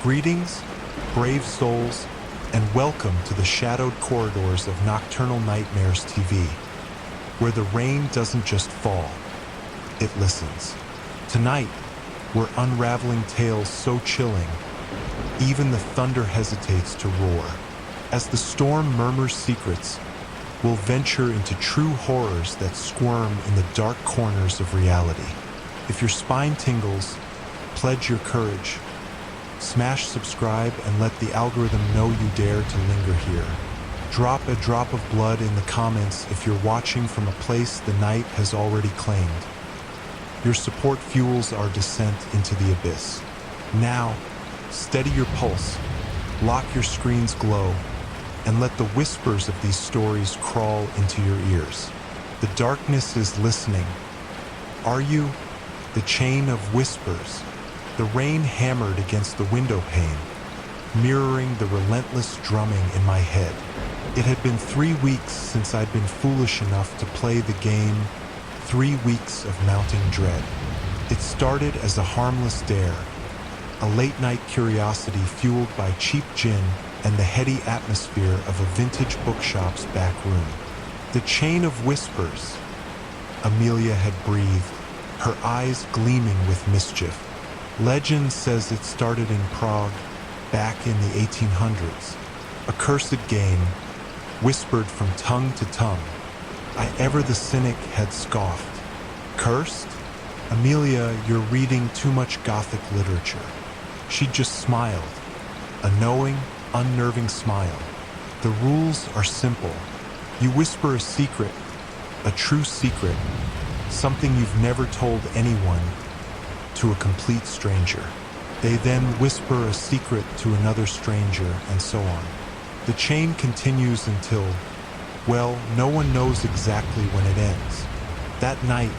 Greetings, brave souls, and welcome to the shadowed corridors of Nocturnal Nightmares TV, where the rain doesn't just fall, it listens. Tonight, we're unraveling tales so chilling, even the thunder hesitates to roar. As the storm murmurs secrets, we'll venture into true horrors that squirm in the dark corners of reality. If your spine tingles, pledge your courage. Smash subscribe and let the algorithm know you dare to linger here. Drop a drop of blood in the comments if you're watching from a place the night has already claimed. Your support fuels our descent into the abyss. Now, steady your pulse, lock your screen's glow, and let the whispers of these stories crawl into your ears. The darkness is listening. Are you? The chain of whispers. The rain hammered against the window pane, mirroring the relentless drumming in my head. It had been 3 weeks since I'd been foolish enough to play the game, 3 weeks of mounting dread. It started as a harmless dare, a late-night curiosity fueled by cheap gin and the heady atmosphere of a vintage bookshop's back room. The chain of whispers, Amelia had breathed, her eyes gleaming with mischief. Legend says it started in Prague, back in the 1800s. A cursed game, whispered from tongue to tongue. I ever the cynic had scoffed. Cursed? Amelia, you're reading too much Gothic literature. She just smiled, a knowing, unnerving smile. The rules are simple. You whisper a secret, a true secret, something you've never told anyone, to a complete stranger. They then whisper a secret to another stranger, and so on. The chain continues until, well, no one knows exactly when it ends. That night,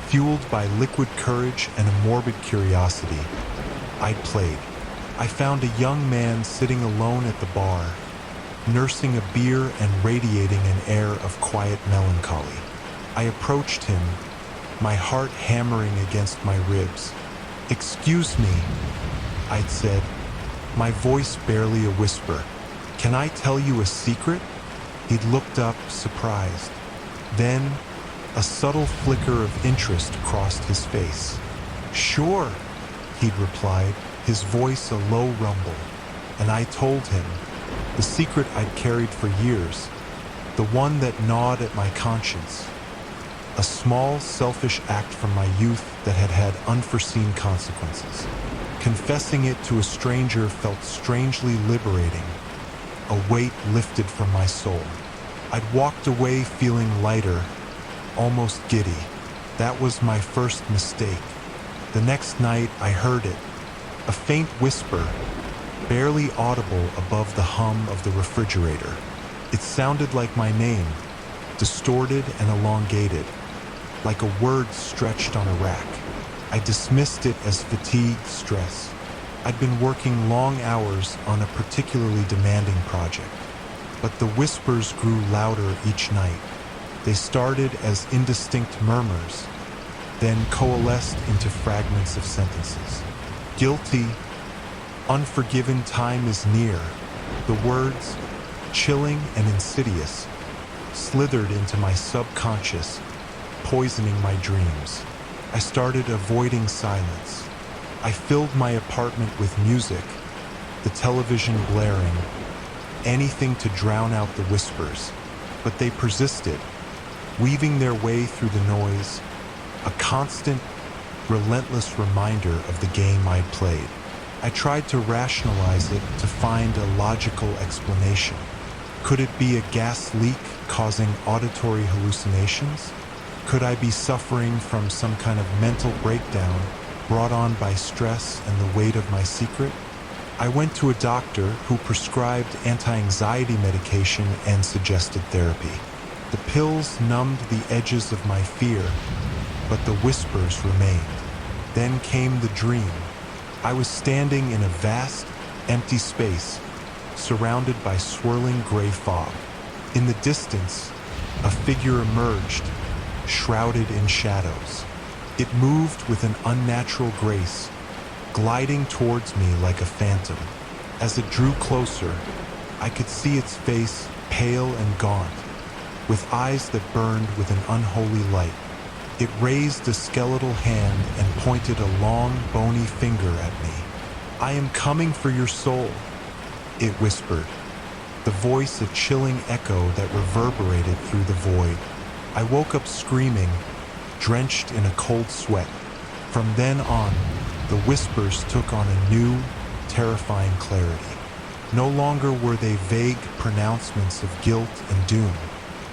fueled by liquid courage and a morbid curiosity, I played. I found a young man sitting alone at the bar, nursing a beer and radiating an air of quiet melancholy. I approached him, my heart hammering against my ribs. "Excuse me," I'd said, my voice barely a whisper. "Can I tell you a secret?" He'd looked up, surprised. Then, a subtle flicker of interest crossed his face. "Sure," he'd replied, his voice a low rumble. And I told him, the secret I'd carried for years, the one that gnawed at my conscience. A small, selfish act from my youth that had had unforeseen consequences. Confessing it to a stranger felt strangely liberating. A weight lifted from my soul. I'd walked away feeling lighter, almost giddy. That was my first mistake. The next night I heard it, a faint whisper, barely audible above the hum of the refrigerator. It sounded like my name, distorted and elongated, like a word stretched on a rack. I dismissed it as fatigue, stress. I'd been working long hours on a particularly demanding project, but the whispers grew louder each night. They started as indistinct murmurs, then coalesced into fragments of sentences. Guilty, unforgiven, time is near. The words, chilling and insidious, slithered into my subconscious, poisoning my dreams. I started avoiding silence. I filled my apartment with music, the television blaring, anything to drown out the whispers. But they persisted, weaving their way through the noise, a constant, relentless reminder of the game I'd played. I tried to rationalize it, to find a logical explanation. Could it be a gas leak causing auditory hallucinations? Could I be suffering from some kind of mental breakdown brought on by stress and the weight of my secret? I went to a doctor who prescribed anti-anxiety medication and suggested therapy. The pills numbed the edges of my fear, but the whispers remained. Then came the dream. I was standing in a vast, empty space, surrounded by swirling gray fog. In the distance, a figure emerged, shrouded in shadows. It moved with an unnatural grace, gliding towards me like a phantom. As it drew closer, I could see its face, pale and gaunt, with eyes that burned with an unholy light. It raised a skeletal hand and pointed a long, bony finger at me. "I am coming for your soul," it whispered, the voice a chilling echo that reverberated through the void. I woke up screaming, drenched in a cold sweat. From then on, the whispers took on a new, terrifying clarity. No longer were they vague pronouncements of guilt and doom.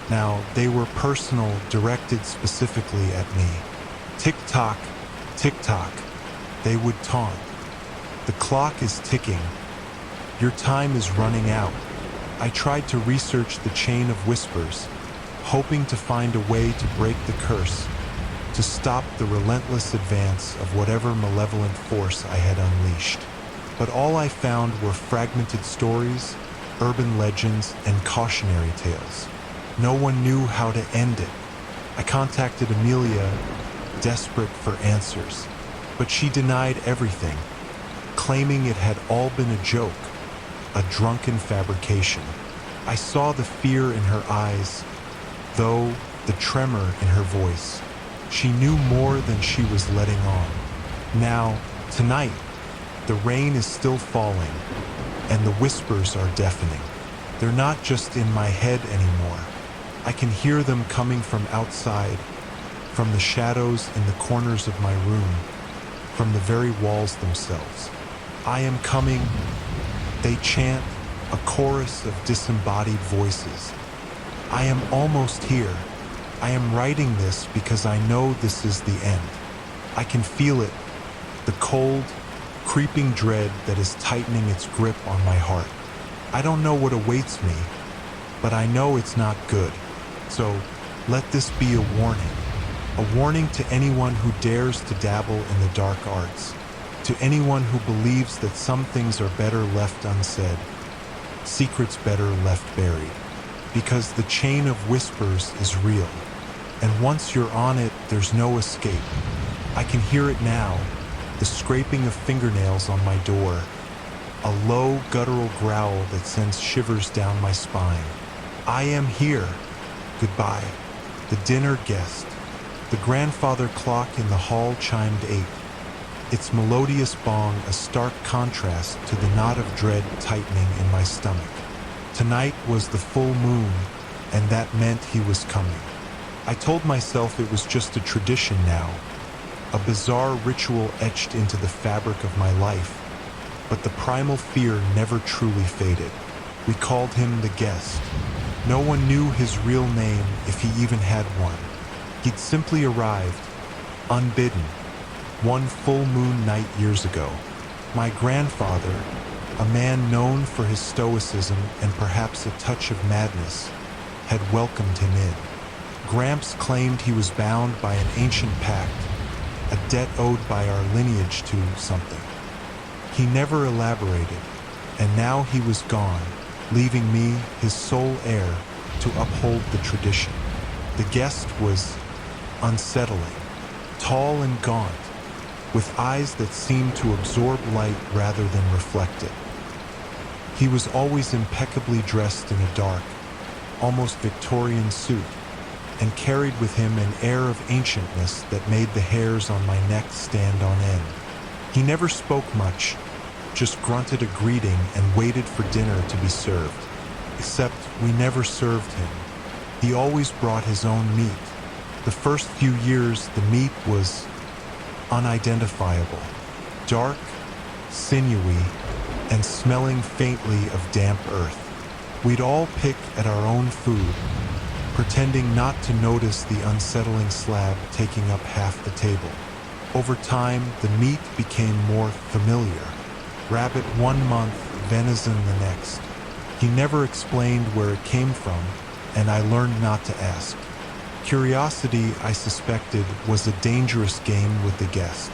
Now they were personal, directed specifically at me. Tick-tock, tick-tock, they would taunt. "The clock is ticking. Your time is running out." I tried to research the chain of whispers, hoping to find a way to break the curse, to stop the relentless advance of whatever malevolent force I had unleashed. But all I found were fragmented stories, urban legends, and cautionary tales. No one knew how to end it. I contacted Amelia, desperate for answers, but she denied everything, claiming it had all been a joke, a drunken fabrication. I saw the fear in her eyes, though the tremor in her voice. She knew more than she was letting on. Now, tonight, the rain is still falling, and the whispers are deafening. They're not just in my head anymore. I can hear them coming from outside, from the shadows in the corners of my room, from the very walls themselves. "I am coming," they chant, a chorus of disembodied voices. "I am almost here. I am writing this because I know this is the end. I can feel it, the cold, creeping dread that is tightening its grip on my heart. I don't know what awaits me, but I know it's not good. So let this be a warning to anyone who dares to dabble in the dark arts, to anyone who believes that some things are better left unsaid, secrets better left buried, because the chain of whispers is real, and once you're on it, there's no escape. I can hear it now, the scraping of fingernails on my door, a low, guttural growl that sends shivers down my spine. I am here. Goodbye. The dinner guest. The grandfather clock in the hall chimed 8. Its melodious bong a stark contrast to the knot of dread tightening in my stomach. Tonight was the full moon, and that meant he was coming. I told myself it was just a tradition now, a bizarre ritual etched into the fabric of my life, but the primal fear never truly faded. We called him the guest. No one knew his real name, if he even had one. He'd simply arrived, unbidden, one full moon night years ago. My grandfather, a man known for his stoicism and perhaps a touch of madness, had welcomed him in. Gramps claimed he was bound by an ancient pact, a debt owed by our lineage to something. He never elaborated, and now he was gone, leaving me, his sole heir, to uphold the tradition. The guest was unsettling, tall and gaunt, with eyes that seemed to absorb light rather than reflect it. He was always impeccably dressed in a dark, almost Victorian suit, and carried with him an air of ancientness that made the hairs on my neck stand on end. He never spoke much, just grunted a greeting and waited for dinner to be served. Except we never served him. He always brought his own meat. The first few years, the meat was unidentifiable, dark, sinewy, and smelling faintly of damp earth. We'd all pick at our own food, pretending not to notice the unsettling slab taking up half the table. Over time, the meat became more familiar. Rabbit 1 month, venison the next. He never explained where it came from, and I learned not to ask. Curiosity, I suspected, was a dangerous game with the guest.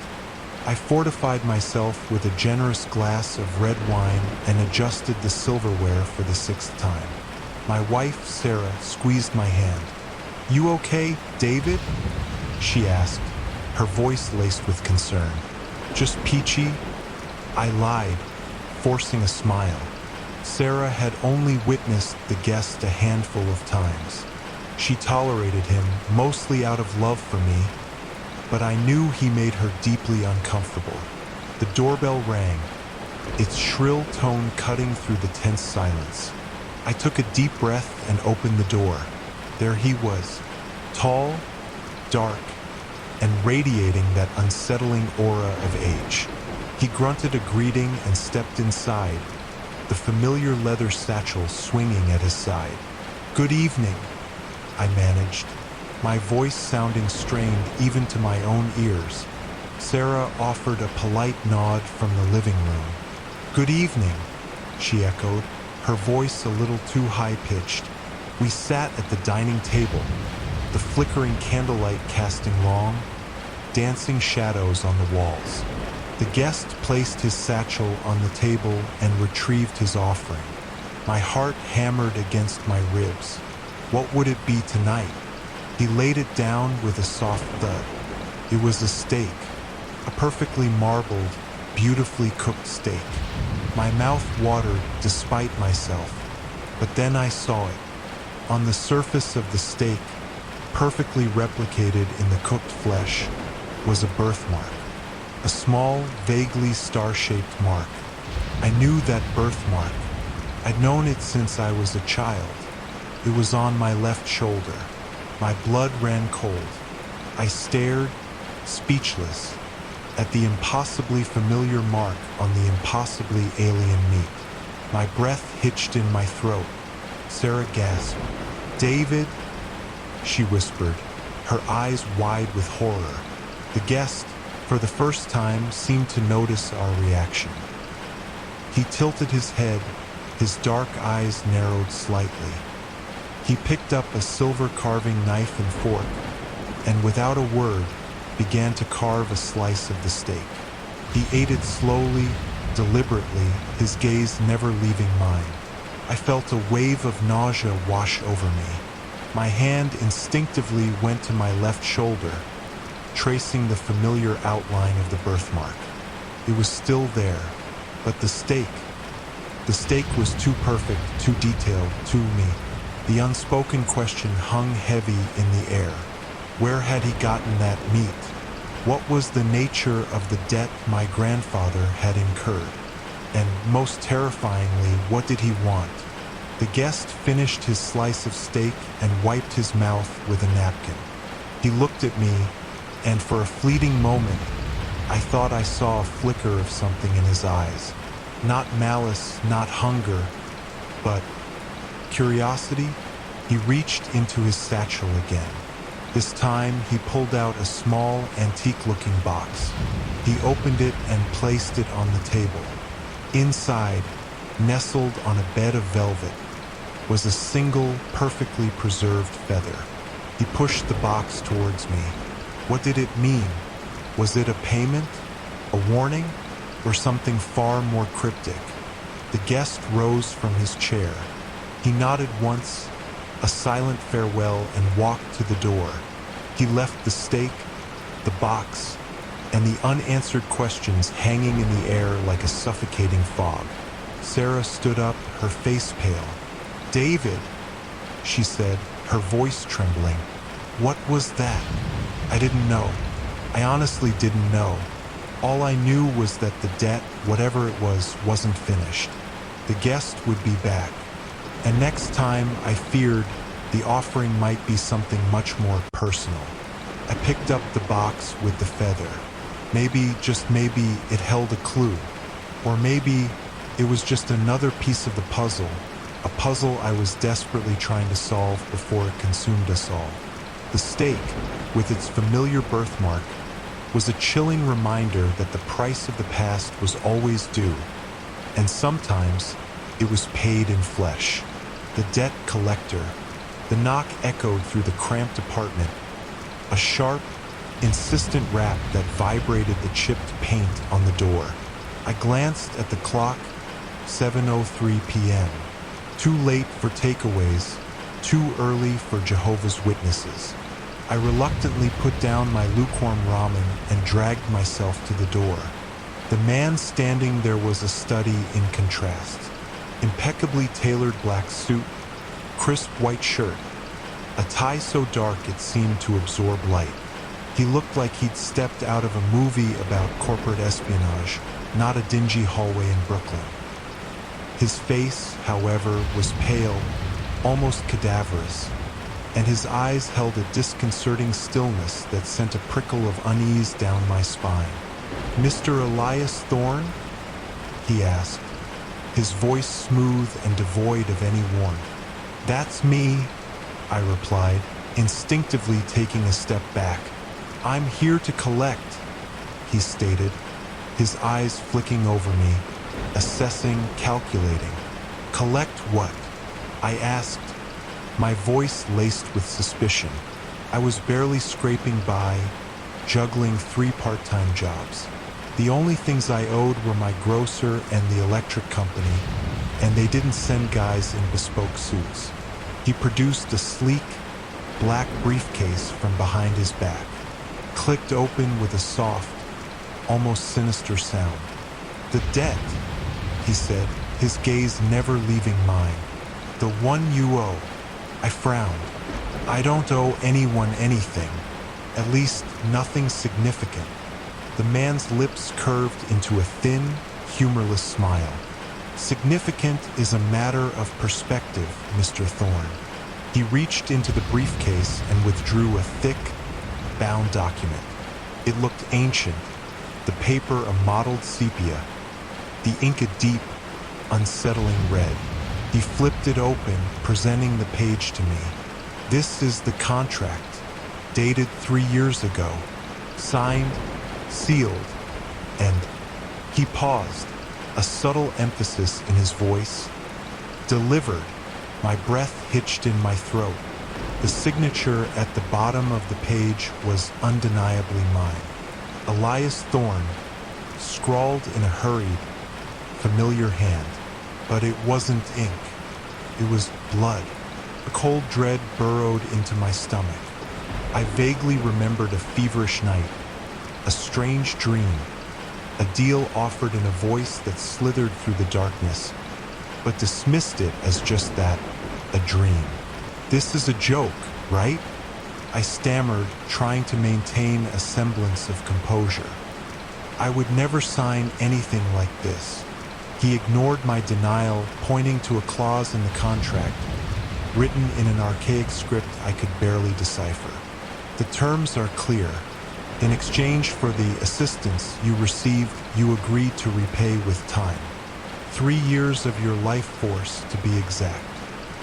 I fortified myself with a generous glass of red wine and adjusted the silverware for the 6th time. My wife, Sarah, squeezed my hand. "You okay, David?" she asked, her voice laced with concern. "Just peachy, I lied, forcing a smile. Sarah had only witnessed the guest a handful of times. She tolerated him mostly out of love for me, but I knew he made her deeply uncomfortable. The doorbell rang, its shrill tone cutting through the tense silence. I took a deep breath and opened the door. There he was, tall, dark, and radiating that unsettling aura of age. He grunted a greeting and stepped inside, the familiar leather satchel swinging at his side. "Good evening," I managed, my voice sounding strained even to my own ears. Sarah offered a polite nod from the living room. "Good evening," she echoed, her voice a little too high-pitched. We sat at the dining table, the flickering candlelight casting long, dancing shadows on the walls. The guest placed his satchel on the table and retrieved his offering. My heart hammered against my ribs. What would it be tonight? He laid it down with a soft thud. It was a steak, a perfectly marbled, beautifully cooked steak. My mouth watered despite myself, but then I saw it. On the surface of the steak, perfectly replicated in the cooked flesh, was a birthmark. A small, vaguely star-shaped mark. I knew that birthmark. I'd known it since I was a child. It was on my left shoulder. My blood ran cold. I stared, speechless, at the impossibly familiar mark on the impossibly alien meat. My breath hitched in my throat. Sarah gasped. "David," she whispered, her eyes wide with horror. The guest, for the first time, seemed to notice our reaction. He tilted his head, his dark eyes narrowed slightly. He picked up a silver carving knife and fork, and without a word, began to carve a slice of the steak. He ate it slowly, deliberately, his gaze never leaving mine. I felt a wave of nausea wash over me. My hand instinctively went to my left shoulder, tracing the familiar outline of the birthmark. It was still there, but the steak was too perfect, too detailed, too me. The unspoken question hung heavy in the air. Where had he gotten that meat? What was the nature of the debt my grandfather had incurred? And most terrifyingly, what did he want? The guest finished his slice of steak and wiped his mouth with a napkin. He looked at me, and for a fleeting moment, I thought I saw a flicker of something in his eyes. Not malice, not hunger, but curiosity. He reached into his satchel again. This time, he pulled out a small, antique-looking box. He opened it and placed it on the table. Inside, nestled on a bed of velvet, was a single, perfectly preserved feather. He pushed the box towards me. What did it mean? Was it a payment? A warning? Or something far more cryptic? The guest rose from his chair. He nodded once, a silent farewell, and walked to the door. He left the steak, the box, and the unanswered questions hanging in the air like a suffocating fog. Sarah stood up, her face pale. "David," she said, her voice trembling. "What was that?" I didn't know. I honestly didn't know. All I knew was that the debt, whatever it was, wasn't finished. The guest would be back. And next time, I feared the offering might be something much more personal. I picked up the box with the feather. Maybe, just maybe, it held a clue. Or maybe it was just another piece of the puzzle, a puzzle I was desperately trying to solve before it consumed us all. The steak, with its familiar birthmark, was a chilling reminder that the price of the past was always due, and sometimes it was paid in flesh. The debt collector. The knock echoed through the cramped apartment, a sharp, insistent rap that vibrated the chipped paint on the door. I glanced at the clock, 7:03 p.m. Too late for takeaways, too early for Jehovah's Witnesses. I reluctantly put down my lukewarm ramen and dragged myself to the door. The man standing there was a study in contrast. Impeccably tailored black suit, crisp white shirt, a tie so dark it seemed to absorb light. He looked like he'd stepped out of a movie about corporate espionage, not a dingy hallway in Brooklyn. His face, however, was pale, almost cadaverous, and his eyes held a disconcerting stillness that sent a prickle of unease down my spine. "Mr. Elias Thorne?" he asked, his voice smooth and devoid of any warmth. "That's me," I replied, instinctively taking a step back. "I'm here to collect," he stated, his eyes flicking over me, assessing, calculating. "Collect what?" I asked, my voice laced with suspicion. I was barely scraping by, juggling 3 part-time jobs. The only things I owed were my grocer and the electric company, and they didn't send guys in bespoke suits. He produced a sleek, black briefcase from behind his back, clicked open with a soft, almost sinister sound. "The debt," he said, his gaze never leaving mine. "The one you owe." I frowned. "I don't owe anyone anything, at least nothing significant." The man's lips curved into a thin, humorless smile. "Significant is a matter of perspective, Mr. Thorne." He reached into the briefcase and withdrew a thick, bound document. It looked ancient, the paper a mottled sepia, the ink a deep, unsettling red. He flipped it open, presenting the page to me. "This is the contract, dated 3 years ago, signed, sealed, and..." He paused, a subtle emphasis in his voice. "Delivered." My breath hitched in my throat. The signature at the bottom of the page was undeniably mine. Elias Thorne, scrawled in a hurried, familiar hand. But it wasn't ink. It was blood. A cold dread burrowed into my stomach. I vaguely remembered a feverish night, a strange dream, a deal offered in a voice that slithered through the darkness, but dismissed it as just that, a dream. "This is a joke, right?" I stammered, trying to maintain a semblance of composure. "I would never sign anything like this." He ignored my denial, pointing to a clause in the contract, written in an archaic script I could barely decipher. "The terms are clear. In exchange for the assistance you received, you agreed to repay with time. 3 years of your life force, to be exact."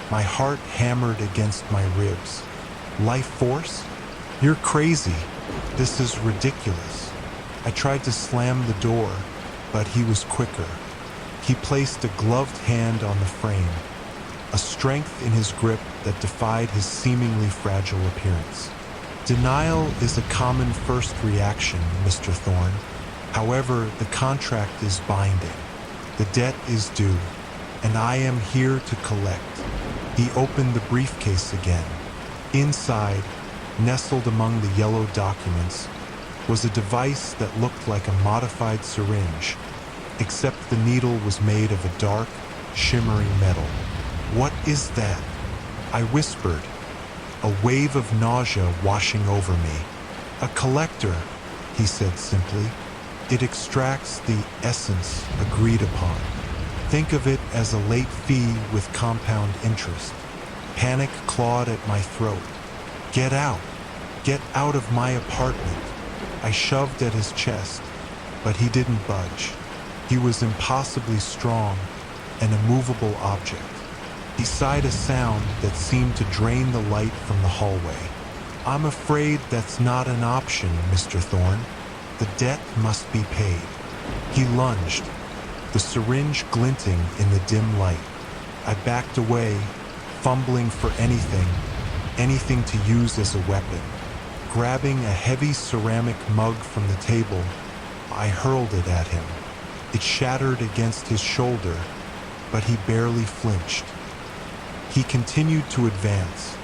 My heart hammered against my ribs. "Life force? You're crazy. This is ridiculous." I tried to slam the door, but he was quicker. He placed a gloved hand on the frame, a strength in his grip that defied his seemingly fragile appearance. "Denial is a common first reaction, Mr. Thorne. However, the contract is binding. The debt is due, and I am here to collect." He opened the briefcase again. Inside, nestled among the yellow documents, was a device that looked like a modified syringe, except the needle was made of a dark, shimmering metal. "What is that?" I whispered, a wave of nausea washing over me. "A collector," he said simply. "It extracts the essence agreed upon. Think of it as a late fee with compound interest." Panic clawed at my throat. "Get out! Get out of my apartment!" I shoved at his chest, but he didn't budge. He was impossibly strong, an immovable object. He sighed a sound that seemed to drain the light from the hallway. "I'm afraid that's not an option, Mr. Thorne. The debt must be paid." He lunged, the syringe glinting in the dim light. I backed away, fumbling for anything to use as a weapon. Grabbing a heavy ceramic mug from the table, I hurled it at him. It shattered against his shoulder, but he barely flinched. He continued to advance,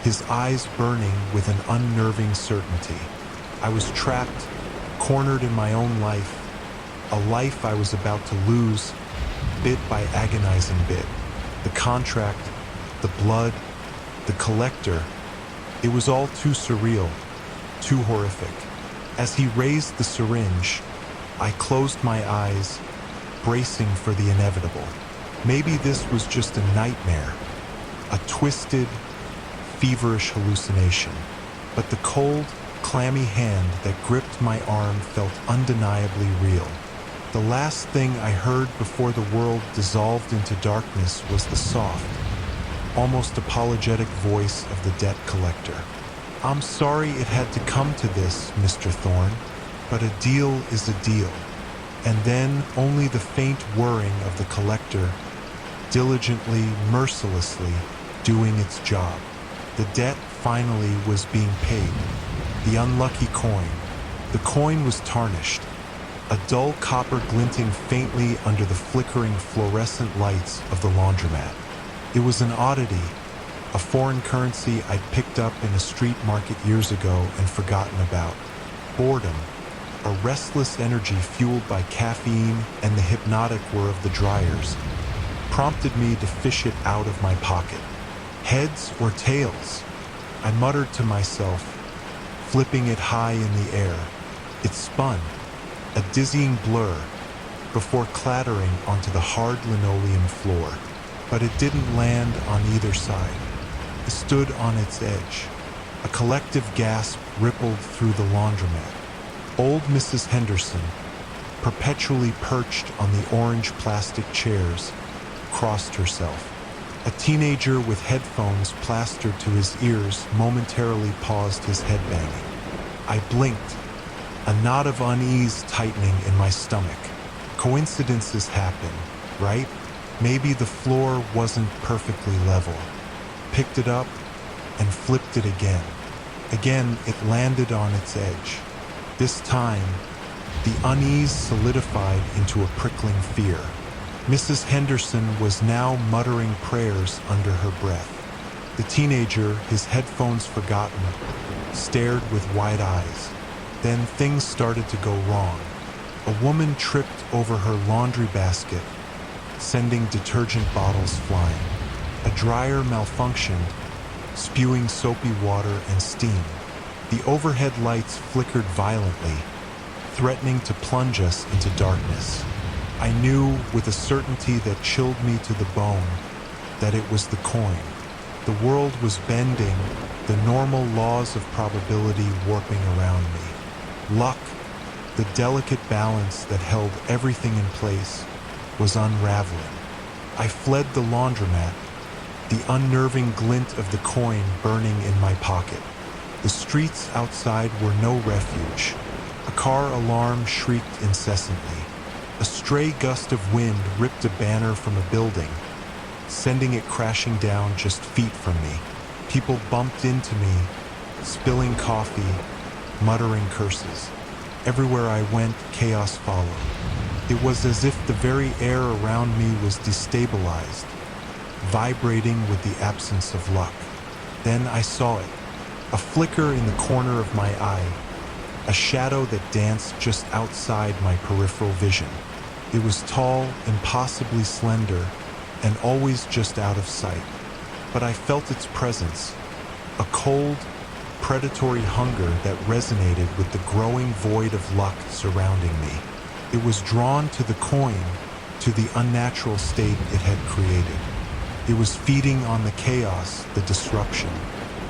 his eyes burning with an unnerving certainty. I was trapped, cornered in my own life, a life I was about to lose, bit by agonizing bit. The contract, the blood, the collector, it was all too surreal, too horrific. As he raised the syringe, I closed my eyes, bracing for the inevitable. Maybe this was just a nightmare, a twisted, feverish hallucination. But the cold, clammy hand that gripped my arm felt undeniably real. The last thing I heard before the world dissolved into darkness was the soft, almost apologetic voice of the debt collector. "I'm sorry it had to come to this, Mr. Thorne, but a deal is a deal." And then only the faint whirring of the collector, diligently, mercilessly doing its job. The debt finally was being paid. The unlucky coin. The coin was tarnished, a dull copper glinting faintly under the flickering fluorescent lights of the laundromat. It was an oddity, a foreign currency I'd picked up in a street market years ago and forgotten about. Boredom, a restless energy fueled by caffeine and the hypnotic whir of the dryers, prompted me to fish it out of my pocket. Heads or tails? I muttered to myself, flipping it high in the air. It spun, a dizzying blur, before clattering onto the hard linoleum floor. But it didn't land on either side. It stood on its edge. A collective gasp rippled through the laundromat. Old Mrs. Henderson, perpetually perched on the orange plastic chairs, crossed herself. A teenager with headphones plastered to his ears momentarily paused his headbanging. I blinked, a knot of unease tightening in my stomach. Coincidences happen, right? Maybe the floor wasn't perfectly level. Picked it up and flipped it again. Again, it landed on its edge. This time, the unease solidified into a prickling fear. Mrs. Henderson was now muttering prayers under her breath. The teenager, his headphones forgotten, stared with wide eyes. Then things started to go wrong. A woman tripped over her laundry basket, sending detergent bottles flying. A dryer malfunctioned, spewing soapy water and steam. The overhead lights flickered violently, threatening to plunge us into darkness. I knew with a certainty that chilled me to the bone that it was the coin. The world was bending, the normal laws of probability warping around me. Luck, the delicate balance that held everything in place, was unraveling. I fled the laundromat, the unnerving glint of the coin burning in my pocket. The streets outside were no refuge. A car alarm shrieked incessantly. A stray gust of wind ripped a banner from a building, sending it crashing down just feet from me. People bumped into me, spilling coffee, muttering curses. Everywhere I went, chaos followed. It was as if the very air around me was destabilized, vibrating with the absence of luck. Then I saw it, a flicker in the corner of my eye, a shadow that danced just outside my peripheral vision. It was tall, impossibly slender, and always just out of sight. But I felt its presence, a cold, predatory hunger that resonated with the growing void of luck surrounding me. It was drawn to the coin, to the unnatural state it had created. It was feeding on the chaos, the disruption,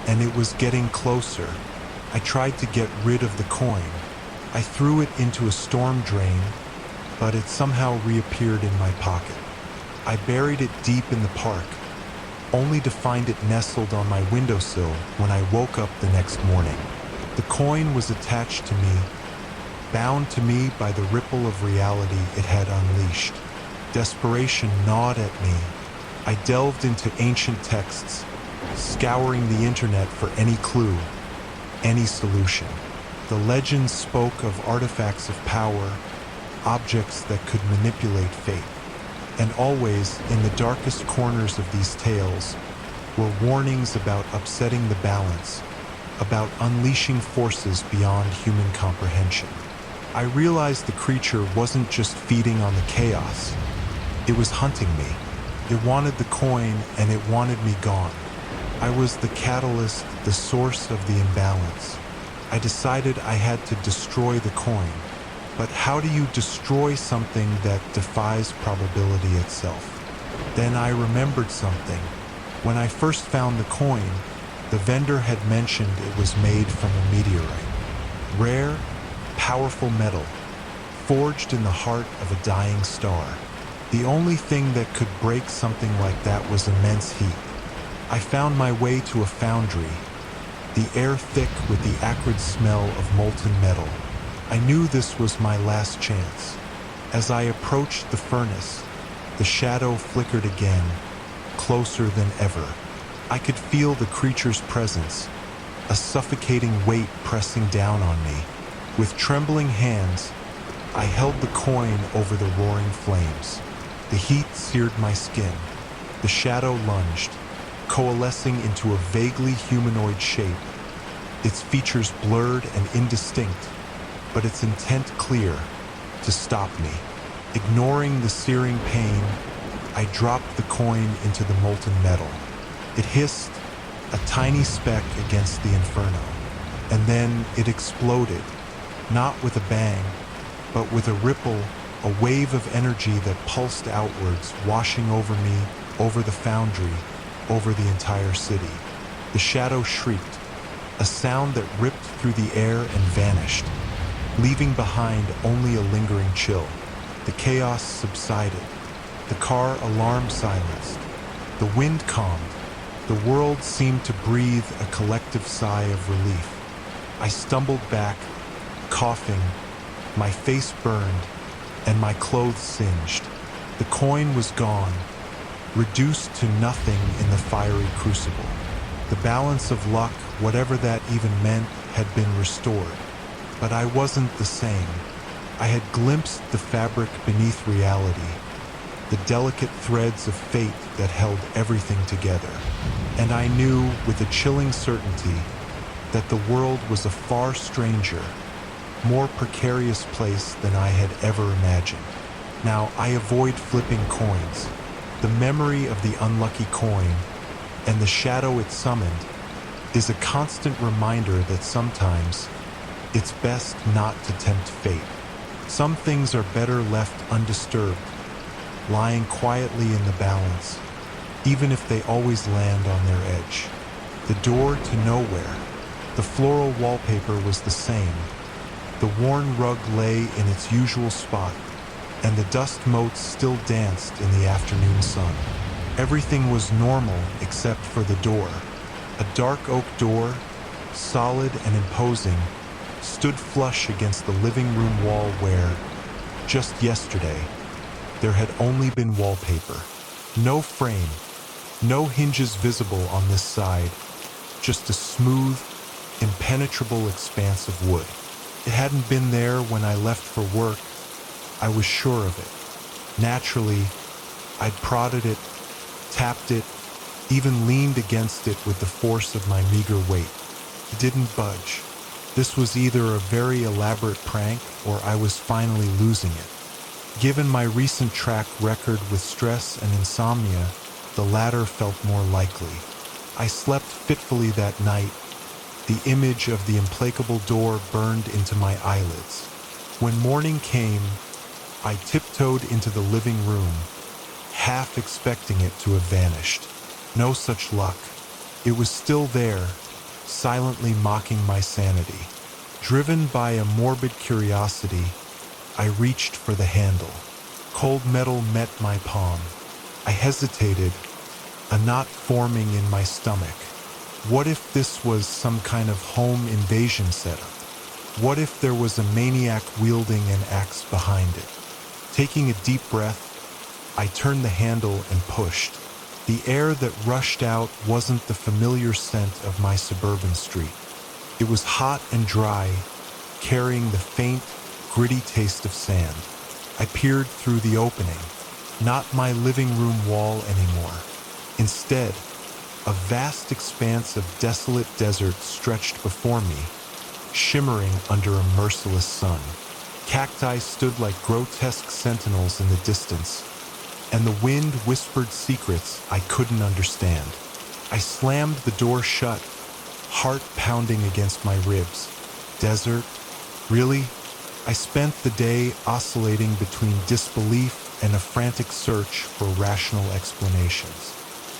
and it was getting closer. I tried to get rid of the coin. I threw it into a storm drain, but it somehow reappeared in my pocket. I buried it deep in the park, only to find it nestled on my windowsill when I woke up the next morning. The coin was attached to me, bound to me by the ripple of reality it had unleashed. Desperation gnawed at me. I delved into ancient texts, scouring the internet for any clue, any solution. The legends spoke of artifacts of power, objects that could manipulate fate. And always, in the darkest corners of these tales, were warnings about upsetting the balance, about unleashing forces beyond human comprehension. I realized the creature wasn't just feeding on the chaos. It was hunting me. It wanted the coin and it wanted me gone. I was the catalyst, the source of the imbalance. I decided I had to destroy the coin. But how do you destroy something that defies probability itself? Then I remembered something. When I first found the coin, the vendor had mentioned it was made from a meteorite. Rare, powerful metal, forged in the heart of a dying star. The only thing that could break something like that was immense heat. I found my way to a foundry, the air thick with the acrid smell of molten metal. I knew this was my last chance. As I approached the furnace, the shadow flickered again, closer than ever. I could feel the creature's presence, a suffocating weight pressing down on me. With trembling hands, I held the coin over the roaring flames. The heat seared my skin. The shadow lunged, coalescing into a vaguely humanoid shape, its features blurred and indistinct, but its intent clear, to stop me. Ignoring the searing pain, I dropped the coin into the molten metal. It hissed, a tiny speck against the inferno, and then it exploded, not with a bang, but with a ripple, a wave of energy that pulsed outwards, washing over me, over the foundry, over the entire city. The shadow shrieked, a sound that ripped through the air and vanished, leaving behind only a lingering chill. The chaos subsided. The car alarm silenced. The wind calmed. The world seemed to breathe a collective sigh of relief. I stumbled back, coughing, my face burned, and my clothes singed. The coin was gone, reduced to nothing in the fiery crucible. The balance of luck, whatever that even meant, had been restored. But I wasn't the same. I had glimpsed the fabric beneath reality, the delicate threads of fate that held everything together. And I knew with a chilling certainty that the world was a far stranger, more precarious place than I had ever imagined. Now, I avoid flipping coins. The memory of the unlucky coin and the shadow it summoned is a constant reminder that sometimes it's best not to tempt fate. Some things are better left undisturbed, lying quietly in the balance, even if they always land on their edge. The door to nowhere. The floral wallpaper was the same. The worn rug lay in its usual spot, and the dust motes still danced in the afternoon sun. Everything was normal except for the door. A dark oak door, solid and imposing, stood flush against the living room wall where, just yesterday, there had only been wallpaper. No frame, no hinges visible on this side, just a smooth, impenetrable expanse of wood. It hadn't been there when I left for work. I was sure of it. Naturally, I'd prodded it, tapped it, even leaned against it with the force of my meager weight. It didn't budge. This was either a very elaborate prank or I was finally losing it. Given my recent track record with stress and insomnia, the latter felt more likely. I slept fitfully that night. The image of the implacable door burned into my eyelids. When morning came, I tiptoed into the living room, half expecting it to have vanished. No such luck. It was still there, silently mocking my sanity. Driven by a morbid curiosity, I reached for the handle. Cold metal met my palm. I hesitated, a knot forming in my stomach. What if this was some kind of home invasion setup? What if there was a maniac wielding an axe behind it? Taking a deep breath, I turned the handle and pushed. The air that rushed out wasn't the familiar scent of my suburban street. It was hot and dry, carrying the faint, gritty taste of sand. I peered through the opening, not my living room wall anymore. Instead, a vast expanse of desolate desert stretched before me, shimmering under a merciless sun. Cacti stood like grotesque sentinels in the distance, and the wind whispered secrets I couldn't understand. I slammed the door shut, heart pounding against my ribs. Desert? Really? I spent the day oscillating between disbelief and a frantic search for rational explanations.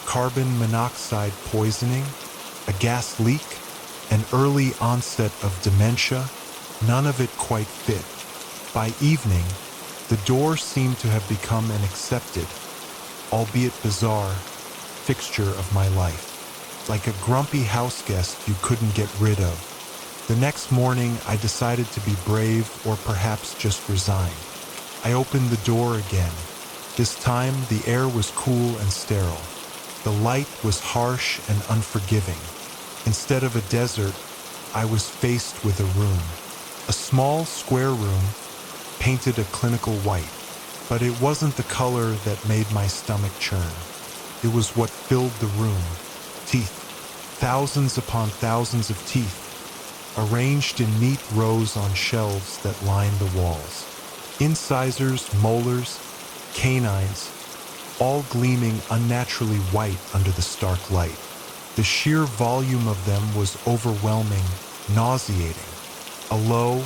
Carbon monoxide poisoning? A gas leak? An early onset of dementia? None of it quite fit. By evening, the door seemed to have become an accepted, albeit bizarre, fixture of my life. Like a grumpy house guest you couldn't get rid of. The next morning, I decided to be brave or perhaps just resign. I opened the door again. This time, the air was cool and sterile. The light was harsh and unforgiving. Instead of a desert, I was faced with a room. A small, square room, painted a clinical white. But it wasn't the color that made my stomach churn. It was what filled the room. Teeth. Thousands upon thousands of teeth, arranged in neat rows on shelves that lined the walls. Incisors, molars, canines, all gleaming unnaturally white under the stark light. The sheer volume of them was overwhelming, nauseating. A low,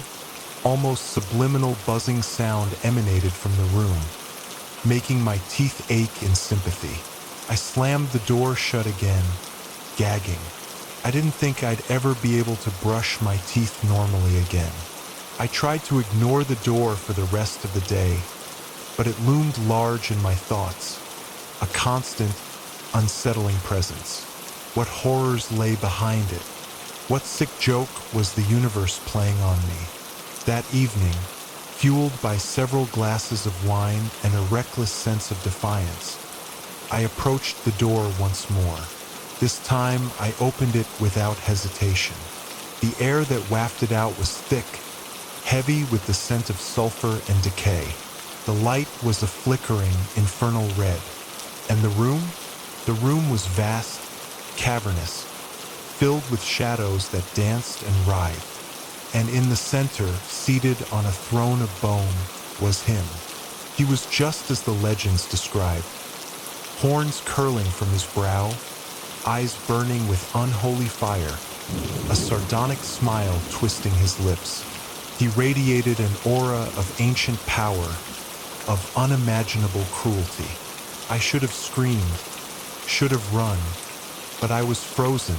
almost subliminal buzzing sound emanated from the room, making my teeth ache in sympathy. I slammed the door shut again, gagging. I didn't think I'd ever be able to brush my teeth normally again. I tried to ignore the door for the rest of the day, but it loomed large in my thoughts, a constant, unsettling presence. What horrors lay behind it? What sick joke was the universe playing on me? That evening, fueled by several glasses of wine and a reckless sense of defiance, I approached the door once more. This time, I opened it without hesitation. The air that wafted out was thick, heavy with the scent of sulfur and decay. The light was a flickering, infernal red. And the room? The room was vast, cavernous, filled with shadows that danced and writhed. And in the center, seated on a throne of bone, was him. He was just as the legends described. Horns curling from his brow, eyes burning with unholy fire, a sardonic smile twisting his lips. He radiated an aura of ancient power, of unimaginable cruelty. I should have screamed, should have run, but I was frozen,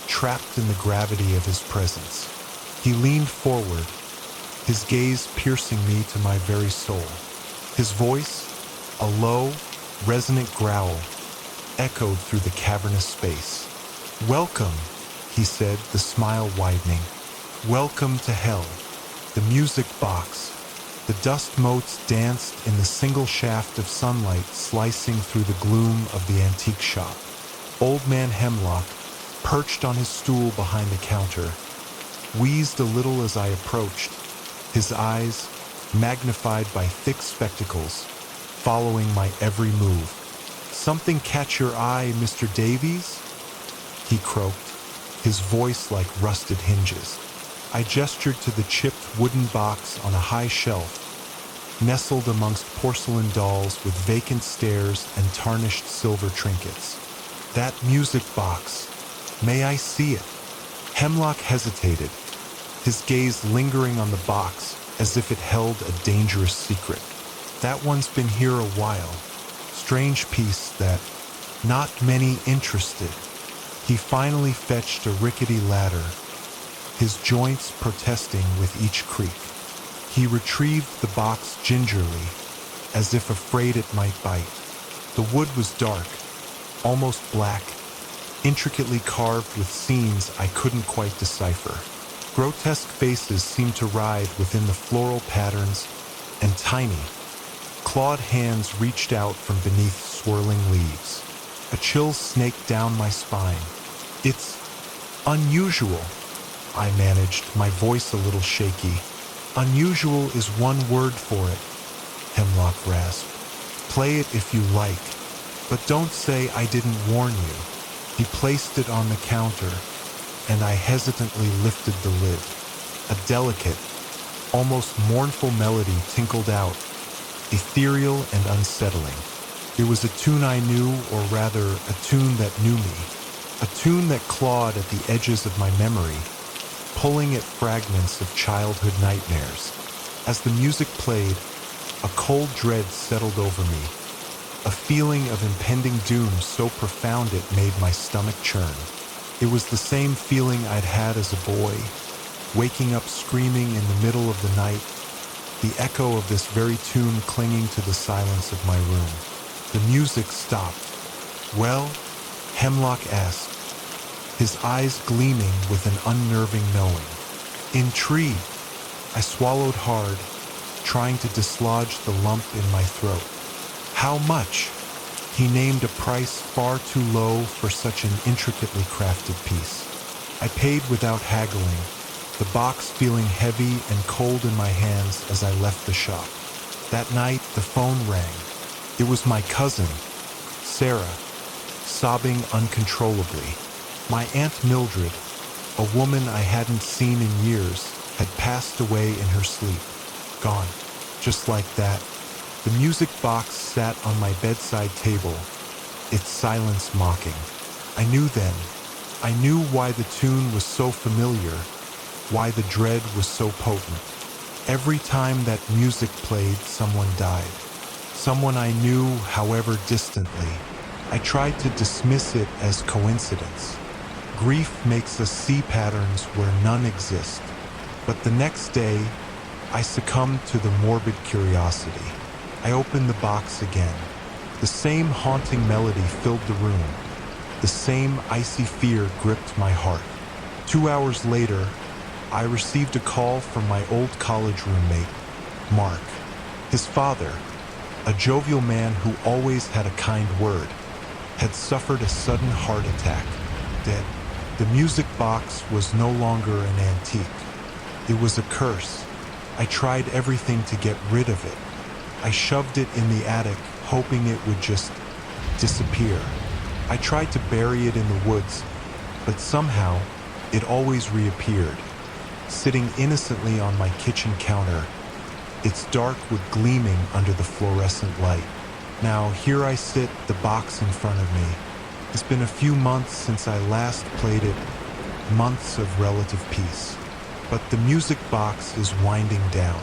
trapped in the gravity of his presence. He leaned forward, his gaze piercing me to my very soul. His voice, a low, resonant growl, echoed through the cavernous space. "Welcome," he said, the smile widening. "Welcome to hell." The music box. The dust motes danced in the single shaft of sunlight slicing through the gloom of the antique shop. Old Man Hemlock, perched on his stool behind the counter, wheezed a little as I approached, his eyes, magnified by thick spectacles, following my every move. "Something catch your eye, Mr. Davies?" he croaked, his voice like rusted hinges. I gestured to the chipped wooden box on a high shelf, nestled amongst porcelain dolls with vacant stares and tarnished silver trinkets. "That music box. May I see it?" Hemlock hesitated, his gaze lingering on the box as if it held a dangerous secret. "That one's been here a while. Strange piece that not many interested." He finally fetched a rickety ladder, his joints protesting with each creak. He retrieved the box gingerly, as if afraid it might bite. The wood was dark, almost black, intricately carved with scenes I couldn't quite decipher. Grotesque faces seemed to writhe within the floral patterns, and tiny, clawed hands reached out from beneath swirling leaves. A chill snaked down my spine. "It's unusual," I managed, my voice a little shaky. "Unusual is one word for it," Hemlock rasped. "Play it if you like, but don't say I didn't warn you." He placed it on the counter, and I hesitantly lifted the lid. A delicate, Almost mournful melody tinkled out, ethereal and unsettling. It was a tune I knew, or rather, a tune that knew me. A tune that clawed at the edges of my memory, pulling at fragments of childhood nightmares. As the music played, a cold dread settled over me, a feeling of impending doom so profound it made my stomach churn. It was the same feeling I'd had as a boy, waking up screaming in the middle of the night, the echo of this very tune clinging to the silence of my room. The music stopped. "Well?" Hemlock asked, his eyes gleaming with an unnerving knowing. Intrigued, I swallowed hard, trying to dislodge the lump in my throat. "How much?" He named a price far too low for such an intricately crafted piece. I paid without haggling, the box feeling heavy and cold in my hands as I left the shop. That night, the phone rang. It was my cousin, Sarah, sobbing uncontrollably. My Aunt Mildred, a woman I hadn't seen in years, had passed away in her sleep. Gone, just like that. The music box sat on my bedside table, its silence mocking. I knew then. I knew why the tune was so familiar, why the dread was so potent. Every time that music played, someone died. Someone I knew, however distantly. I tried to dismiss it as coincidence. Grief makes us see patterns where none exist. But the next day, I succumbed to the morbid curiosity. I opened the box again. The same haunting melody filled the room. The same icy fear gripped my heart. 2 hours later, I received a call from my old college roommate, Mark. His father, a jovial man who always had a kind word, had suffered a sudden heart attack, dead. The music box was no longer an antique. It was a curse. I tried everything to get rid of it. I shoved it in the attic, hoping it would just disappear. I tried to bury it in the woods, but somehow it always reappeared, sitting innocently on my kitchen counter, its dark wood gleaming under the fluorescent light. Now here I sit, the box in front of me. It's been a few months since I last played it, months of relative peace. But the music box is winding down.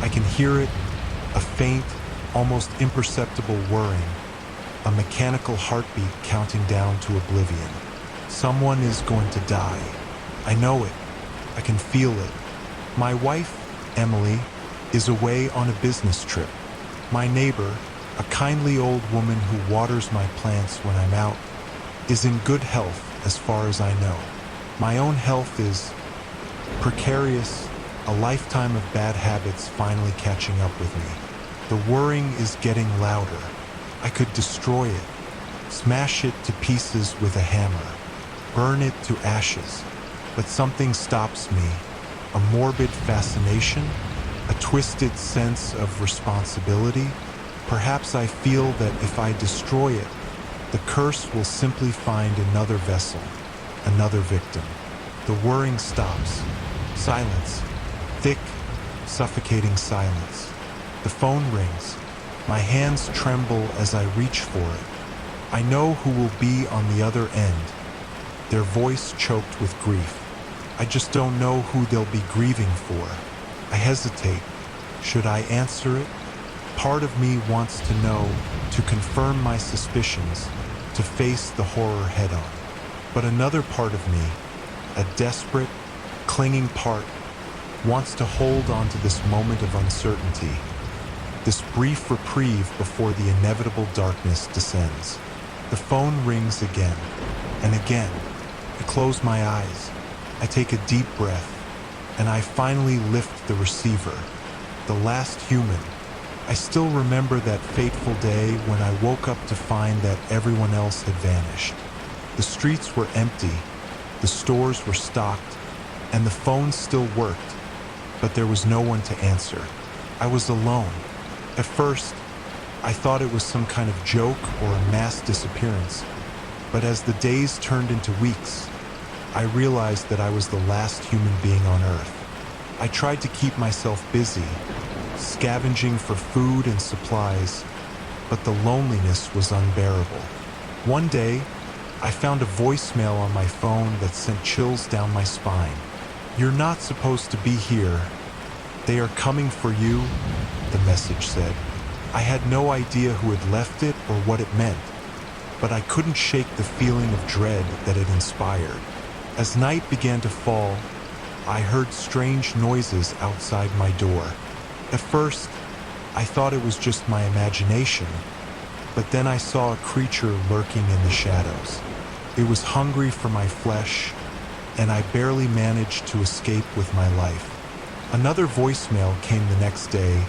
I can hear it, a faint, almost imperceptible whirring, a mechanical heartbeat counting down to oblivion. Someone is going to die. I know it. I can feel it. My wife, Emily, is away on a business trip. My neighbor, a kindly old woman who waters my plants when I'm out, is in good health as far as I know. My own health is precarious, a lifetime of bad habits finally catching up with me. The whirring is getting louder. I could destroy it, smash it to pieces with a hammer, burn it to ashes. But something stops me, a morbid fascination, a twisted sense of responsibility. Perhaps I feel that if I destroy it, the curse will simply find another vessel, another victim. The whirring stops. Silence. Thick, suffocating silence. The phone rings. My hands tremble as I reach for it. I know who will be on the other end, their voice choked with grief. I just don't know who they'll be grieving for. I hesitate. Should I answer it? Part of me wants to know, to confirm my suspicions, to face the horror head-on. But another part of me, a desperate, clinging part, wants to hold on to this moment of uncertainty, this brief reprieve before the inevitable darkness descends. The phone rings again, and again. I close my eyes. I take a deep breath, and I finally lift the receiver. The last human. I still remember that fateful day when I woke up to find that everyone else had vanished. The streets were empty, the stores were stocked, and the phone still worked, but there was no one to answer. I was alone. At first, I thought it was some kind of joke or a mass disappearance, but as the days turned into weeks, I realized that I was the last human being on Earth. I tried to keep myself busy, scavenging for food and supplies, but the loneliness was unbearable. One day, I found a voicemail on my phone that sent chills down my spine. "You're not supposed to be here. They are coming for you," the message said. I had no idea who had left it or what it meant, but I couldn't shake the feeling of dread that it inspired. As night began to fall, I heard strange noises outside my door. At first, I thought it was just my imagination, but then I saw a creature lurking in the shadows. It was hungry for my flesh, and I barely managed to escape with my life. Another voicemail came the next day.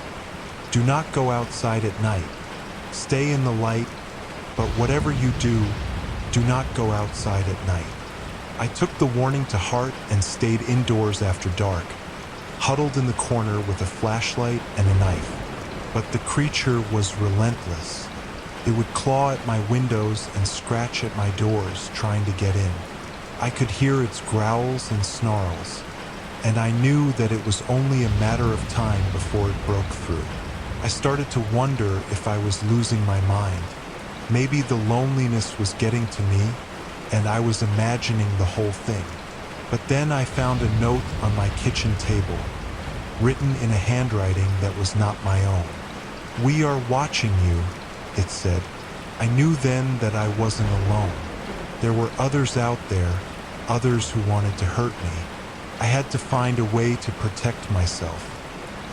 "Do not go outside at night. Stay in the light, but whatever you do not go outside at night." I took the warning to heart and stayed indoors after dark, huddled in the corner with a flashlight and a knife. But the creature was relentless. It would claw at my windows and scratch at my doors, trying to get in. I could hear its growls and snarls, and I knew that it was only a matter of time before it broke through. I started to wonder if I was losing my mind. Maybe the loneliness was getting to me, and I was imagining the whole thing. But then I found a note on my kitchen table, written in a handwriting that was not my own. "We are watching you," it said. I knew then that I wasn't alone. There were others out there, others who wanted to hurt me. I had to find a way to protect myself.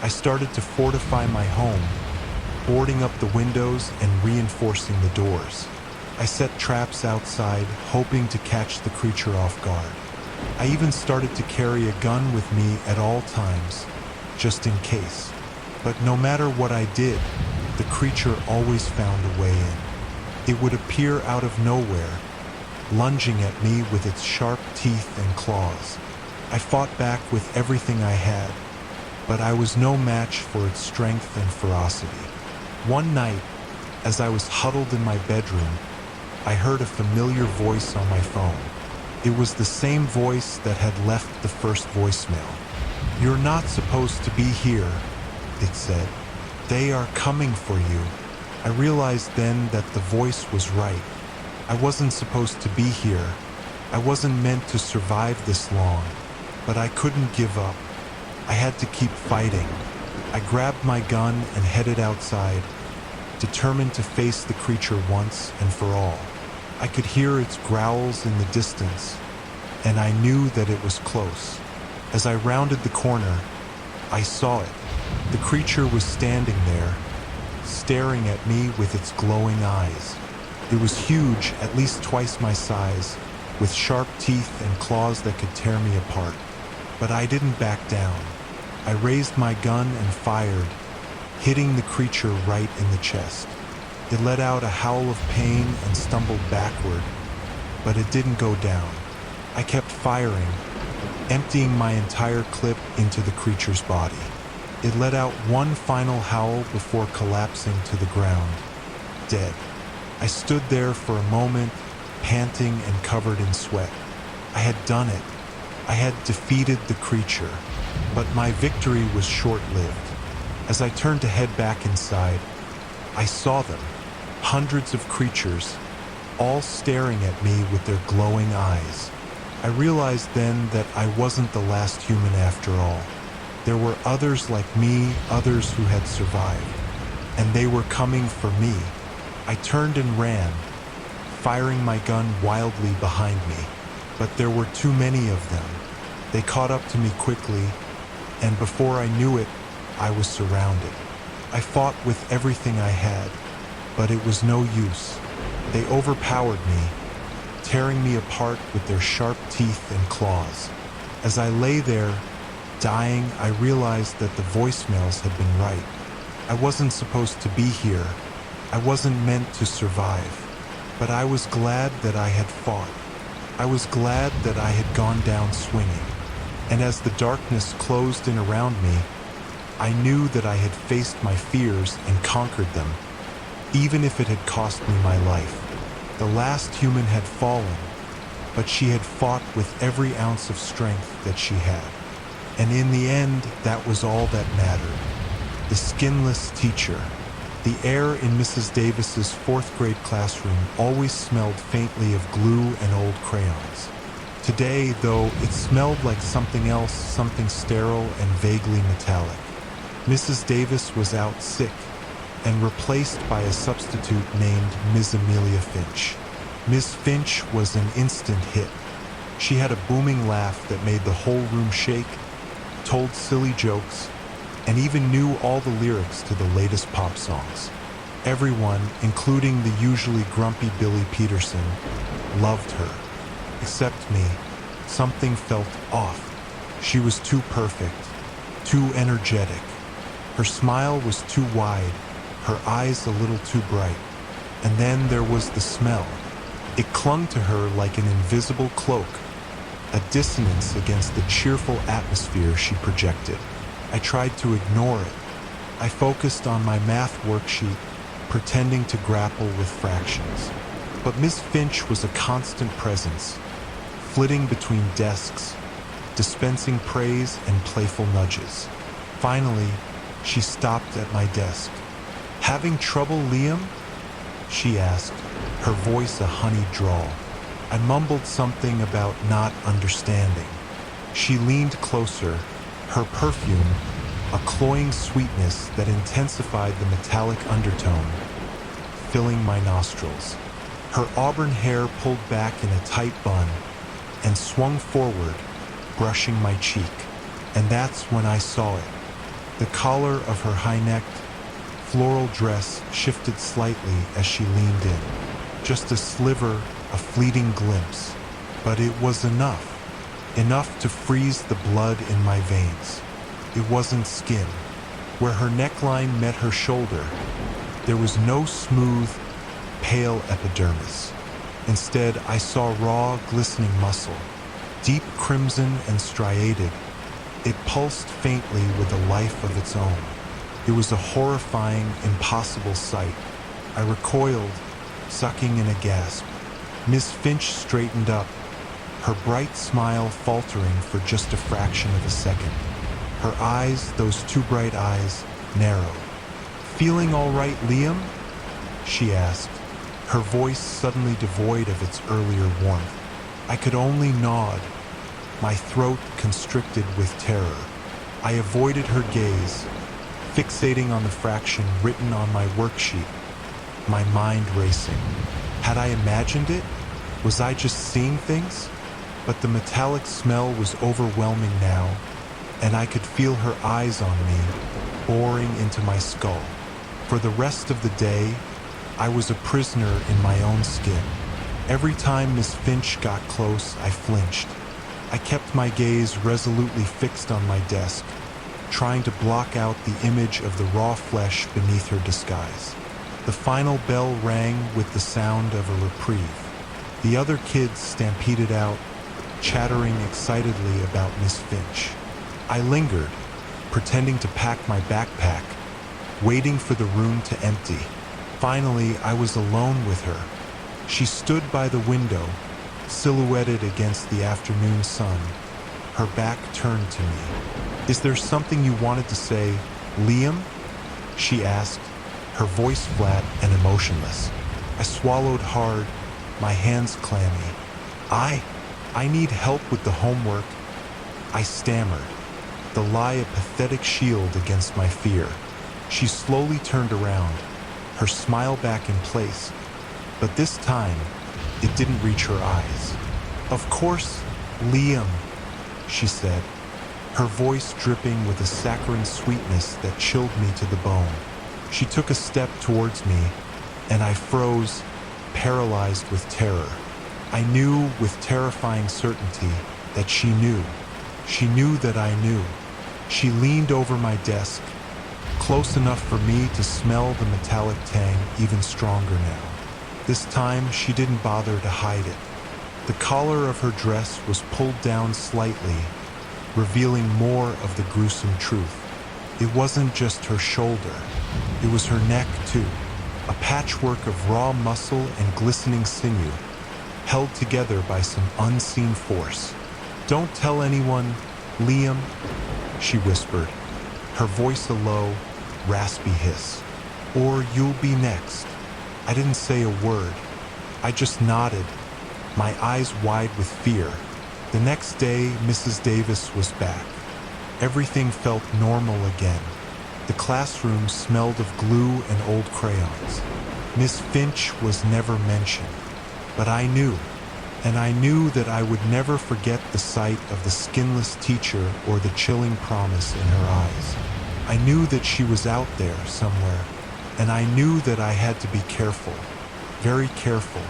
I started to fortify my home, boarding up the windows and reinforcing the doors. I set traps outside, hoping to catch the creature off guard. I even started to carry a gun with me at all times, just in case. But no matter what I did, the creature always found a way in. It would appear out of nowhere, lunging at me with its sharp teeth and claws. I fought back with everything I had, but I was no match for its strength and ferocity. One night, as I was huddled in my bedroom, I heard a familiar voice on my phone. It was the same voice that had left the first voicemail. "You're not supposed to be here," it said. "They are coming for you." I realized then that the voice was right. I wasn't supposed to be here. I wasn't meant to survive this long, but I couldn't give up. I had to keep fighting. I grabbed my gun and headed outside, determined to face the creature once and for all. I could hear its growls in the distance, and I knew that it was close. As I rounded the corner, I saw it. The creature was standing there, staring at me with its glowing eyes. It was huge, at least twice my size, with sharp teeth and claws that could tear me apart. But I didn't back down. I raised my gun and fired, hitting the creature right in the chest. It let out a howl of pain and stumbled backward, but it didn't go down. I kept firing, emptying my entire clip into the creature's body. It let out one final howl before collapsing to the ground, dead. I stood there for a moment, panting and covered in sweat. I had done it. I had defeated the creature, but my victory was short-lived. As I turned to head back inside, I saw them, hundreds of creatures, all staring at me with their glowing eyes. I realized then that I wasn't the last human after all. There were others like me, others who had survived, and they were coming for me. I turned and ran, firing my gun wildly behind me, but there were too many of them. They caught up to me quickly, and before I knew it, I was surrounded. I fought with everything I had, but it was no use. They overpowered me, tearing me apart with their sharp teeth and claws. As I lay there, dying, I realized that the voicemails had been right. I wasn't supposed to be here. I wasn't meant to survive. But I was glad that I had fought. I was glad that I had gone down swinging. And as the darkness closed in around me, I knew that I had faced my fears and conquered them, even if it had cost me my life. The last human had fallen, but she had fought with every ounce of strength that she had. And in the end, that was all that mattered. The skinless teacher. The air in Mrs. Davis's fourth grade classroom always smelled faintly of glue and old crayons. Today, though, it smelled like something else, something sterile and vaguely metallic. Mrs. Davis was out sick and replaced by a substitute named Ms. Amelia Finch. Ms. Finch was an instant hit. She had a booming laugh that made the whole room shake, told silly jokes, and even knew all the lyrics to the latest pop songs. Everyone, including the usually grumpy Billy Peterson, loved her. Except me. Something felt off. She was too perfect, too energetic. Her smile was too wide, her eyes a little too bright. And then there was the smell. It clung to her like an invisible cloak, a dissonance against the cheerful atmosphere she projected. I tried to ignore it. I focused on my math worksheet, pretending to grapple with fractions. But Miss Finch was a constant presence, flitting between desks, dispensing praise and playful nudges. Finally, she stopped at my desk. "Having trouble, Liam?" she asked, her voice a honeyed drawl. I mumbled something about not understanding. She leaned closer, her perfume, a cloying sweetness that intensified the metallic undertone, filling my nostrils. Her auburn hair pulled back in a tight bun and swung forward, brushing my cheek. And that's when I saw it. The collar of her high-necked, floral dress shifted slightly as she leaned in. Just a sliver, a fleeting glimpse. But it was enough. Enough to freeze the blood in my veins. It wasn't skin. Where her neckline met her shoulder, there was no smooth, pale epidermis. Instead, I saw raw, glistening muscle, deep crimson and striated. It pulsed faintly with a life of its own. It was a horrifying, impossible sight. I recoiled, sucking in a gasp. Miss Finch straightened up, her bright smile faltering for just a fraction of a second. Her eyes, those two bright eyes, narrowed. "Feeling all right, Liam?" she asked, her voice suddenly devoid of its earlier warmth. I could only nod, my throat constricted with terror. I avoided her gaze, fixating on the fraction written on my worksheet, my mind racing. Had I imagined it? Was I just seeing things? But the metallic smell was overwhelming now, and I could feel her eyes on me, boring into my skull. For the rest of the day, I was a prisoner in my own skin. Every time Miss Finch got close, I flinched. I kept my gaze resolutely fixed on my desk, trying to block out the image of the raw flesh beneath her disguise. The final bell rang with the sound of a reprieve. The other kids stampeded out, chattering excitedly about Miss Finch. I lingered, pretending to pack my backpack, waiting for the room to empty. Finally, I was alone with her. She stood by the window, silhouetted against the afternoon sun, her back turned to me. "Is there something you wanted to say, Liam?" she asked, her voice flat and emotionless. I swallowed hard, my hands clammy. I need help with the homework," I stammered, the lie a pathetic shield against my fear. She slowly turned around, her smile back in place, but this time, it didn't reach her eyes. "Of course, Liam," she said, her voice dripping with a saccharine sweetness that chilled me to the bone. She took a step towards me, and I froze, paralyzed with terror. I knew with terrifying certainty that she knew. She knew that I knew. She leaned over my desk, close enough for me to smell the metallic tang even stronger now. This time, she didn't bother to hide it. The collar of her dress was pulled down slightly, revealing more of the gruesome truth. It wasn't just her shoulder. It was her neck, too, a patchwork of raw muscle and glistening sinew, held together by some unseen force. "Don't tell anyone," Liam, she whispered, her voice a low, raspy hiss. Or you'll be next. I didn't say a word. I just nodded, my eyes wide with fear. The next day, Mrs. Davis was back. Everything felt normal again. The classroom smelled of glue and old crayons. Miss Finch was never mentioned. But I knew, and I knew that I would never forget the sight of the skinless teacher or the chilling promise in her eyes. I knew that she was out there somewhere, and I knew that I had to be careful, very careful,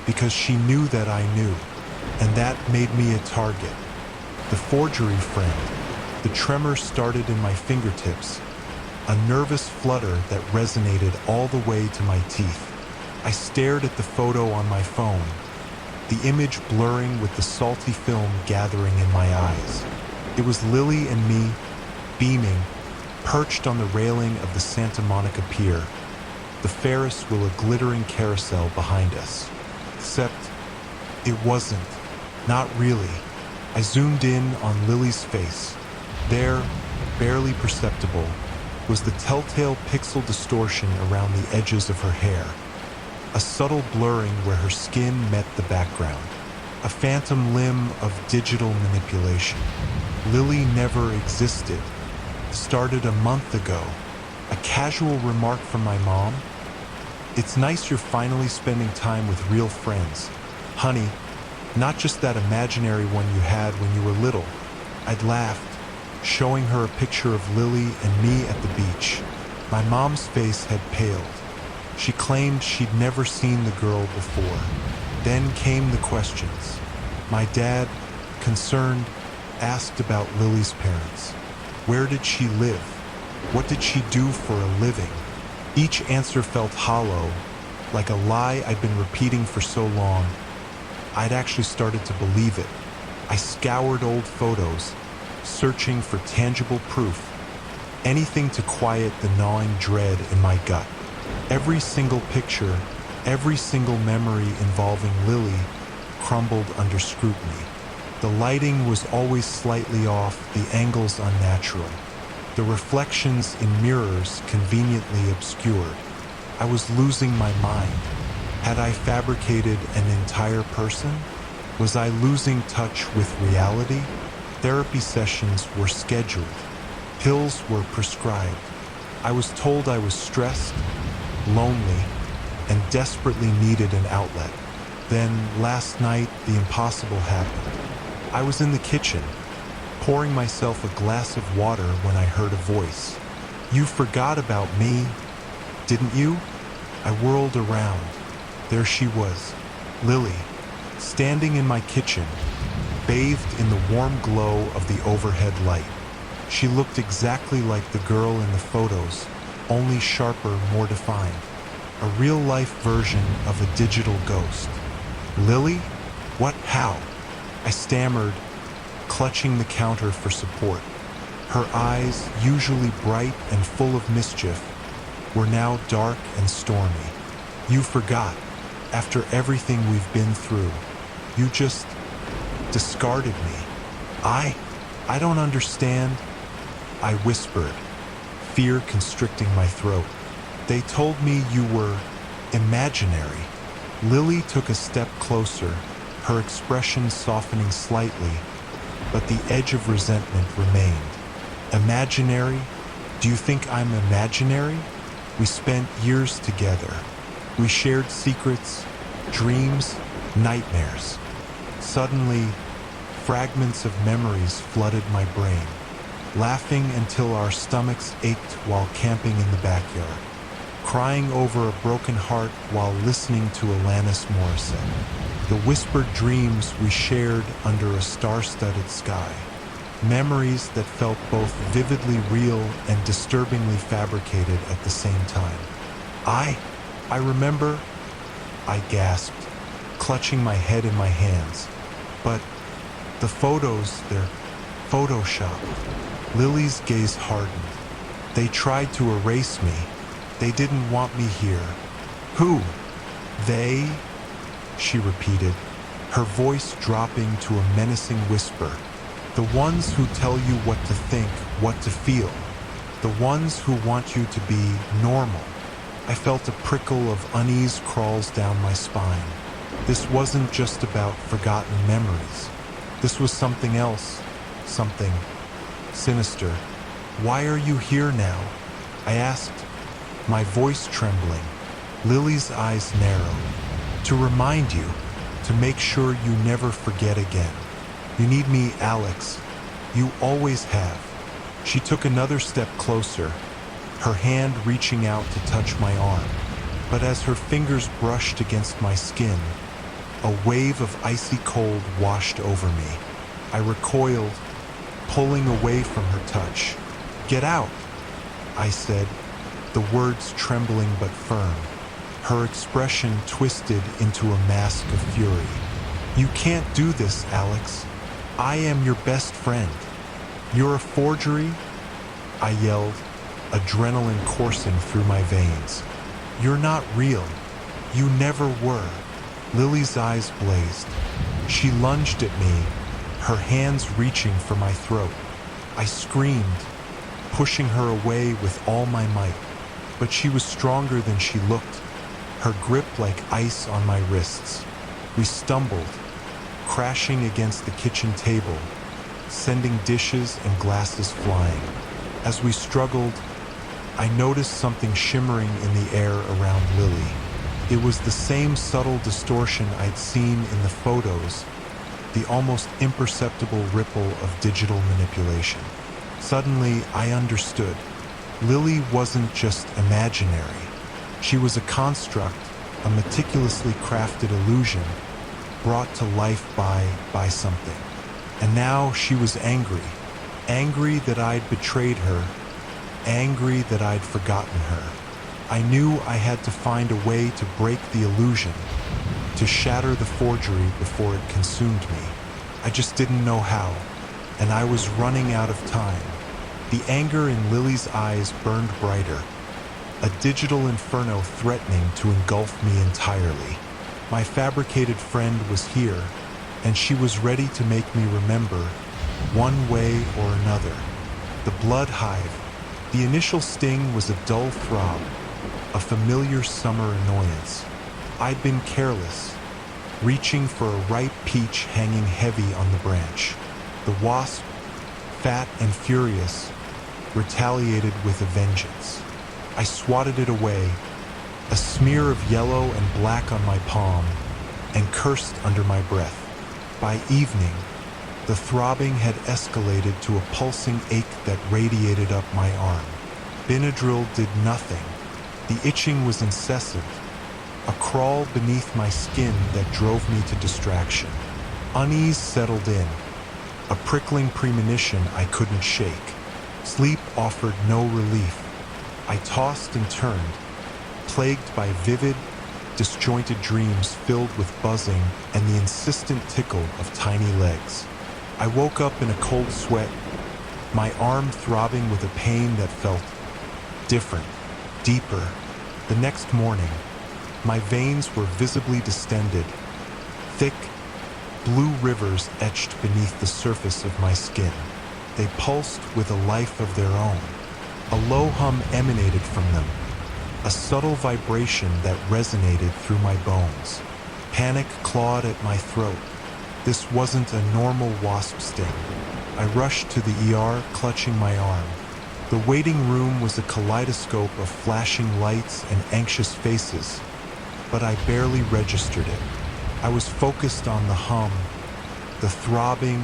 because she knew that I knew, and that made me a target. The forgery friend. The tremor started in my fingertips, a nervous flutter that resonated all the way to my teeth. I stared at the photo on my phone, the image blurring with the salty film gathering in my eyes. It was Lily and me, beaming, perched on the railing of the Santa Monica Pier, the Ferris wheel a glittering carousel behind us. Except, it wasn't. Not really. I zoomed in on Lily's face. There, barely perceptible, was the telltale pixel distortion around the edges of her hair, a subtle blurring where her skin met the background, a phantom limb of digital manipulation. Lily never existed. Started a month ago. A casual remark from my mom. It's nice you're finally spending time with real friends. Honey, not just that imaginary one you had when you were little. I'd laughed, showing her a picture of Lily and me at the beach. My mom's face had paled. She claimed she'd never seen the girl before. Then came the questions. My dad, concerned, asked about Lily's parents. Where did she live? What did she do for a living? Each answer felt hollow, like a lie I'd been repeating for so long. I'd actually started to believe it. I scoured old photos, searching for tangible proof, anything to quiet the gnawing dread in my gut. Every single picture, every single memory involving Lily crumbled under scrutiny. The lighting was always slightly off, the angles unnatural. The reflections in mirrors conveniently obscured. I was losing my mind. Had I fabricated an entire person? Was I losing touch with reality? Therapy sessions were scheduled. Pills were prescribed. I was told I was stressed, lonely, and desperately needed an outlet. Then, last night, the impossible happened. I was in the kitchen, pouring myself a glass of water when I heard a voice. You forgot about me, didn't you? I whirled around. There she was, Lily, standing in my kitchen, bathed in the warm glow of the overhead light. She looked exactly like the girl in the photos, only sharper, more defined. A real-life version of a digital ghost. Lily? What? How? I stammered, clutching the counter for support. Her eyes, usually bright and full of mischief, were now dark and stormy. You forgot. After everything we've been through, you just discarded me. I don't understand. I whispered, fear constricting my throat. They told me you were imaginary. Lily took a step closer, her expression softening slightly, but the edge of resentment remained. Imaginary? Do you think I'm imaginary? We spent years together. We shared secrets, dreams, nightmares. Suddenly, fragments of memories flooded my brain, laughing until our stomachs ached while camping in the backyard, crying over a broken heart while listening to Alanis Morissette, the whispered dreams we shared under a star-studded sky, memories that felt both vividly real and disturbingly fabricated at the same time. I remember, I gasped, clutching my head in my hands. But the photos, they're photoshopped. Lily's gaze hardened. They tried to erase me. They didn't want me here. Who? They? She repeated, her voice dropping to a menacing whisper. The ones who tell you what to think, what to feel. The ones who want you to be normal. I felt a prickle of unease crawls down my spine. This wasn't just about forgotten memories. This was something else, something sinister. Why are you here now? I asked, my voice trembling. Lily's eyes narrowed. To remind you, to make sure you never forget again. You need me, Alex. You always have. She took another step closer, her hand reaching out to touch my arm. But as her fingers brushed against my skin, a wave of icy cold washed over me. I recoiled, pulling away from her touch. Get out, I said, the words trembling but firm. Her expression twisted into a mask of fury. You can't do this, Alex. I am your best friend. You're a forgery? I yelled, adrenaline coursing through my veins. You're not real. You never were. Lily's eyes blazed. She lunged at me, her hands reaching for my throat. I screamed, pushing her away with all my might. But she was stronger than she looked, her grip like ice on my wrists. We stumbled, crashing against the kitchen table, sending dishes and glasses flying. As we struggled, I noticed something shimmering in the air around Lily. It was the same subtle distortion I'd seen in the photos, the almost imperceptible ripple of digital manipulation. Suddenly, I understood. Lily wasn't just imaginary. She was a construct, a meticulously crafted illusion, brought to life by something. And now she was angry. Angry that I'd betrayed her. Angry that I'd forgotten her. I knew I had to find a way to break the illusion, to shatter the forgery before it consumed me. I just didn't know how, and I was running out of time. The anger in Lily's eyes burned brighter, a digital inferno threatening to engulf me entirely. My fabricated friend was here, and she was ready to make me remember, one way or another. The blood hive. The initial sting was a dull throb, a familiar summer annoyance. I'd been careless, reaching for a ripe peach hanging heavy on the branch. The wasp, fat and furious, retaliated with a vengeance. I swatted it away, a smear of yellow and black on my palm, and cursed under my breath. By evening, the throbbing had escalated to a pulsing ache that radiated up my arm. Benadryl did nothing. The itching was incessant, a crawl beneath my skin that drove me to distraction. Unease settled in, a prickling premonition I couldn't shake. Sleep offered no relief. I tossed and turned, plagued by vivid, disjointed dreams filled with buzzing and the insistent tickle of tiny legs. I woke up in a cold sweat, my arm throbbing with a pain that felt different, deeper. The next morning, my veins were visibly distended, thick, blue rivers etched beneath the surface of my skin. They pulsed with a life of their own. A low hum emanated from them, a subtle vibration that resonated through my bones. Panic clawed at my throat. This wasn't a normal wasp sting. I rushed to the ER, clutching my arm. The waiting room was a kaleidoscope of flashing lights and anxious faces, but I barely registered it. I was focused on the hum, the throbbing,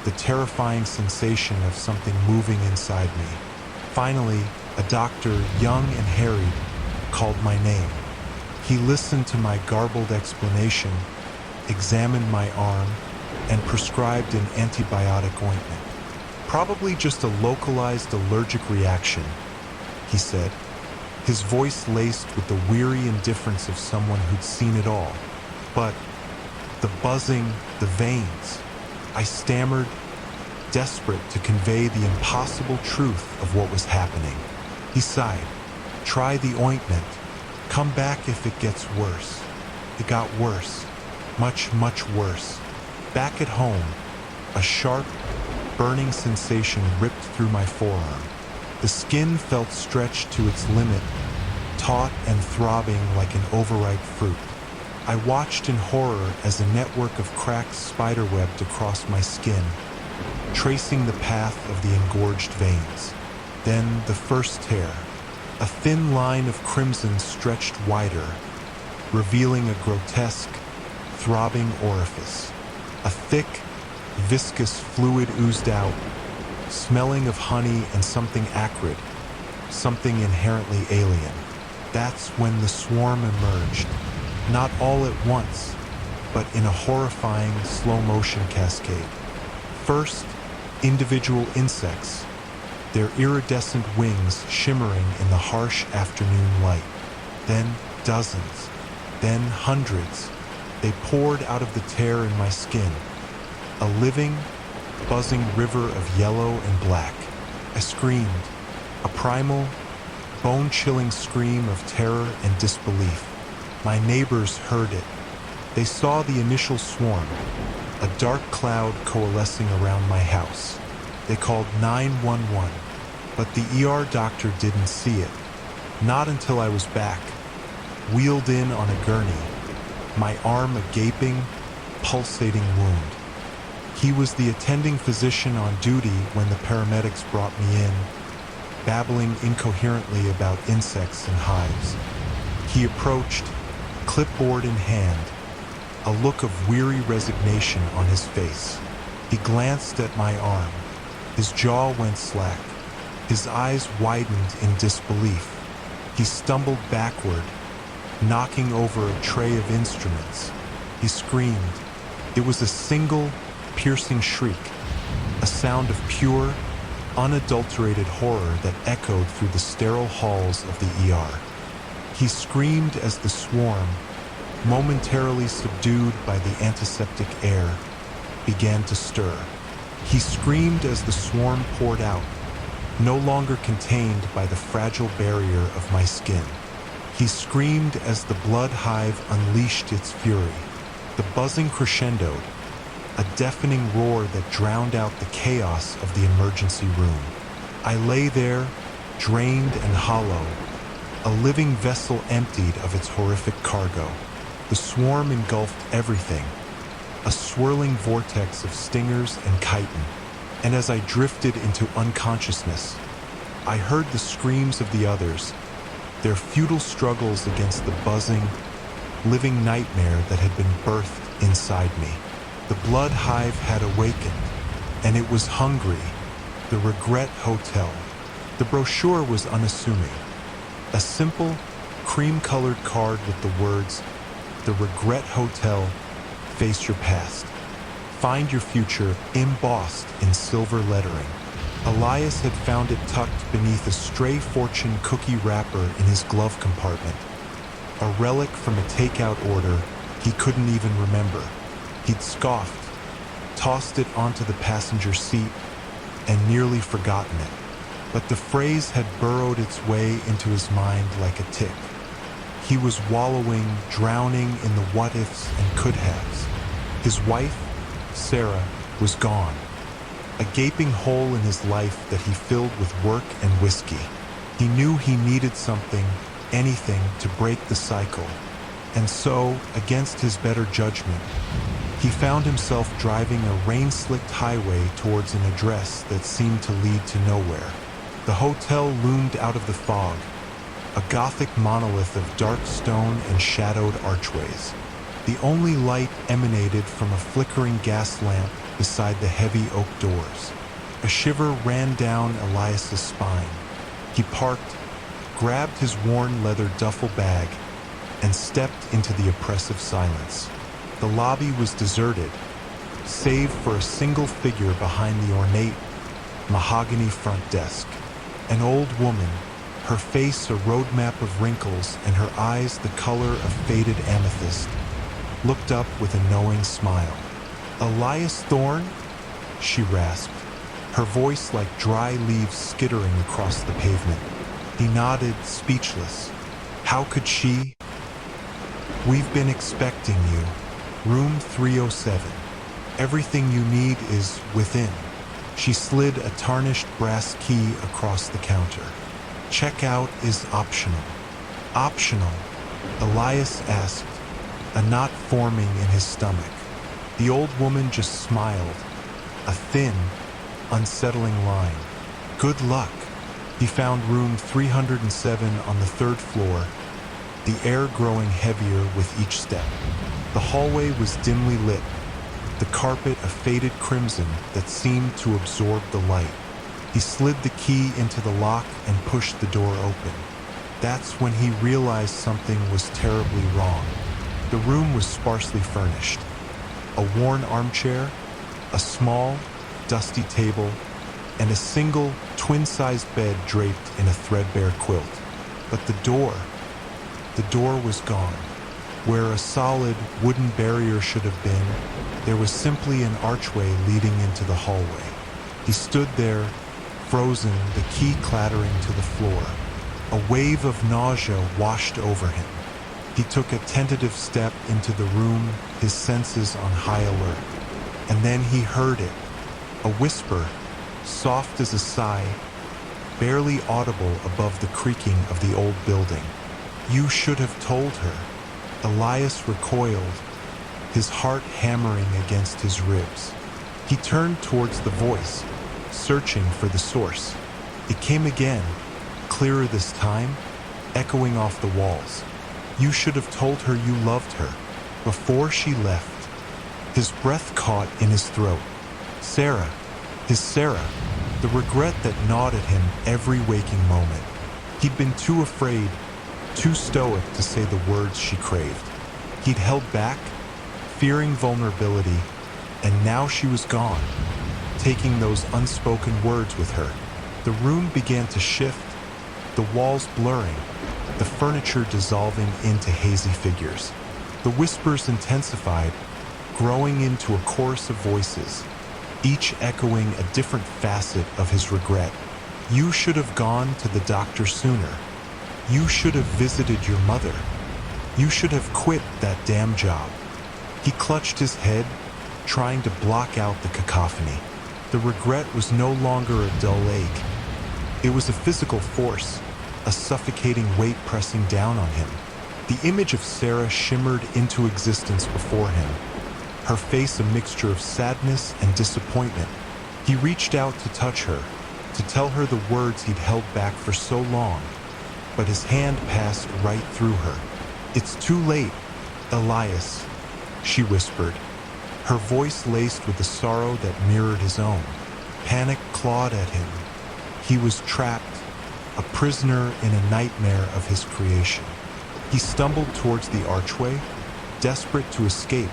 the terrifying sensation of something moving inside me. Finally, a doctor, young and harried, called my name. He listened to my garbled explanation, examined my arm, and prescribed an antibiotic ointment. Probably just a localized allergic reaction, he said, his voice laced with the weary indifference of someone who'd seen it all. But the buzzing, the veins, I stammered, desperate to convey the impossible truth of what was happening. He sighed. Try the ointment. Come back if it gets worse. It got worse. Much, much worse. Back at home, a sharp, burning sensation ripped through my forearm. The skin felt stretched to its limit, taut and throbbing like an overripe fruit. I watched in horror as a network of cracks spiderwebbed across my skin, tracing the path of the engorged veins. Then the first tear. A thin line of crimson stretched wider, revealing a grotesque, throbbing orifice. A thick, viscous fluid oozed out, smelling of honey and something acrid, something inherently alien. That's when the swarm emerged, not all at once, but in a horrifying slow-motion cascade. First, individual insects, their iridescent wings shimmering in the harsh afternoon light. Then dozens, then hundreds. They poured out of the tear in my skin, a living, buzzing river of yellow and black. I screamed, a primal, bone-chilling scream of terror and disbelief. My neighbors heard it. They saw the initial swarm, a dark cloud coalescing around my house. They called 911, but the ER doctor didn't see it. Not until I was back, wheeled in on a gurney, my arm a gaping, pulsating wound. He was the attending physician on duty when the paramedics brought me in, babbling incoherently about insects and hives. He approached, clipboard in hand, a look of weary resignation on his face. He glanced at my arm. His jaw went slack. His eyes widened in disbelief. He stumbled backward, knocking over a tray of instruments. He screamed. It was a single, piercing shriek, a sound of pure, unadulterated horror that echoed through the sterile halls of the ER. He screamed as the swarm, momentarily subdued by the antiseptic air, began to stir. He screamed as the swarm poured out, no longer contained by the fragile barrier of my skin. He screamed as the blood hive unleashed its fury. The buzzing crescendoed, a deafening roar that drowned out the chaos of the emergency room. I lay there, drained and hollow, a living vessel emptied of its horrific cargo. The swarm engulfed everything, a swirling vortex of stingers and chitin. And as I drifted into unconsciousness, I heard the screams of the others, their futile struggles against the buzzing, living nightmare that had been birthed inside me. The blood hive had awakened, and it was hungry. The Regret Hotel. The brochure was unassuming. A simple, cream-colored card with the words, "The Regret Hotel, face your past. Find your future," embossed in silver lettering. Elias had found it tucked beneath a stray fortune cookie wrapper in his glove compartment. A relic from a takeout order he couldn't even remember. He'd scoffed, tossed it onto the passenger seat, and nearly forgotten it. But the phrase had burrowed its way into his mind like a tick. He was wallowing, drowning in the what-ifs and could-haves. His wife, Sarah, was gone. A gaping hole in his life that he filled with work and whiskey. He knew he needed something, anything, to break the cycle. And so, against his better judgment, he found himself driving a rain-slicked highway towards an address that seemed to lead to nowhere. The hotel loomed out of the fog, a Gothic monolith of dark stone and shadowed archways. The only light emanated from a flickering gas lamp beside the heavy oak doors. A shiver ran down Elias's spine. He parked, grabbed his worn leather duffel bag, and stepped into the oppressive silence. The lobby was deserted, save for a single figure behind the ornate, mahogany front desk. An old woman, her face a roadmap of wrinkles and her eyes the color of faded amethyst, looked up with a knowing smile. "Elias Thorne?" she rasped, her voice like dry leaves skittering across the pavement. He nodded, speechless. How could she? "We've been expecting you. Room 307. Everything you need is within." She slid a tarnished brass key across the counter. "Checkout is optional." "Optional?" Elias asked, a knot forming in his stomach. The old woman just smiled, a thin, unsettling line. "Good luck." He found room 307 on the third floor, the air growing heavier with each step. The hallway was dimly lit, the carpet a faded crimson that seemed to absorb the light. He slid the key into the lock and pushed the door open. That's when he realized something was terribly wrong. The room was sparsely furnished. A worn armchair, a small, dusty table, and a single, twin-sized bed draped in a threadbare quilt. But the door was gone. Where a solid, wooden barrier should have been, there was simply an archway leading into the hallway. He stood there, frozen, the key clattering to the floor. A wave of nausea washed over him. He took a tentative step into the room, his senses on high alert. And then he heard it, a whisper, soft as a sigh, barely audible above the creaking of the old building. "You should have told her." Elias recoiled, his heart hammering against his ribs. He turned towards the voice, searching for the source. It came again, clearer this time, echoing off the walls. "You should have told her you loved her, before she left." His breath caught in his throat. Sarah, his Sarah, the regret that gnawed at him every waking moment. He'd been too afraid, too stoic to say the words she craved. He'd held back, fearing vulnerability, and now she was gone, taking those unspoken words with her. The room began to shift, the walls blurring, the furniture dissolving into hazy figures. The whispers intensified, growing into a chorus of voices, each echoing a different facet of his regret. "You should have gone to the doctor sooner. You should have visited your mother. You should have quit that damn job." He clutched his head, trying to block out the cacophony. The regret was no longer a dull ache. It was a physical force, a suffocating weight pressing down on him. The image of Sarah shimmered into existence before him, her face a mixture of sadness and disappointment. He reached out to touch her, to tell her the words he'd held back for so long, but his hand passed right through her. "It's too late, Elias," she whispered, her voice laced with a sorrow that mirrored his own. Panic clawed at him. He was trapped, a prisoner in a nightmare of his creation. He stumbled towards the archway, desperate to escape,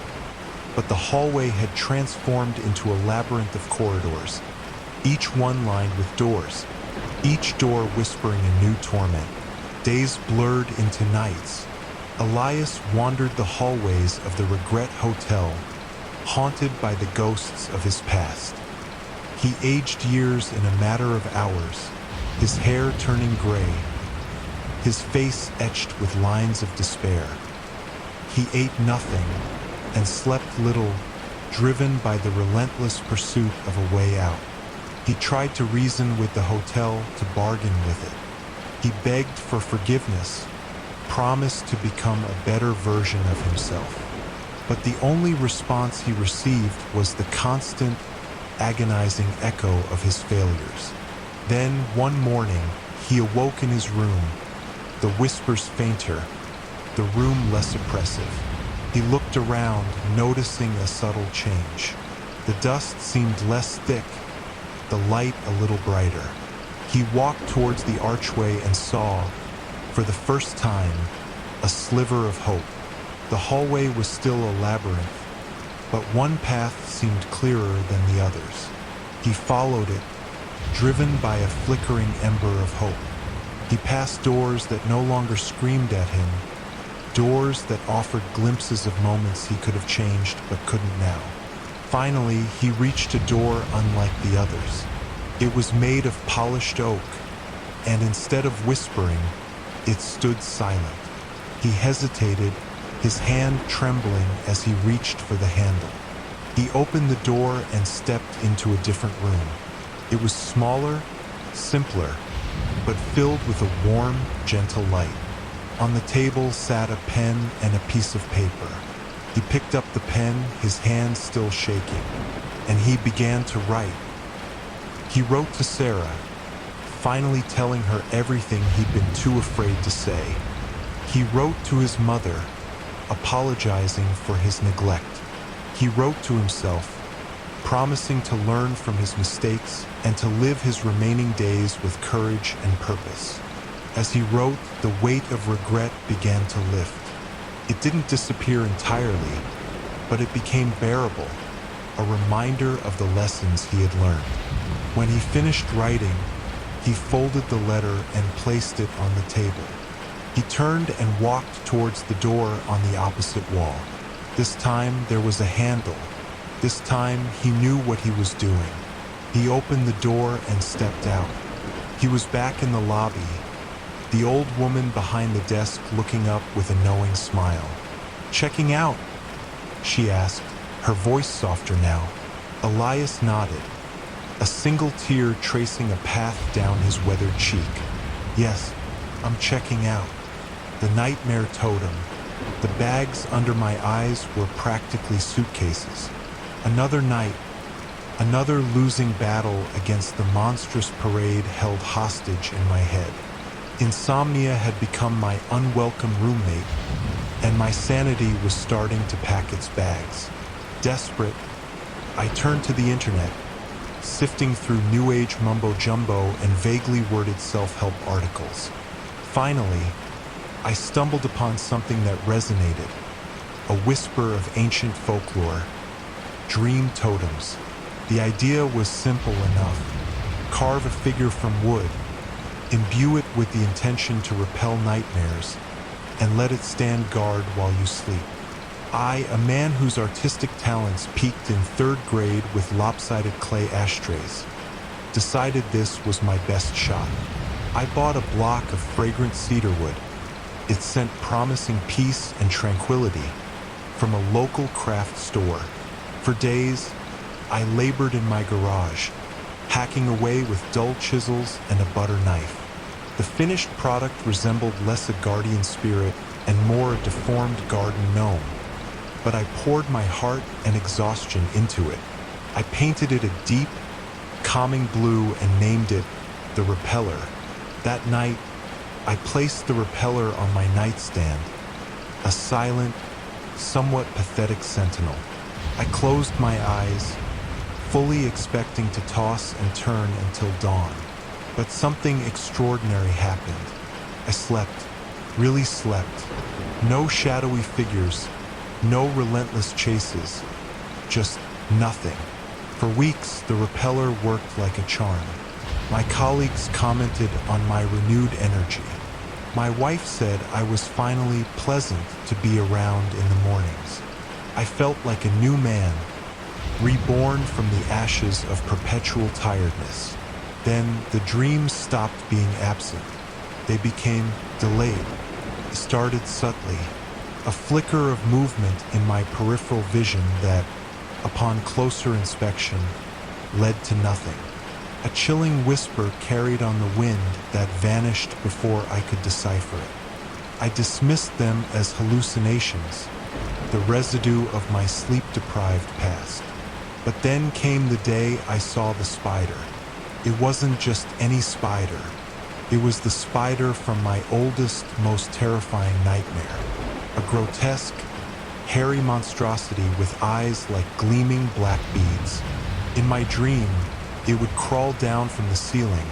but the hallway had transformed into a labyrinth of corridors, each one lined with doors, each door whispering a new torment. Days blurred into nights. Elias wandered the hallways of the Regret Hotel, haunted by the ghosts of his past. He aged years in a matter of hours, his hair turning gray, his face etched with lines of despair. He ate nothing and slept little, driven by the relentless pursuit of a way out. He tried to reason with the hotel, to bargain with it. He begged for forgiveness, promised to become a better version of himself. But the only response he received was the constant, agonizing echo of his failures. Then, one morning, he awoke in his room, the whispers fainter, the room less oppressive. He looked around, noticing a subtle change. The dust seemed less thick, the light a little brighter. He walked towards the archway and saw, for the first time, a sliver of hope. The hallway was still a labyrinth, but one path seemed clearer than the others. He followed it, driven by a flickering ember of hope. He passed doors that no longer screamed at him, doors that offered glimpses of moments he could have changed but couldn't now. Finally, he reached a door unlike the others. It was made of polished oak, and instead of whispering, it stood silent. He hesitated, his hand trembling as he reached for the handle. He opened the door and stepped into a different room. It was smaller, simpler, but filled with a warm, gentle light. On the table sat a pen and a piece of paper. He picked up the pen, his hand still shaking, and he began to write. He wrote to Sarah, finally telling her everything he'd been too afraid to say. He wrote to his mother, apologizing for his neglect. He wrote to himself, promising to learn from his mistakes and to live his remaining days with courage and purpose. As he wrote, the weight of regret began to lift. It didn't disappear entirely, but it became bearable, a reminder of the lessons he had learned. When he finished writing, he folded the letter and placed it on the table. He turned and walked towards the door on the opposite wall. This time there was a handle. This time he knew what he was doing. He opened the door and stepped out. He was back in the lobby, the old woman behind the desk looking up with a knowing smile. "Checking out?" she asked, her voice softer now. Elias nodded, a single tear tracing a path down his weathered cheek. "Yes, I'm checking out." The nightmare totem. The bags under my eyes were practically suitcases. Another night, another losing battle against the monstrous parade held hostage in my head. Insomnia had become my unwelcome roommate, and my sanity was starting to pack its bags. Desperate, I turned to the internet, sifting through New Age mumbo-jumbo and vaguely worded self-help articles. Finally, I stumbled upon something that resonated, a whisper of ancient folklore, dream totems. The idea was simple enough. Carve a figure from wood, imbue it with the intention to repel nightmares, and let it stand guard while you sleep. I, a man whose artistic talents peaked in 3rd grade with lopsided clay ashtrays, decided this was my best shot. I bought a block of fragrant cedarwood. It sent promising peace and tranquility from a local craft store. For days, I labored in my garage, hacking away with dull chisels and a butter knife. The finished product resembled less a guardian spirit and more a deformed garden gnome. But I poured my heart and exhaustion into it. I painted it a deep, calming blue and named it the Repeller. That night, I placed the Repeller on my nightstand, a silent, somewhat pathetic sentinel. I closed my eyes, fully expecting to toss and turn until dawn. But something extraordinary happened. I slept, really slept. No shadowy figures, no relentless chases, just nothing. For weeks, the Repeller worked like a charm. My colleagues commented on my renewed energy. My wife said I was finally pleasant to be around in the mornings. I felt like a new man, reborn from the ashes of perpetual tiredness. Then the dreams stopped being absent. They became delayed. They started subtly, a flicker of movement in my peripheral vision that, upon closer inspection, led to nothing. A chilling whisper carried on the wind that vanished before I could decipher it. I dismissed them as hallucinations, the residue of my sleep-deprived past. But then came the day I saw the spider. It wasn't just any spider. It was the spider from my oldest, most terrifying nightmare. A grotesque, hairy monstrosity with eyes like gleaming black beads. In my dream, it would crawl down from the ceiling,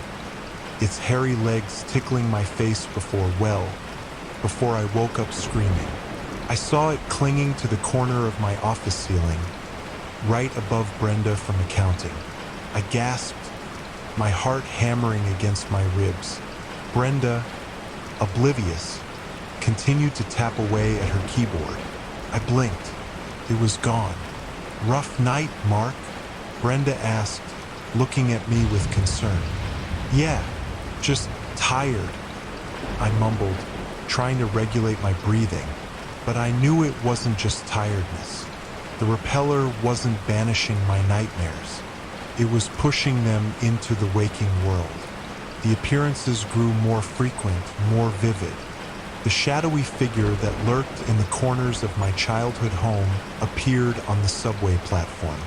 its hairy legs tickling my face before I woke up screaming. I saw it clinging to the corner of my office ceiling, right above Brenda from accounting. I gasped, my heart hammering against my ribs. Brenda, oblivious, continued to tap away at her keyboard. I blinked. It was gone. "Rough night, Mark?" Brenda asked, looking at me with concern. "Yeah, just tired," I mumbled, trying to regulate my breathing. But I knew it wasn't just tiredness. The Repeller wasn't banishing my nightmares. It was pushing them into the waking world. The appearances grew more frequent, more vivid. The shadowy figure that lurked in the corners of my childhood home appeared on the subway platform.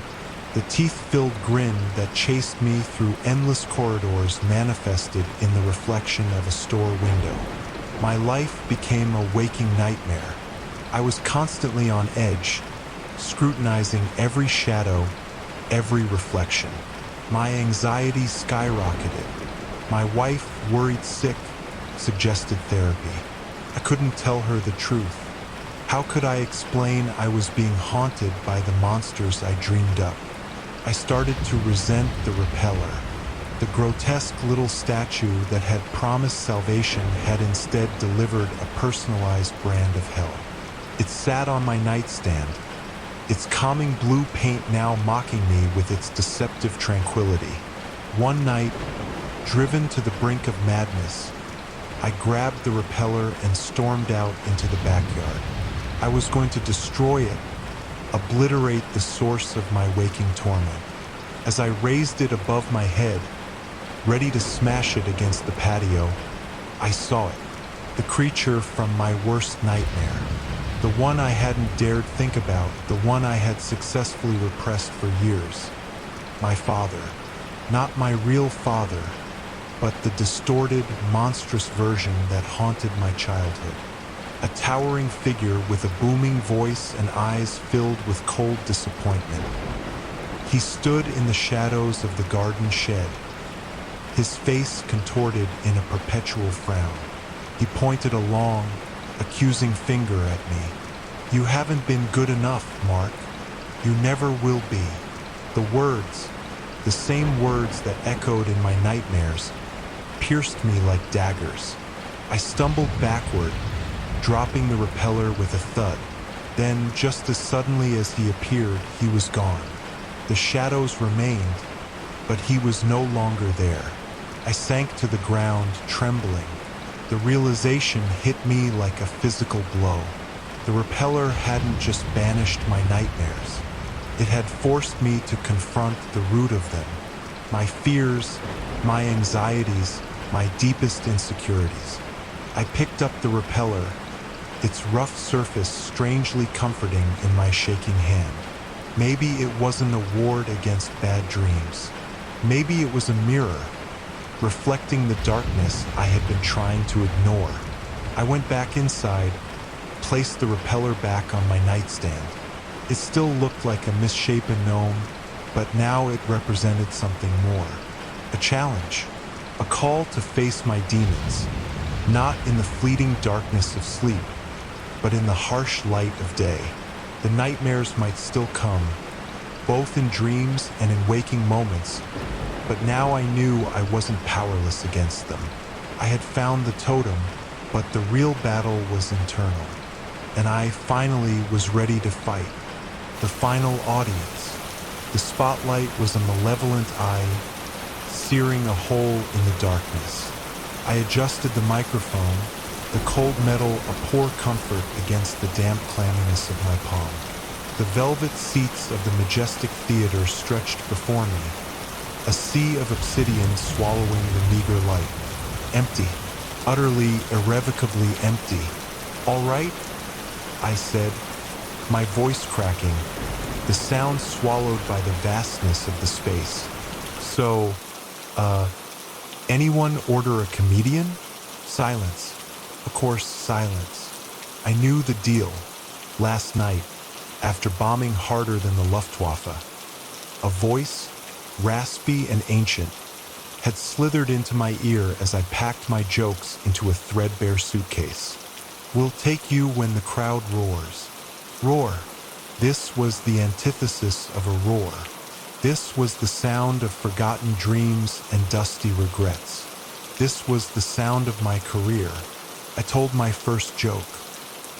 The teeth-filled grin that chased me through endless corridors manifested in the reflection of a store window. My life became a waking nightmare. I was constantly on edge, scrutinizing every shadow, every reflection. My anxiety skyrocketed. My wife, worried sick, suggested therapy. I couldn't tell her the truth. How could I explain I was being haunted by the monsters I dreamed up? I started to resent the repeller. The grotesque little statue that had promised salvation had instead delivered a personalized brand of hell. It sat on my nightstand, its calming blue paint now mocking me with its deceptive tranquility. One night, driven to the brink of madness, I grabbed the repeller and stormed out into the backyard. I was going to destroy it, obliterate the source of my waking torment. As I raised it above my head, ready to smash it against the patio, I saw it, the creature from my worst nightmare. The one I hadn't dared think about, the one I had successfully repressed for years. My father. Not my real father, but the distorted, monstrous version that haunted my childhood. A towering figure with a booming voice and eyes filled with cold disappointment. He stood in the shadows of the garden shed, his face contorted in a perpetual frown. He pointed a long, accusing finger at me. "You haven't been good enough, Mark. You never will be." The words, the same words that echoed in my nightmares, pierced me like daggers. I stumbled backward, dropping the repeller with a thud. Then, just as suddenly as he appeared, he was gone. The shadows remained, but he was no longer there. I sank to the ground, trembling. The realization hit me like a physical blow. The repeller hadn't just banished my nightmares. It had forced me to confront the root of them. My fears, my anxieties, my deepest insecurities. I picked up the repeller, its rough surface strangely comforting in my shaking hand. Maybe it wasn't a ward against bad dreams. Maybe it was a mirror, reflecting the darkness I had been trying to ignore. I went back inside, placed the repeller back on my nightstand. It still looked like a misshapen gnome, but now it represented something more. A challenge, a call to face my demons, not in the fleeting darkness of sleep, but in the harsh light of day. The nightmares might still come, both in dreams and in waking moments, but now I knew I wasn't powerless against them. I had found the totem, but the real battle was internal, and I finally was ready to fight. The final audience. The spotlight was a malevolent eye, searing a hole in the darkness. I adjusted the microphone, the cold metal a poor comfort against the damp clamminess of my palm. The velvet seats of the majestic theater stretched before me, a sea of obsidian swallowing the meager light. Empty, utterly, irrevocably empty. "All right?" I said, my voice cracking, the sound swallowed by the vastness of the space. "So, anyone order a comedian?" Silence. Of course, silence. I knew the deal. Last night, after bombing harder than the Luftwaffe, a voice, raspy and ancient, had slithered into my ear as I packed my jokes into a threadbare suitcase. "We'll take you when the crowd roars." Roar. This was the antithesis of a roar. This was the sound of forgotten dreams and dusty regrets. This was the sound of my career. I told my first joke.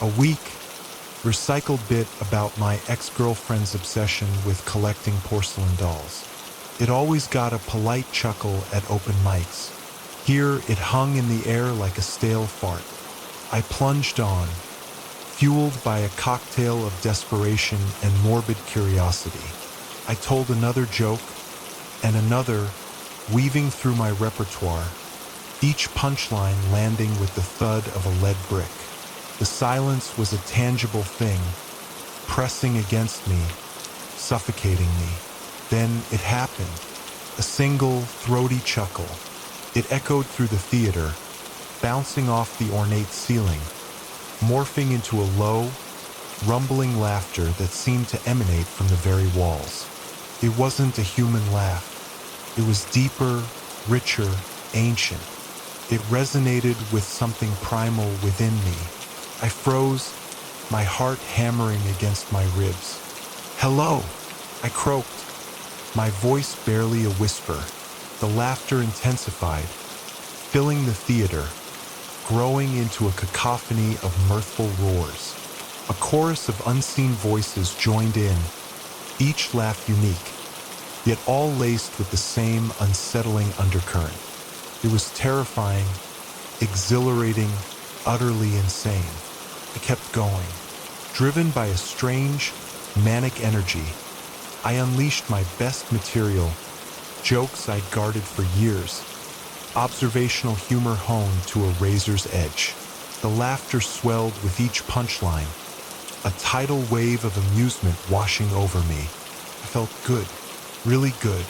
A weak, recycled bit about my ex-girlfriend's obsession with collecting porcelain dolls. It always got a polite chuckle at open mics. Here it hung in the air like a stale fart. I plunged on, fueled by a cocktail of desperation and morbid curiosity. I told another joke, and another weaving through my repertoire, each punchline landing with the thud of a lead brick. The silence was a tangible thing, pressing against me, suffocating me. Then it happened. A single, throaty chuckle. It echoed through the theater, bouncing off the ornate ceiling, morphing into a low, rumbling laughter that seemed to emanate from the very walls. It wasn't a human laugh. It was deeper, richer, ancient. It resonated with something primal within me. I froze, my heart hammering against my ribs. "Hello!" I croaked, my voice barely a whisper. The laughter intensified, filling the theater, growing into a cacophony of mirthful roars. A chorus of unseen voices joined in, each laugh unique, yet all laced with the same unsettling undercurrent. It was terrifying, exhilarating, utterly insane. I kept going. Driven by a strange, manic energy, I unleashed my best material, jokes I'd guarded for years, observational humor honed to a razor's edge. The laughter swelled with each punchline, a tidal wave of amusement washing over me. I felt good, really good,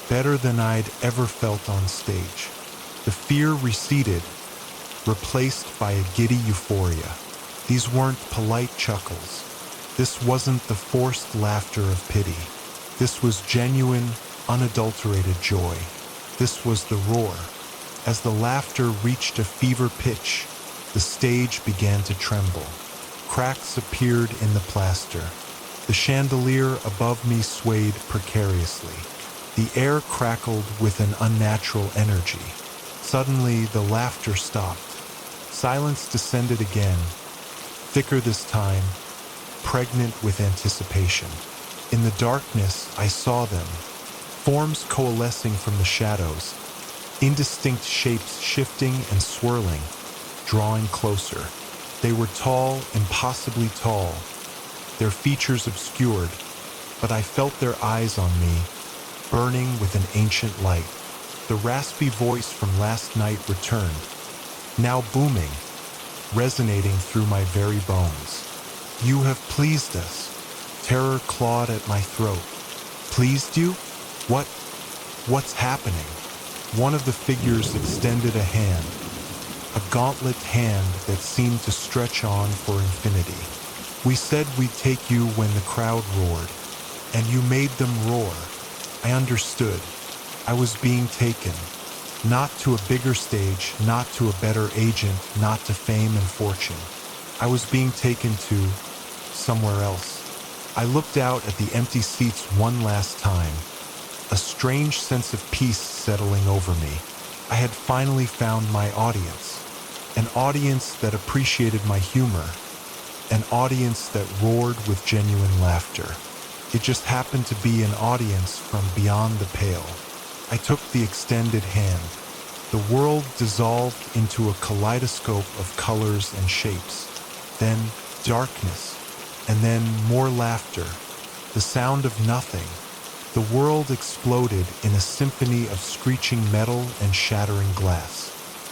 better than I'd ever felt on stage. The fear receded, replaced by a giddy euphoria. These weren't polite chuckles. This wasn't the forced laughter of pity. This was genuine, unadulterated joy. This was the roar. As the laughter reached a fever pitch, the stage began to tremble. Cracks appeared in the plaster. The chandelier above me swayed precariously. The air crackled with an unnatural energy. Suddenly, the laughter stopped. Silence descended again, thicker this time, pregnant with anticipation. In the darkness, I saw them, forms coalescing from the shadows, indistinct shapes shifting and swirling, drawing closer. They were tall, impossibly tall, their features obscured, but I felt their eyes on me, burning with an ancient light. The raspy voice from last night returned, now booming, resonating through my very bones. "You have pleased us." Terror clawed at my throat. "Pleased you? What's happening?" One of the figures extended a hand, a gauntlet hand that seemed to stretch on for infinity. "We said we'd take you when the crowd roared, and you made them roar." I understood. I was being taken. Not to a bigger stage, not to a better agent, not to fame and fortune. I was being taken to somewhere else. I looked out at the empty seats one last time, a strange sense of peace settling over me. I had finally found my audience, an audience that appreciated my humor, an audience that roared with genuine laughter. It just happened to be an audience from beyond the pale. I took the extended hand. The world dissolved into a kaleidoscope of colors and shapes. Then darkness, and then more laughter, the sound of nothing. The world exploded in a symphony of screeching metal and shattering glass.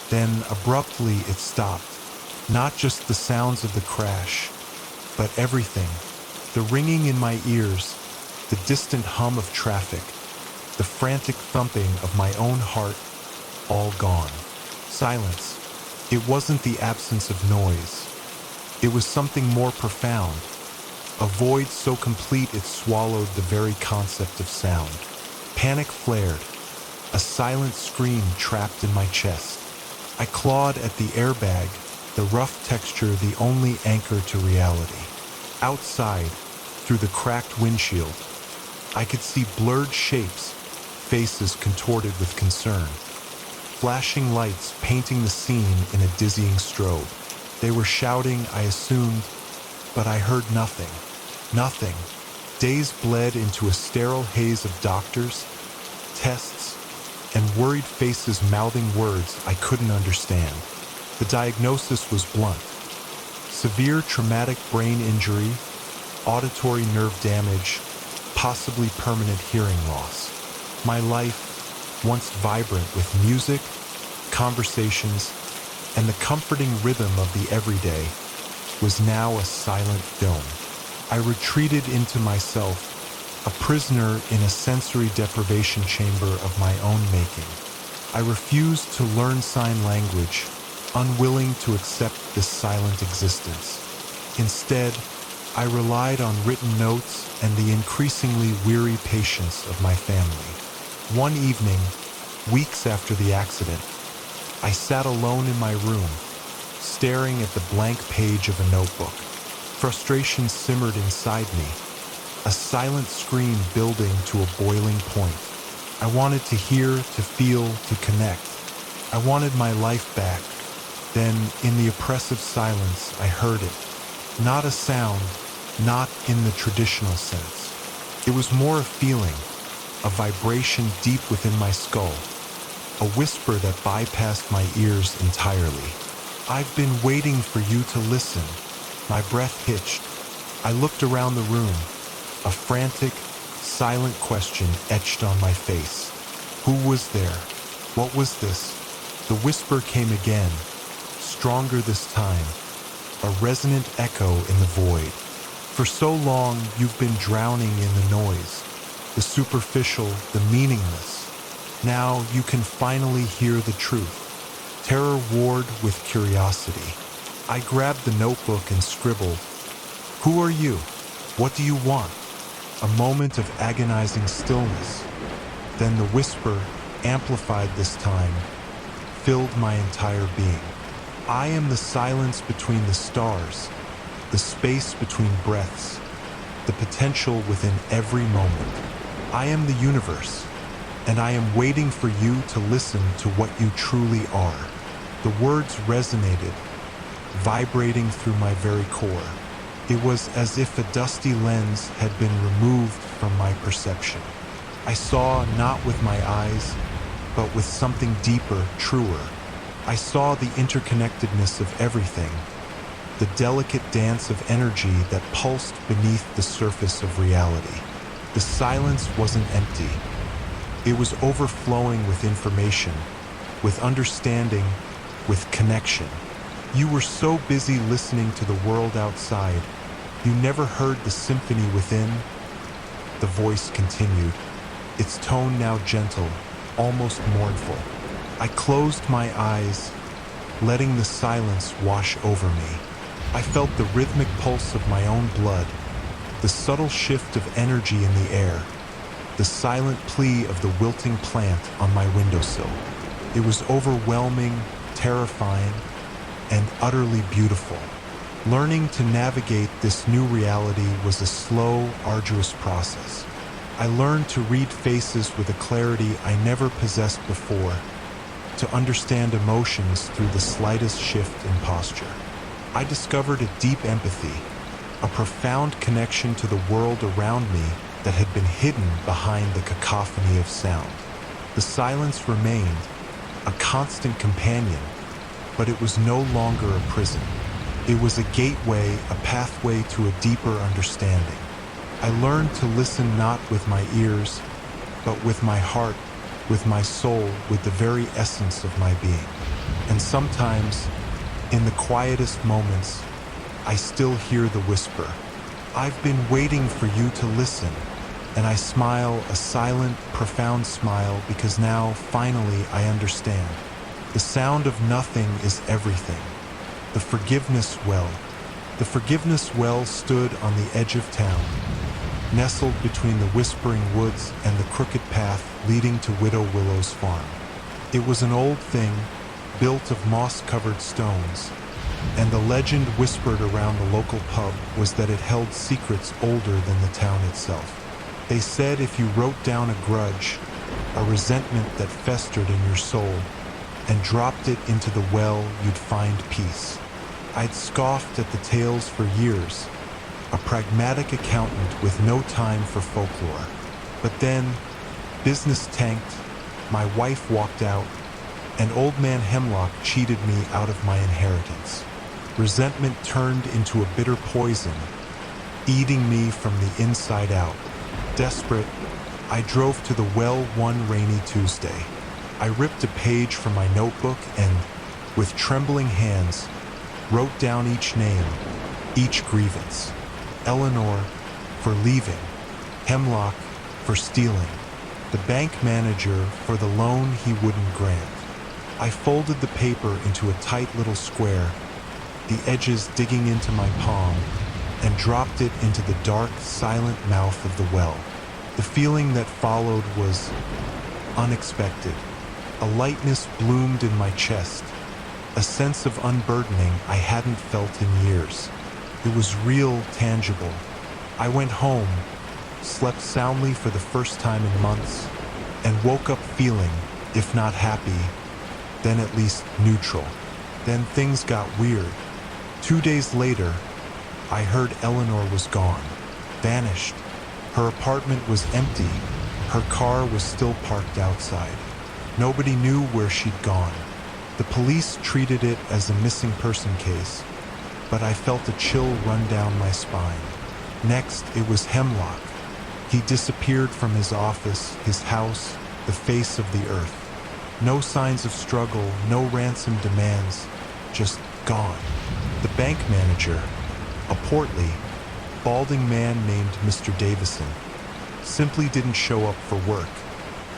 Then abruptly it stopped. Not just the sounds of the crash, but everything. The ringing in my ears, the distant hum of traffic, the frantic thumping of my own heart, all gone. Silence. It wasn't the absence of noise. It was something more profound. A void so complete it swallowed the very concept of sound. Panic flared, a silent scream trapped in my chest. I clawed at the airbag, the rough texture the only anchor to reality. Outside, through the cracked windshield, I could see blurred shapes, faces contorted with concern. Flashing lights painting the scene in a dizzying strobe. They were shouting, I assumed, but I heard nothing. Nothing. Days bled into a sterile haze of doctors, tests, and worried faces mouthing words I couldn't understand. The diagnosis was blunt. Severe traumatic brain injury, auditory nerve damage, possibly permanent hearing loss. My life, once vibrant with music, conversations, and the comforting rhythm of the everyday, was now a silent film. I retreated into myself, a prisoner in a sensory deprivation chamber of my own making. I refused to learn sign language, unwilling to accept this silent existence. Instead, I relied on written notes and the increasingly weary patience of my family. One evening, weeks after the accident, I sat alone in my room, staring at the blank page of a notebook. Frustration simmered inside me, a silent scream building to a boiling point. I wanted to hear, to feel, to connect. I wanted my life back. Then, in the oppressive silence, I heard it. Not a sound, not in the traditional sense. It was more a feeling, a vibration deep within my skull, a whisper that bypassed my ears entirely. I've been waiting for you to listen. My breath hitched. I looked around the room, a frantic, silent question etched on my face. Who was there? What was this? The whisper came again, stronger this time, a resonant echo in the void. For so long, you've been drowning in the noise, the superficial, the meaningless. Now you can finally hear the truth. Terror warred with curiosity. I grabbed the notebook and scribbled, "Who are you? What do you want?" A moment of agonizing stillness. Then the whisper, amplified this time, filled my entire being. I am the silence between the stars, the space between breaths, the potential within every moment. I am the universe, and I am waiting for you to listen to what you truly are. The words resonated, vibrating through my very core. It was as if a dusty lens had been removed from my perception. I saw not with my eyes, but with something deeper, truer. I saw the interconnectedness of everything, the delicate dance of energy that pulsed beneath the surface of reality. The silence wasn't empty. It was overflowing with information, with understanding, with connection. You were so busy listening to the world outside, you never heard the symphony within. The voice continued, its tone now gentle, almost mournful. I closed my eyes, letting the silence wash over me. I felt the rhythmic pulse of my own blood, the subtle shift of energy in the air, the silent plea of the wilting plant on my windowsill. It was overwhelming, terrifying, and utterly beautiful. Learning to navigate this new reality was a slow, arduous process. I learned to read faces with a clarity I never possessed before, to understand emotions through the slightest shift in posture. I discovered a deep empathy, a profound connection to the world around me that had been hidden behind the cacophony of sound. The silence remained, a constant companion, but it was no longer a prison. It was a gateway, a pathway to a deeper understanding. I learned to listen not with my ears, but with my heart, with my soul, with the very essence of my being. And sometimes, in the quietest moments, I still hear the whisper, "I've been waiting for you to listen." And I smile, a silent, profound smile, because now, finally, I understand. The sound of nothing is everything. The forgiveness well. The forgiveness well stood on the edge of town, nestled between the whispering woods and the crooked path leading to Widow Willow's farm. It was an old thing, built of moss-covered stones, and the legend whispered around the local pub was that it held secrets older than the town itself. They said if you wrote down a grudge, a resentment that festered in your soul, and dropped it into the well, you'd find peace. I'd scoffed at the tales for years, a pragmatic accountant with no time for folklore. But then, business tanked, my wife walked out, and Old Man Hemlock cheated me out of my inheritance. Resentment turned into a bitter poison, eating me from the inside out. Desperate, I drove to the well one rainy Tuesday. I ripped a page from my notebook and, with trembling hands, wrote down each name, each grievance. Eleanor for leaving, Hemlock for stealing, the bank manager for the loan he wouldn't grant. I folded the paper into a tight little square, the edges digging into my palm, and dropped it into the dark, silent mouth of the well. The feeling that followed was unexpected. A lightness bloomed in my chest, a sense of unburdening I hadn't felt in years. It was real, tangible. I went home, slept soundly for the first time in months, and woke up feeling, if not happy, then at least neutral. Then things got weird. 2 days later, I heard Eleanor was gone, vanished. Her apartment was empty. Her car was still parked outside. Nobody knew where she'd gone. The police treated it as a missing person case, but I felt a chill run down my spine. Next, it was Hemlock. He disappeared from his office, his house, the face of the earth. No signs of struggle, no ransom demands, just gone. The bank manager, a portly, balding man named Mr. Davison, simply didn't show up for work.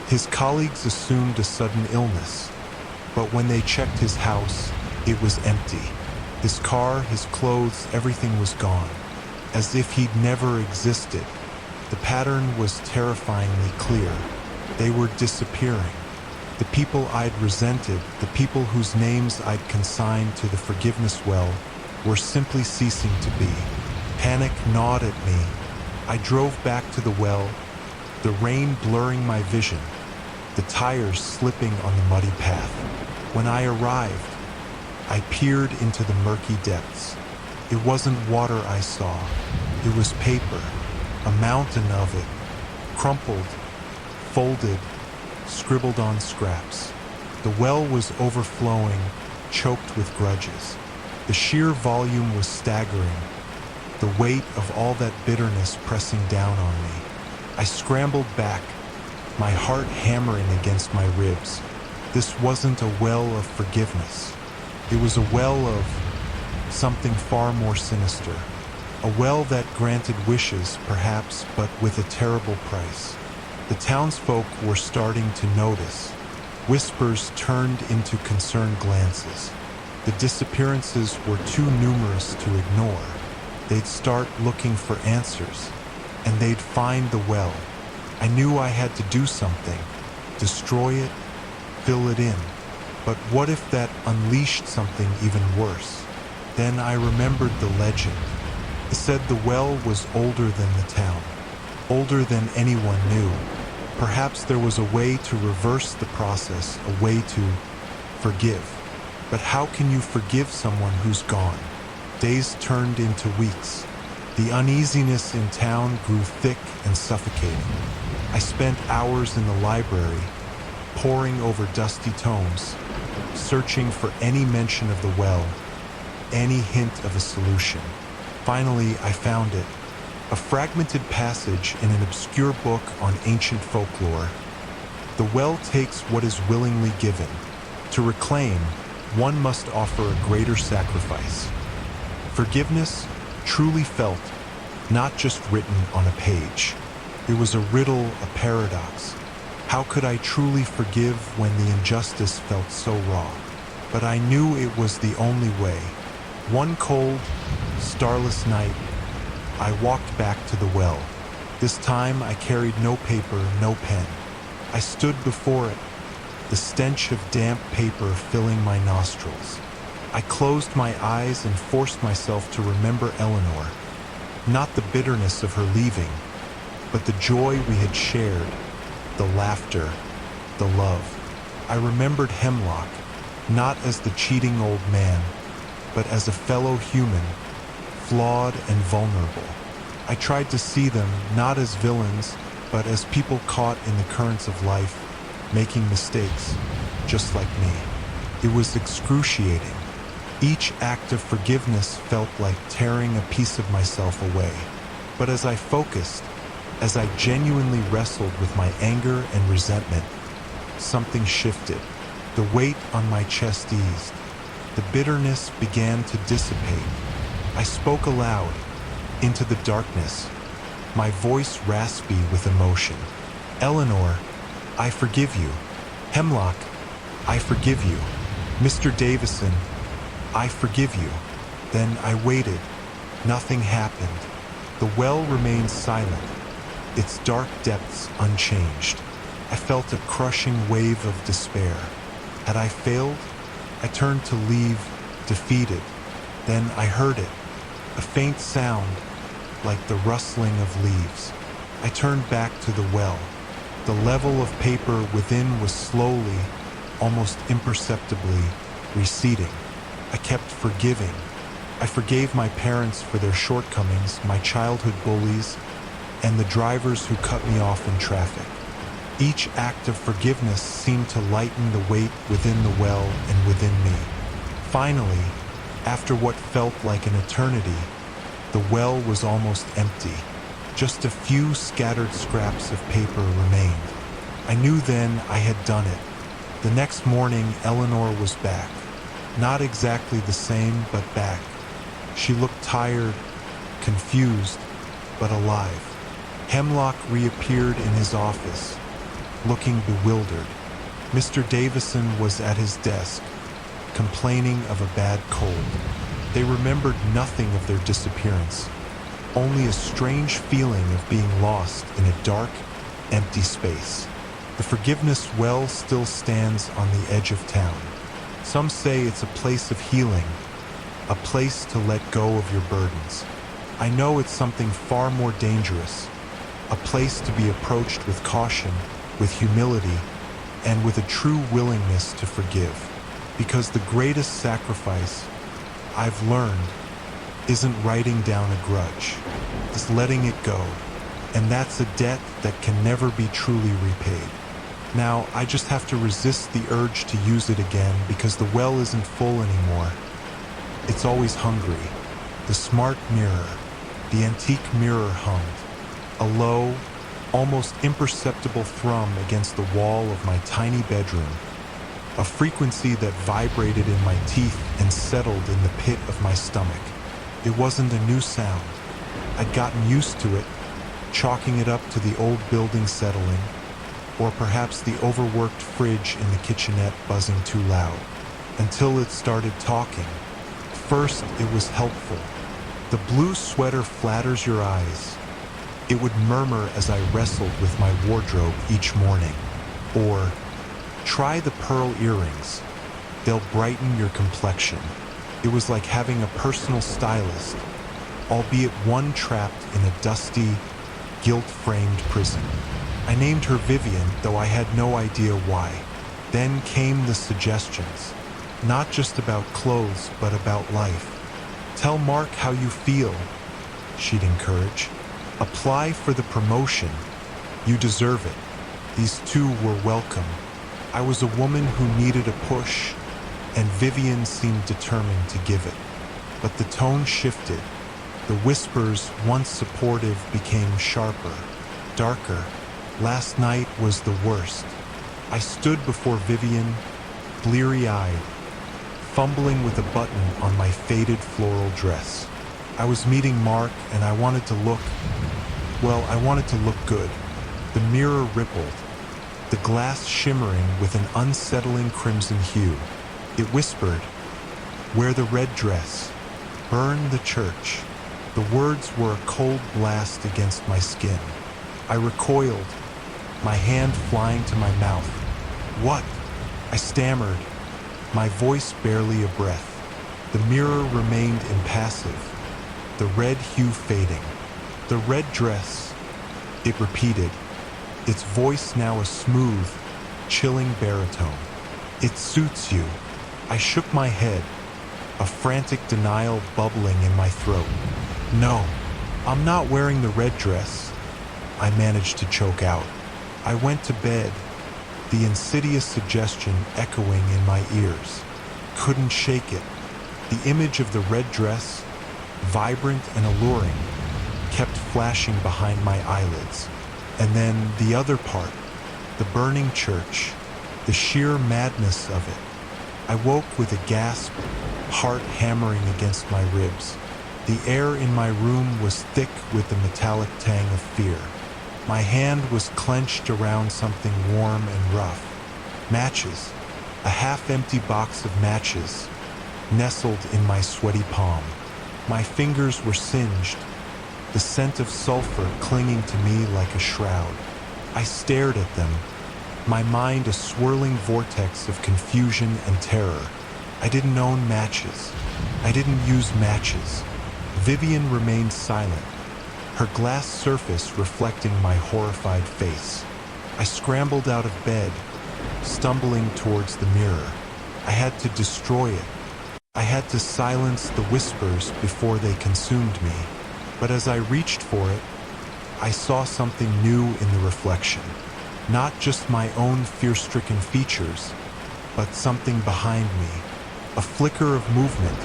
His colleagues assumed a sudden illness, but when they checked his house, it was empty. His car, his clothes, everything was gone, as if he'd never existed. The pattern was terrifyingly clear. They were disappearing. The people I'd resented, the people whose names I'd consigned to the forgiveness well, were simply ceasing to be. Panic gnawed at me. I drove back to the well, the rain blurring my vision, the tires slipping on the muddy path. When I arrived, I peered into the murky depths. It wasn't water I saw. It was paper, a mountain of it, crumpled, folded, scribbled on scraps. The well was overflowing, choked with grudges. The sheer volume was staggering, the weight of all that bitterness pressing down on me. I scrambled back, my heart hammering against my ribs. This wasn't a well of forgiveness. It was a well of something far more sinister. A well that granted wishes, perhaps, but with a terrible price. The townsfolk were starting to notice. Whispers turned into concerned glances. The disappearances were too numerous to ignore. They'd start looking for answers, and they'd find the well. I knew I had to do something, destroy it, fill it in. But what if that unleashed something even worse? Then I remembered the legend. It said the well was older than the town, older than anyone knew. Perhaps there was a way to reverse the process, a way to forgive. But how can you forgive someone who's gone? Days turned into weeks. The uneasiness in town grew thick and suffocating. I spent hours in the library, poring over dusty tomes, searching for any mention of the well, any hint of a solution. Finally, I found it. A fragmented passage in an obscure book on ancient folklore. The well takes what is willingly given. To reclaim, one must offer a greater sacrifice. Forgiveness, truly felt, not just written on a page. It was a riddle, a paradox. How could I truly forgive when the injustice felt so raw? But I knew it was the only way. One cold, starless night, I walked back to the well. This time I carried no paper, no pen. I stood before it, the stench of damp paper filling my nostrils. I closed my eyes and forced myself to remember Eleanor. Not the bitterness of her leaving, but the joy we had shared, the laughter, the love. I remembered Hemlock, not as the cheating old man, but as a fellow human, flawed and vulnerable. I tried to see them not as villains, but as people caught in the currents of life, making mistakes, just like me. It was excruciating. Each act of forgiveness felt like tearing a piece of myself away. But as I focused, As I genuinely wrestled with my anger and resentment, something shifted. The weight on my chest eased. The bitterness began to dissipate. I spoke aloud, into the darkness, my voice raspy with emotion. Eleanor, I forgive you. Hemlock, I forgive you. Mr. Davison, I forgive you. Then I waited. Nothing happened. The well remained silent, its dark depths unchanged. I felt a crushing wave of despair. Had I failed? I turned to leave, defeated. Then I heard it, a faint sound, like the rustling of leaves. I turned back to the well. The level of paper within was slowly, almost imperceptibly, receding. I kept forgiving. I forgave my parents for their shortcomings, my childhood bullies, and the drivers who cut me off in traffic. Each act of forgiveness seemed to lighten the weight within the well and within me. Finally, after what felt like an eternity, the well was almost empty. Just a few scattered scraps of paper remained. I knew then I had done it. The next morning, Eleanor was back. Not exactly the same, but back. She looked tired, confused, but alive. Hemlock reappeared in his office, looking bewildered. Mr. Davison was at his desk, complaining of a bad cold. They remembered nothing of their disappearance, only a strange feeling of being lost in a dark, empty space. The forgiveness well still stands on the edge of town. Some say it's a place of healing, a place to let go of your burdens. I know it's something far more dangerous, a place to be approached with caution, with humility, and with a true willingness to forgive. Because the greatest sacrifice, I've learned, isn't writing down a grudge. It's letting it go. And that's a debt that can never be truly repaid. Now, I just have to resist the urge to use it again because the well isn't full anymore. It's always hungry. The smart mirror, the antique mirror hummed, a low, almost imperceptible thrum against the wall of my tiny bedroom, a frequency that vibrated in my teeth and settled in the pit of my stomach. It wasn't a new sound. I'd gotten used to it, chalking it up to the old building settling, or perhaps the overworked fridge in the kitchenette buzzing too loud, until it started talking. First, it was helpful. The blue sweater flatters your eyes. It would murmur as I wrestled with my wardrobe each morning. Or, try the pearl earrings. They'll brighten your complexion. It was like having a personal stylist, albeit one trapped in a dusty, guilt-framed prison. I named her Vivian, though I had no idea why. Then came the suggestions, not just about clothes, but about life. Tell Mark how you feel, she'd encourage. Apply for the promotion. You deserve it. These two were welcome. I was a woman who needed a push, and Vivian seemed determined to give it. But the tone shifted. The whispers, once supportive, became sharper, darker. Last night was the worst. I stood before Vivian, bleary-eyed, fumbling with a button on my faded floral dress. I was meeting Mark, and I wanted to look good. The mirror rippled, the glass shimmering with an unsettling crimson hue. It whispered, "Wear the red dress. Burn the church." The words were a cold blast against my skin. I recoiled, my hand flying to my mouth. "What?" I stammered, my voice barely a breath. The mirror remained impassive, the red hue fading. "The red dress," it repeated, its voice now a smooth, chilling baritone. "It suits you." I shook my head, a frantic denial bubbling in my throat. "No, I'm not wearing the red dress," I managed to choke out. I went to bed, the insidious suggestion echoing in my ears. Couldn't shake it. The image of the red dress, vibrant and alluring, kept flashing behind my eyelids. And then the other part, the burning church, the sheer madness of it. I woke with a gasp, heart hammering against my ribs. The air in my room was thick with the metallic tang of fear. My hand was clenched around something warm and rough. Matches, a half-empty box of matches, nestled in my sweaty palm. My fingers were singed, the scent of sulfur clinging to me like a shroud. I stared at them, my mind a swirling vortex of confusion and terror. I didn't own matches. I didn't use matches. Vivian remained silent, her glass surface reflecting my horrified face. I scrambled out of bed, stumbling towards the mirror. I had to destroy it. I had to silence the whispers before they consumed me. But as I reached for it, I saw something new in the reflection. Not just my own fear-stricken features, but something behind me. A flicker of movement,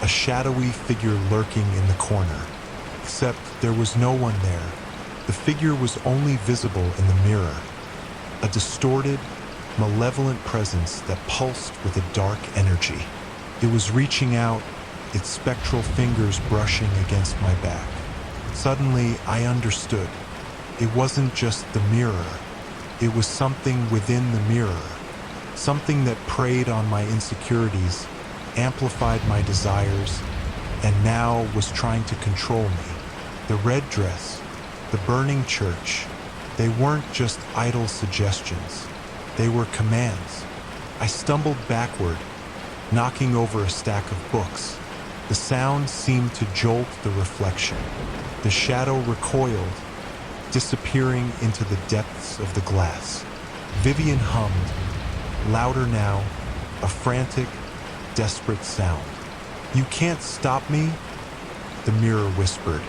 a shadowy figure lurking in the corner. Except there was no one there. The figure was only visible in the mirror. A distorted, malevolent presence that pulsed with a dark energy. It was reaching out, its spectral fingers brushing against my back. Suddenly, I understood. It wasn't just the mirror. It was something within the mirror. Something that preyed on my insecurities, amplified my desires, and now was trying to control me. The red dress, the burning church, they weren't just idle suggestions. They were commands. I stumbled backward, knocking over a stack of books. The sound seemed to jolt the reflection. The shadow recoiled, disappearing into the depths of the glass. Vivian hummed, louder now, a frantic, desperate sound. "You can't stop me?" the mirror whispered,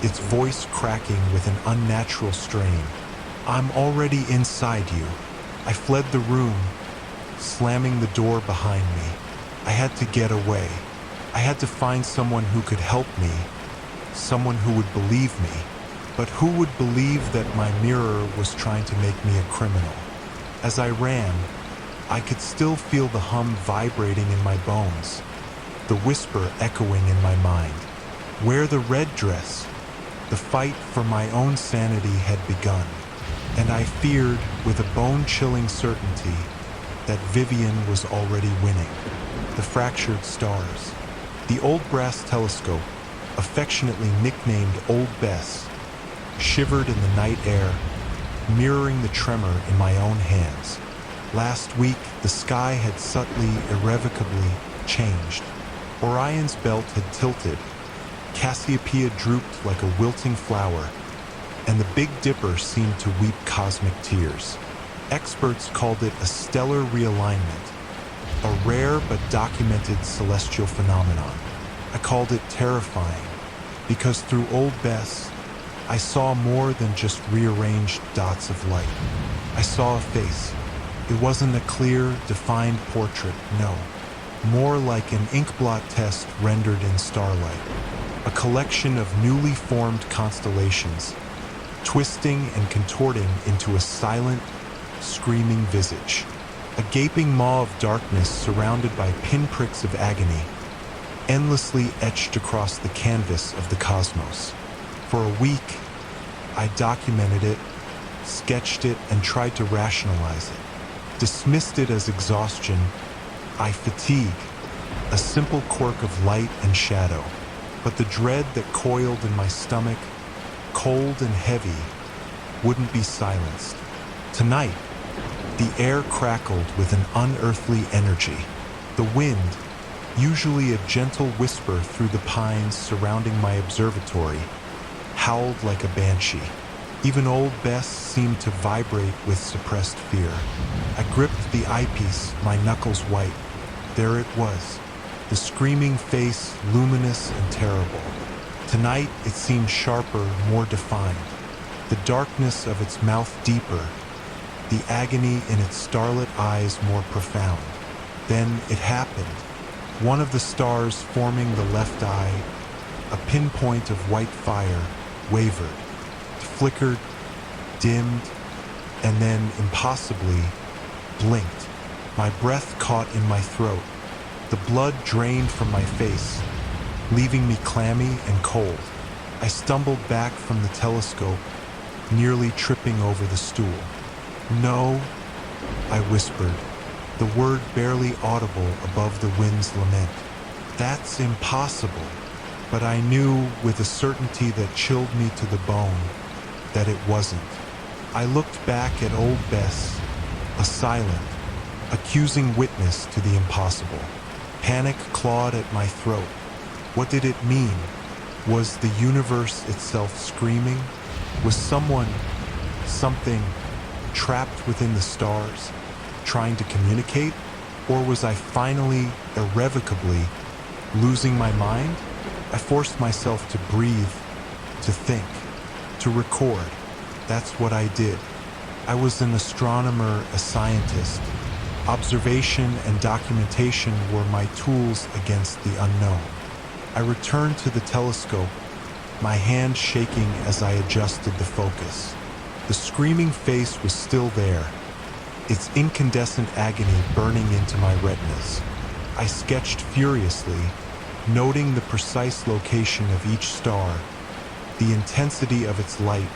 its voice cracking with an unnatural strain. "I'm already inside you." I fled the room, slamming the door behind me. I had to get away. I had to find someone who could help me, someone who would believe me. But who would believe that my mirror was trying to make me a criminal? As I ran, I could still feel the hum vibrating in my bones, the whisper echoing in my mind. Wear the red dress. The fight for my own sanity had begun, and I feared with a bone-chilling certainty that Vivian was already winning. The fractured stars. The old brass telescope, affectionately nicknamed Old Bess, shivered in the night air, mirroring the tremor in my own hands. Last week, the sky had subtly, irrevocably changed. Orion's belt had tilted, Cassiopeia drooped like a wilting flower, and the Big Dipper seemed to weep cosmic tears. Experts called it a stellar realignment, a rare but documented celestial phenomenon. I called it terrifying, because through Old Bess, I saw more than just rearranged dots of light. I saw a face. It wasn't a clear, defined portrait, no. More like an inkblot test rendered in starlight. A collection of newly formed constellations, twisting and contorting into a silent, screaming visage. A gaping maw of darkness surrounded by pinpricks of agony, endlessly etched across the canvas of the cosmos. For a week, I documented it, sketched it, and tried to rationalize it. Dismissed it as exhaustion, fatigue, a simple quirk of light and shadow. But the dread that coiled in my stomach, cold and heavy, wouldn't be silenced. Tonight, the air crackled with an unearthly energy. The wind, usually a gentle whisper through the pines surrounding my observatory, howled like a banshee. Even Old Bess seemed to vibrate with suppressed fear. I gripped the eyepiece, my knuckles white. There it was, the screaming face, luminous and terrible. Tonight it seemed sharper, more defined. The darkness of its mouth deeper, the agony in its starlit eyes more profound. Then it happened. One of the stars forming the left eye, a pinpoint of white fire wavered, flickered, dimmed, and then impossibly blinked. My breath caught in my throat. The blood drained from my face, leaving me clammy and cold. I stumbled back from the telescope, nearly tripping over the stool. "No," I whispered, the word barely audible above the wind's lament. "That's impossible." But I knew with a certainty that chilled me to the bone that it wasn't. I looked back at old Bess, a silent, accusing witness to the impossible. Panic clawed at my throat. What did it mean? Was the universe itself screaming? Was someone, something, trapped within the stars, trying to communicate? Or was I finally, irrevocably, losing my mind? I forced myself to breathe, to think, to record. That's what I did. I was an astronomer, a scientist. Observation and documentation were my tools against the unknown. I returned to the telescope, my hand shaking as I adjusted the focus. The screaming face was still there, its incandescent agony burning into my retinas. I sketched furiously, noting the precise location of each star, the intensity of its light,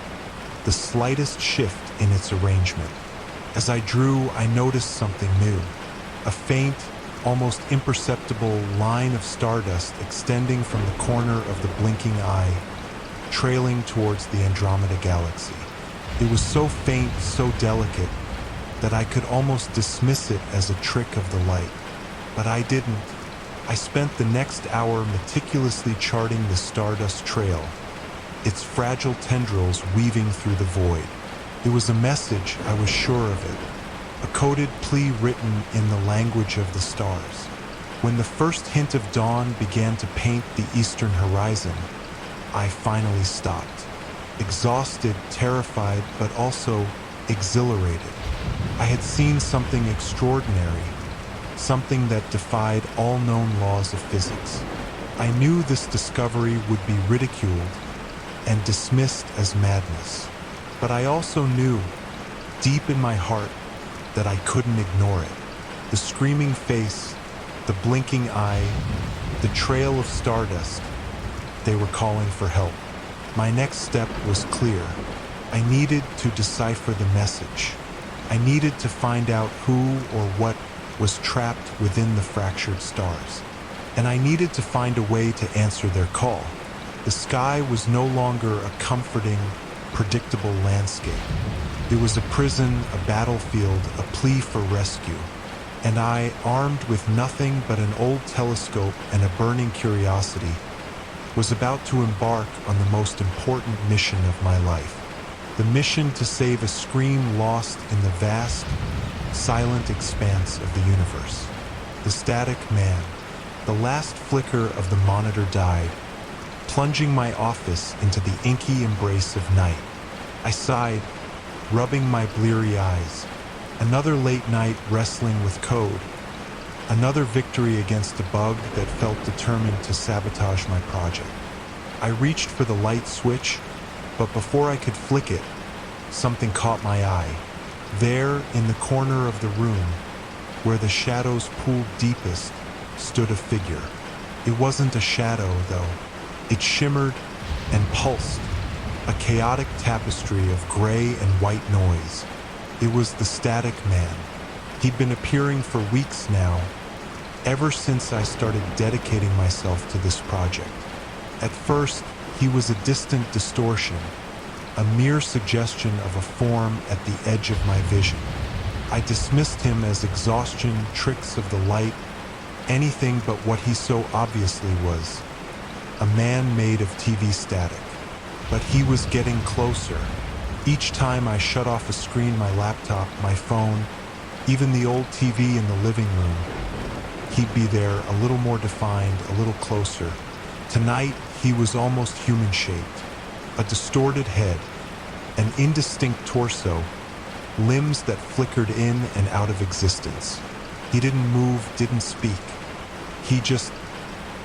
the slightest shift in its arrangement. As I drew, I noticed something new, a faint, almost imperceptible line of stardust extending from the corner of the blinking eye, trailing towards the Andromeda Galaxy. It was so faint, so delicate, that I could almost dismiss it as a trick of the light. But I didn't. I spent the next hour meticulously charting the stardust trail, its fragile tendrils weaving through the void. It was a message, I was sure of it, a coded plea written in the language of the stars. When the first hint of dawn began to paint the eastern horizon, I finally stopped, exhausted, terrified, but also exhilarated. I had seen something extraordinary, something that defied all known laws of physics. I knew this discovery would be ridiculed and dismissed as madness. But I also knew, deep in my heart, that I couldn't ignore it. The screaming face, the blinking eye, the trail of stardust, they were calling for help. My next step was clear. I needed to decipher the message. I needed to find out who or what was trapped within the fractured stars. And I needed to find a way to answer their call. The sky was no longer a comforting, predictable landscape. It was a prison, a battlefield, a plea for rescue. And I, armed with nothing but an old telescope and a burning curiosity, was about to embark on the most important mission of my life. The mission to save a scream lost in the vast, silent expanse of the universe. The static man. The last flicker of the monitor died, plunging my office into the inky embrace of night. I sighed, rubbing my bleary eyes. Another late night wrestling with code. Another victory against a bug that felt determined to sabotage my project. I reached for the light switch, but before I could flick it, something caught my eye. There, in the corner of the room, where the shadows pooled deepest, stood a figure. It wasn't a shadow, though. It shimmered and pulsed, a chaotic tapestry of gray and white noise. It was the Static Man. He'd been appearing for weeks now, ever since I started dedicating myself to this project. At first, he was a distant distortion, a mere suggestion of a form at the edge of my vision. I dismissed him as exhaustion, tricks of the light, anything but what he so obviously was, a man made of TV static. But he was getting closer. Each time I shut off a screen, my laptop, my phone, even the old TV in the living room, he'd be there, a little more defined, a little closer. Tonight, he was almost human-shaped. A distorted head, an indistinct torso, limbs that flickered in and out of existence. He didn't move, didn't speak. He just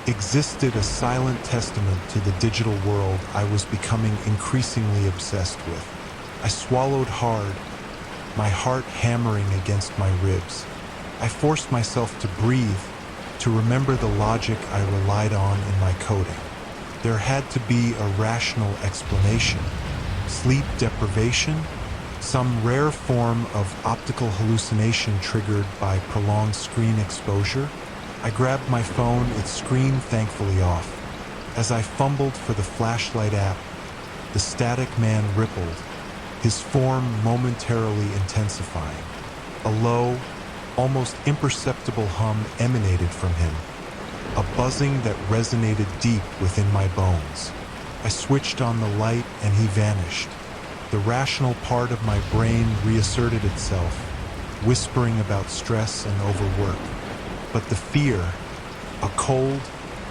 existed a silent testament to the digital world I was becoming increasingly obsessed with. I swallowed hard, my heart hammering against my ribs. I forced myself to breathe, to remember the logic I relied on in my coding. There had to be a rational explanation. Sleep deprivation? Some rare form of optical hallucination triggered by prolonged screen exposure? I grabbed my phone, its screen thankfully off. As I fumbled for the flashlight app, the static man rippled, his form momentarily intensifying. A low, almost imperceptible hum emanated from him, a buzzing that resonated deep within my bones. I switched on the light and he vanished. The rational part of my brain reasserted itself, whispering about stress and overwork. But the fear, a cold,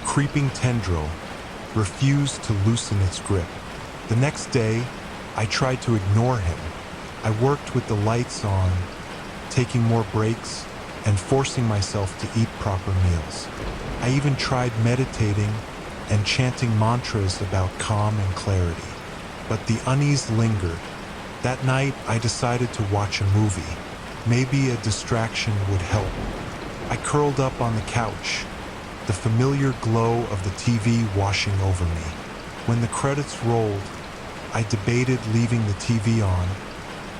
creeping tendril, refused to loosen its grip. The next day, I tried to ignore him. I worked with the lights on, taking more breaks and forcing myself to eat proper meals. I even tried meditating and chanting mantras about calm and clarity. But the unease lingered. That night, I decided to watch a movie. Maybe a distraction would help. I curled up on the couch, the familiar glow of the TV washing over me. When the credits rolled, I debated leaving the TV on,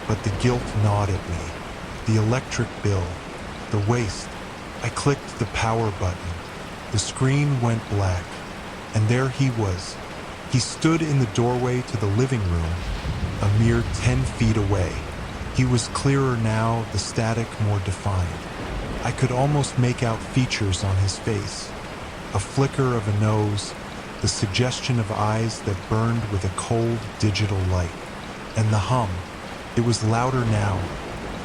but the guilt gnawed at me. The electric bill, the waste. I clicked the power button. The screen went black, and there he was. He stood in the doorway to the living room, a mere 10 feet away. He was clearer now, the static more defined. I could almost make out features on his face. A flicker of a nose, the suggestion of eyes that burned with a cold digital light. And the hum, it was louder now,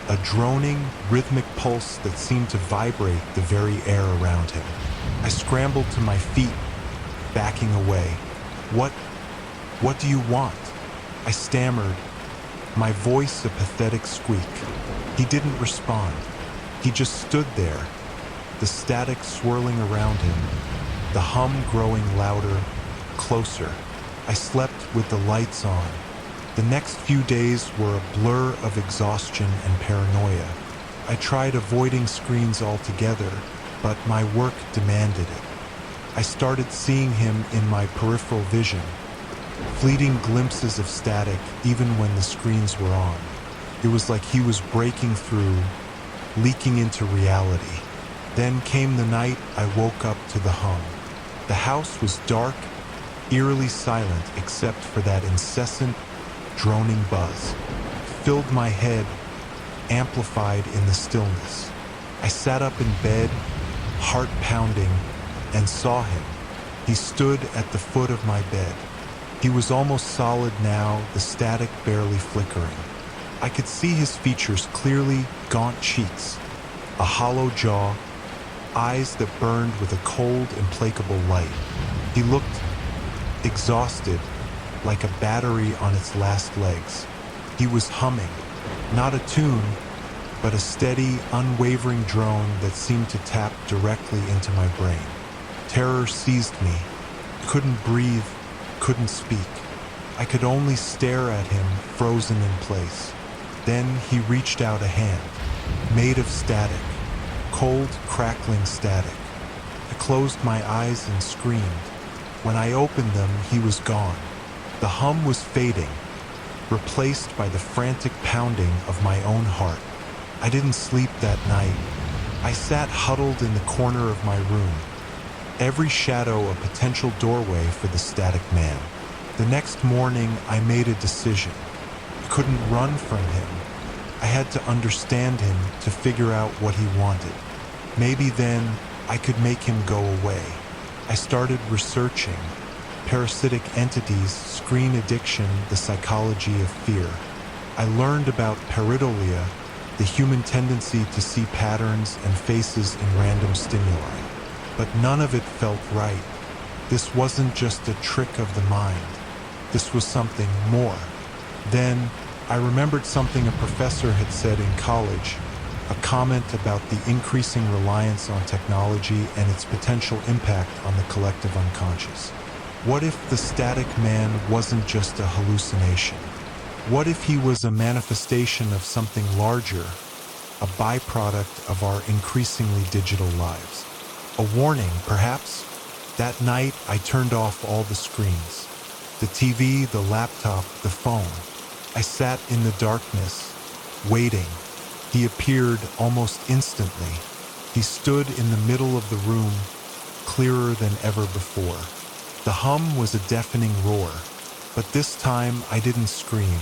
a droning, rhythmic pulse that seemed to vibrate the very air around him. I scrambled to my feet, backing away. What do you want? I stammered, my voice a pathetic squeak. He didn't respond. He just stood there, the static swirling around him, the hum growing louder, closer. I slept with the lights on. The next few days were a blur of exhaustion and paranoia. I tried avoiding screens altogether, but my work demanded it. I started seeing him in my peripheral vision, fleeting glimpses of static even when the screens were on. It was like he was breaking through, leaking into reality. Then came the night I woke up to the hum. The house was dark, eerily silent except for that incessant, droning buzz. It filled my head, amplified in the stillness. I sat up in bed, heart pounding, and saw him. He stood at the foot of my bed. He was almost solid now, the static barely flickering. I could see his features clearly, gaunt cheeks, a hollow jaw, eyes that burned with a cold, implacable light. He looked exhausted, like a battery on its last legs. He was humming, not a tune, but a steady, unwavering drone that seemed to tap directly into my brain. Terror seized me. Couldn't breathe, couldn't speak. I could only stare at him, frozen in place. Then he reached out a hand, made of static, cold, crackling static. I closed my eyes and screamed. When I opened them, he was gone. The hum was fading, replaced by the frantic pounding of my own heart. I didn't sleep that night. I sat huddled in the corner of my room, every shadow a potential doorway for the static man. The next morning, I made a decision. I couldn't run from him. I had to understand him to figure out what he wanted. Maybe then I could make him go away. I started researching parasitic entities, screen addiction, the psychology of fear. I learned about pareidolia, the human tendency to see patterns and faces in random stimuli. But none of it felt right. This wasn't just a trick of the mind. This was something more. Then I remembered something a professor had said in college. a comment about the increasing reliance on technology and its potential impact on the collective unconscious. What if the static man wasn't just a hallucination? What if he was a manifestation of something larger, a byproduct of our increasingly digital lives? A warning, perhaps? That night, I turned off all the screens. The TV, the laptop, the phone. I sat in the darkness, waiting. He appeared almost instantly. He stood in the middle of the room, clearer than ever before. The hum was a deafening roar, but this time I didn't scream.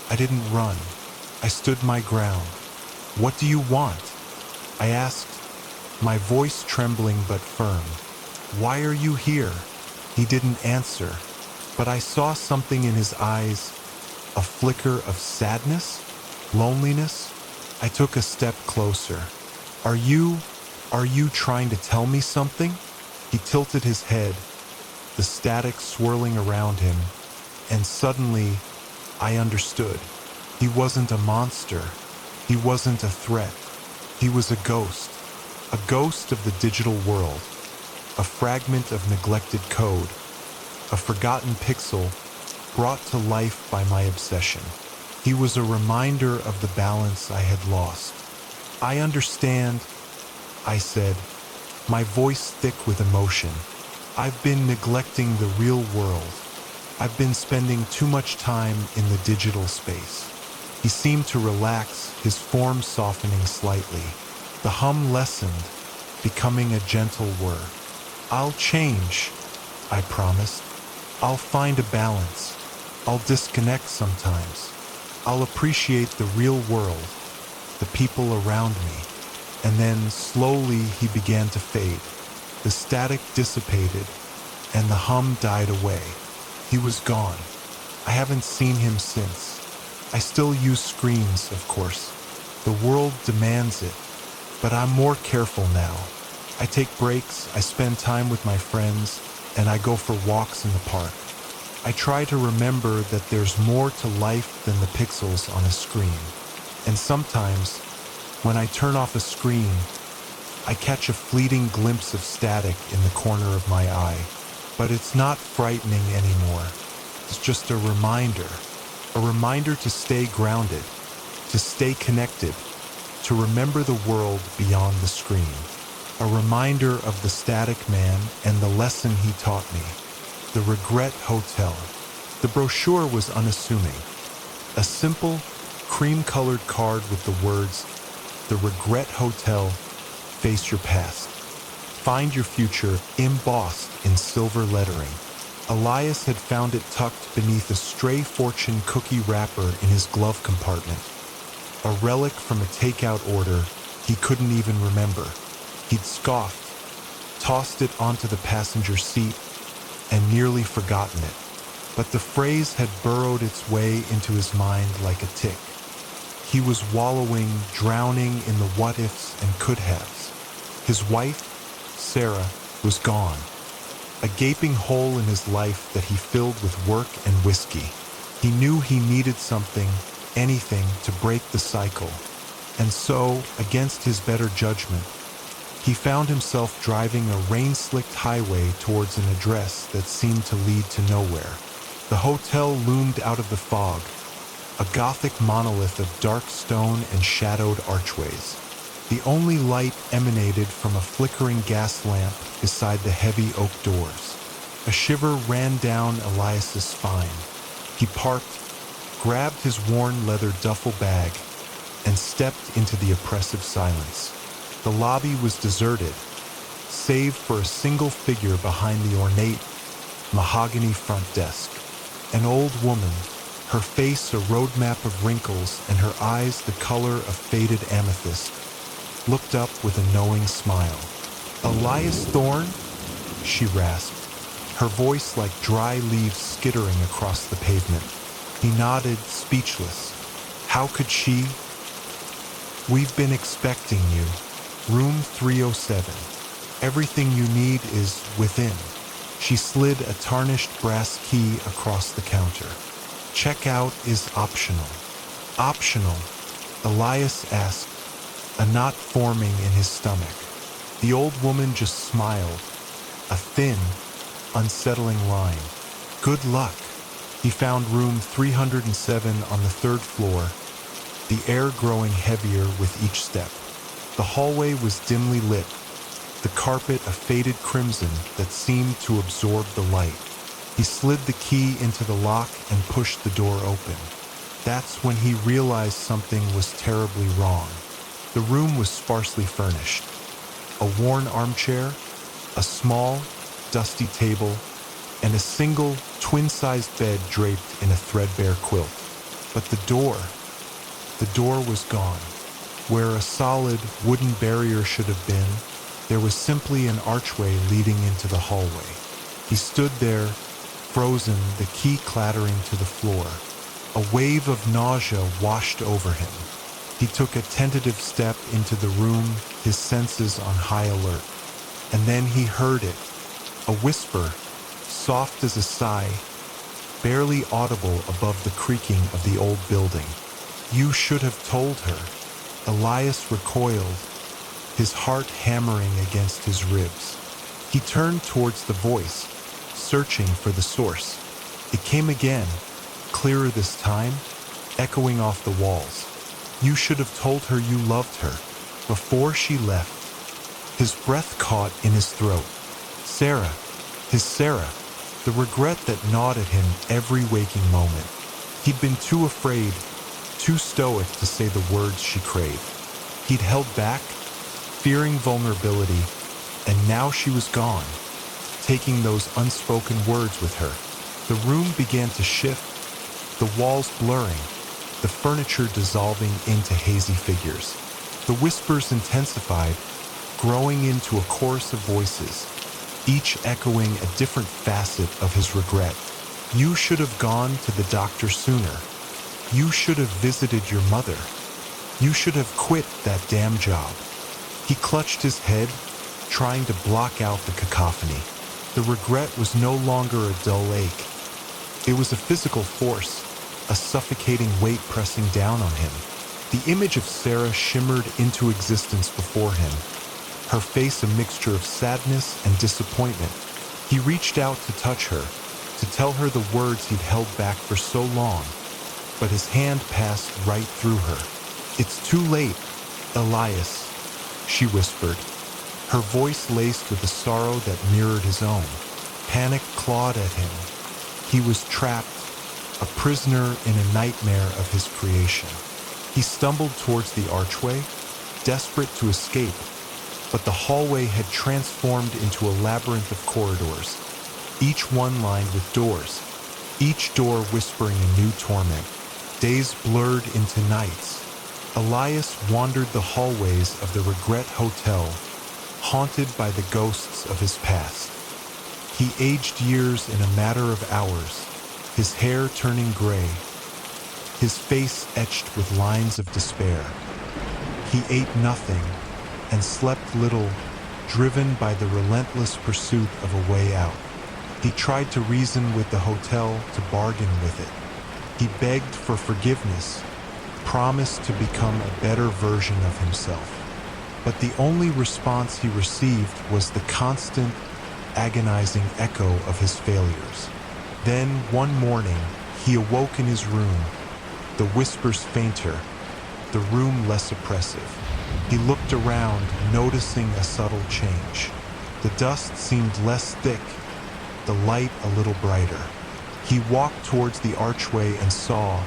I didn't run. I stood my ground. "What do you want?" I asked, my voice trembling but firm. "Why are you here?" He didn't answer, but I saw something in his eyes, a flicker of sadness, loneliness. I took a step closer. Are you trying to tell me something?" He tilted his head, the static swirling around him, and suddenly I understood. He wasn't a monster. He wasn't a threat. He was a ghost of the digital world, a fragment of neglected code, a forgotten pixel brought to life by my obsession. He was a reminder of the balance I had lost. "I understand," I said, my voice thick with emotion. "I've been neglecting the real world. I've been spending too much time in the digital space." He seemed to relax, his form softening slightly. The hum lessened, becoming a gentle whir. "I'll change," I promised. "I'll find a balance. I'll disconnect sometimes. I'll appreciate the real world, the people around me." And then, slowly, he began to fade. The static dissipated, and the hum died away. He was gone. I haven't seen him since. I still use screens, of course. The world demands it, but I'm more careful now. I take breaks, I spend time with my friends, and I go for walks in the park. I try to remember that there's more to life than the pixels on a screen. And sometimes, when I turn off a screen, I catch a fleeting glimpse of static in the corner of my eye. But it's not frightening anymore. It's just a reminder to stay grounded, to stay connected, to remember the world beyond the screen. A reminder of the static man and the lesson he taught me. The Regret Hotel. The brochure was unassuming. A simple, cream-colored card with the words, "The Regret Hotel, face your past. Find your future," embossed in silver lettering. Elias had found it tucked beneath a stray fortune cookie wrapper in his glove compartment. A relic from a takeout order he couldn't even remember. He'd scoffed, tossed it onto the passenger seat, and nearly forgotten it. But the phrase had burrowed its way into his mind like a tick. He was wallowing, drowning in the what-ifs and could-haves. His wife, Sarah, was gone. A gaping hole in his life that he filled with work and whiskey. He knew he needed something, anything, to break the cycle. And so, against his better judgment, he found himself driving a rain-slicked highway towards an address that seemed to lead to nowhere. The hotel loomed out of the fog, a Gothic monolith of dark stone and shadowed archways. The only light emanated from a flickering gas lamp beside the heavy oak doors. A shiver ran down Elias's spine. He parked, grabbed his worn leather duffel bag, and stepped into the oppressive silence. The lobby was deserted, save for a single figure behind the ornate, mahogany front desk. An old woman, her face a roadmap of wrinkles and her eyes the color of faded amethyst, looked up with a knowing smile. "Elias Thorne?" she rasped, her voice like dry leaves skittering across the pavement. He nodded, speechless. How could she? "We've been expecting you. Room 307. Everything you need is within." She slid a tarnished brass key across the counter. "Checkout is optional." "Optional?" Elias asked, a knot forming in his stomach. The old woman just smiled, a thin, unsettling line. Good luck. He found room 307 on the third floor, the air growing heavier with each step. The hallway was dimly lit, the carpet a faded crimson that seemed to absorb the light. He slid the key into the lock and pushed the door open. That's when he realized something was terribly wrong. The room was sparsely furnished. A worn armchair, a small, dusty table, and a single, twin-sized bed draped in a threadbare quilt. But the door was gone. Where a solid, wooden barrier should have been, there was simply an archway leading into the hallway. He stood there, frozen, the key clattering to the floor. A wave of nausea washed over him. He took a tentative step into the room, his senses on high alert. And then he heard it, a whisper, soft as a sigh, barely audible above the creaking of the old building. "You should have told her." Elias recoiled, his heart hammering against his ribs. He turned towards the voice, searching for the source. It came again, clearer this time, echoing off the walls. "You should have told her you loved her, before she left." His breath caught in his throat. Sarah, his Sarah, the regret that gnawed at him every waking moment. He'd been too afraid, too stoic to say the words she craved. He'd held back, fearing vulnerability, and now she was gone, taking those unspoken words with her. The room began to shift, the walls blurring, the furniture dissolving into hazy figures. The whispers intensified, growing into a chorus of voices, each echoing a different facet of his regret. "You should have gone to the doctor sooner. You should have visited your mother. You should have quit that damn job." He clutched his head, trying to block out the cacophony. The regret was no longer a dull ache. It was a physical force, a suffocating weight pressing down on him. The image of Sarah shimmered into existence before him, her face a mixture of sadness and disappointment. He reached out to touch her, to tell her the words he'd held back for so long, but his hand passed right through her. "It's too late, Elias," she whispered, her voice laced with a sorrow that mirrored his own. Panic clawed at him. He was trapped, a prisoner in a nightmare of his creation. He stumbled towards the archway, desperate to escape, but the hallway had transformed into a labyrinth of corridors, each one lined with doors, each door whispering a new torment. Days blurred into nights. Elias wandered the hallways of the Regret Hotel, haunted by the ghosts of his past. He aged years in a matter of hours, his hair turning gray, his face etched with lines of despair. He ate nothing and slept little, driven by the relentless pursuit of a way out. He tried to reason with the hotel, to bargain with it. He begged for forgiveness, promised to become a better version of himself. But the only response he received was the constant, agonizing echo of his failures. Then, one morning, he awoke in his room, the whispers fainter, the room less oppressive. He looked around, noticing a subtle change. The dust seemed less thick, the light a little brighter. He walked towards the archway and saw,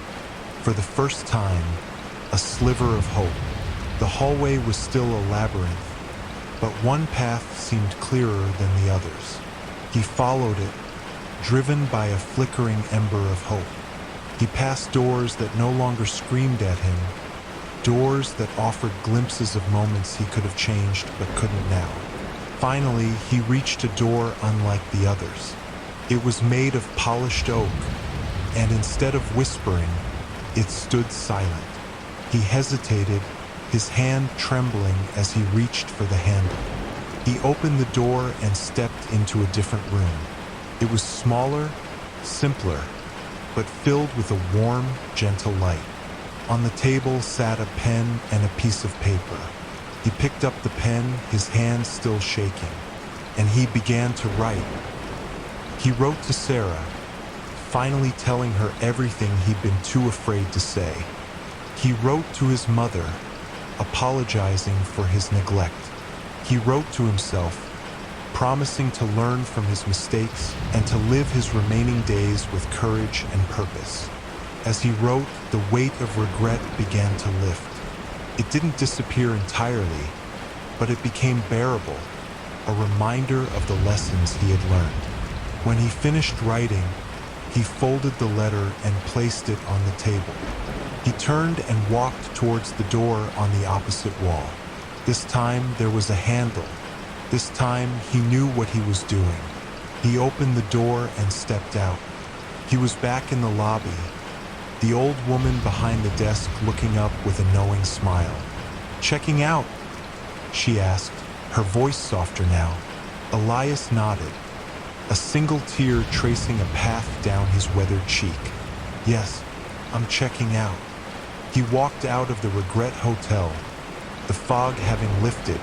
for the first time, a sliver of hope. The hallway was still a labyrinth, but one path seemed clearer than the others. He followed it, driven by a flickering ember of hope. He passed doors that no longer screamed at him, doors that offered glimpses of moments he could have changed but couldn't now. Finally, he reached a door unlike the others. It was made of polished oak, and instead of whispering, it stood silent. He hesitated, his hand trembling as he reached for the handle. He opened the door and stepped into a different room. It was smaller, simpler, but filled with a warm, gentle light. On the table sat a pen and a piece of paper. He picked up the pen, his hand still shaking, and he began to write. He wrote to Sarah, finally telling her everything he'd been too afraid to say. He wrote to his mother, apologizing for his neglect. He wrote to himself, promising to learn from his mistakes and to live his remaining days with courage and purpose. As he wrote, the weight of regret began to lift. It didn't disappear entirely, but it became bearable, a reminder of the lessons he had learned. When he finished writing, he folded the letter and placed it on the table. He turned and walked towards the door on the opposite wall. This time there was a handle. This time he knew what he was doing. He opened the door and stepped out. He was back in the lobby, the old woman behind the desk looking up with a knowing smile. "Checking out?" she asked, her voice softer now. Elias nodded, a single tear tracing a path down his weathered cheek. "Yes, I'm checking out." He walked out of the Regret Hotel, the fog having lifted,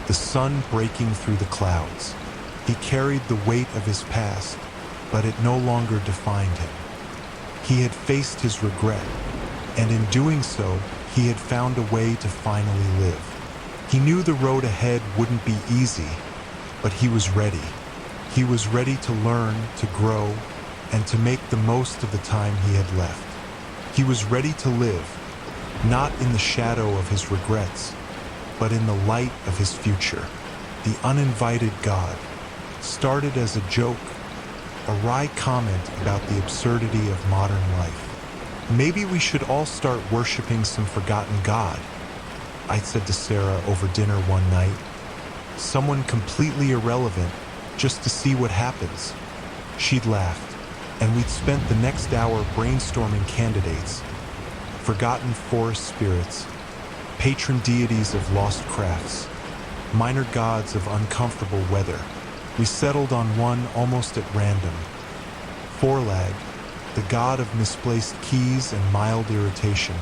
the sun breaking through the clouds. He carried the weight of his past, but it no longer defined him. He had faced his regret, and in doing so, he had found a way to finally live. He knew the road ahead wouldn't be easy, but he was ready. He was ready to learn, to grow, and to make the most of the time he had left. He was ready to live, not in the shadow of his regrets, but in the light of his future. The uninvited God started as a joke, a wry comment about the absurdity of modern life. "Maybe we should all start worshiping some forgotten God," I said to Sarah over dinner one night. "Someone completely irrelevant, just to see what happens." She'd laughed, and we'd spent the next hour brainstorming candidates: forgotten forest spirits, patron deities of lost crafts, minor gods of uncomfortable weather. We settled on one almost at random: Forlag, the god of misplaced keys and mild irritation,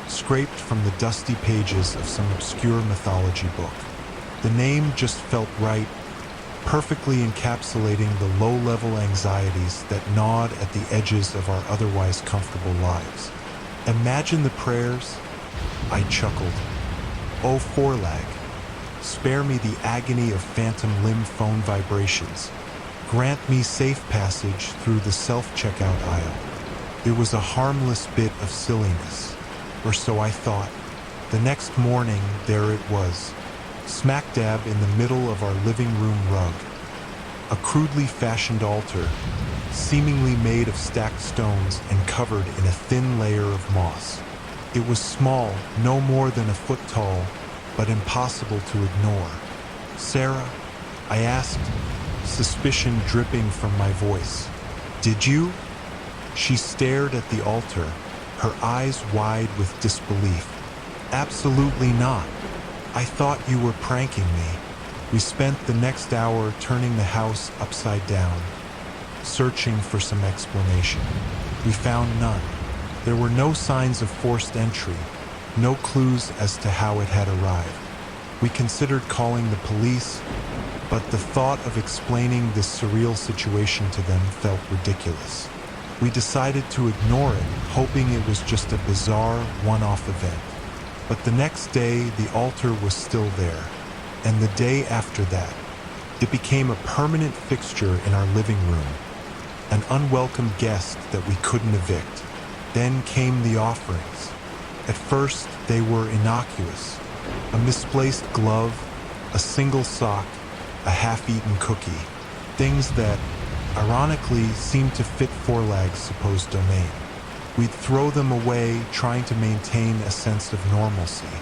scraped from the dusty pages of some obscure mythology book. The name just felt right, perfectly encapsulating the low-level anxieties that gnawed at the edges of our otherwise comfortable lives. "Imagine the prayers," I chuckled. "Oh, Forlag, spare me the agony of phantom limb phone vibrations. Grant me safe passage through the self-checkout aisle." It was a harmless bit of silliness, or so I thought. The next morning, there it was, smack dab in the middle of our living room rug. A crudely fashioned altar, seemingly made of stacked stones and covered in a thin layer of moss. It was small, no more than a foot tall, but impossible to ignore. "Sarah," I asked, suspicion dripping from my voice, "did you?" She stared at the altar, her eyes wide with disbelief. "Absolutely not. I thought you were pranking me." We spent the next hour turning the house upside down, searching for some explanation. We found none. There were no signs of forced entry, no clues as to how it had arrived. We considered calling the police, but the thought of explaining this surreal situation to them felt ridiculous. We decided to ignore it, hoping it was just a bizarre, one-off event. But the next day, the altar was still there, and the day after that. It became a permanent fixture in our living room, an unwelcome guest that we couldn't evict. Then came the offerings. At first, they were innocuous: a misplaced glove, a single sock, a half-eaten cookie. Things that, ironically, seemed to fit Forlag's supposed domain. We'd throw them away, trying to maintain a sense of normalcy.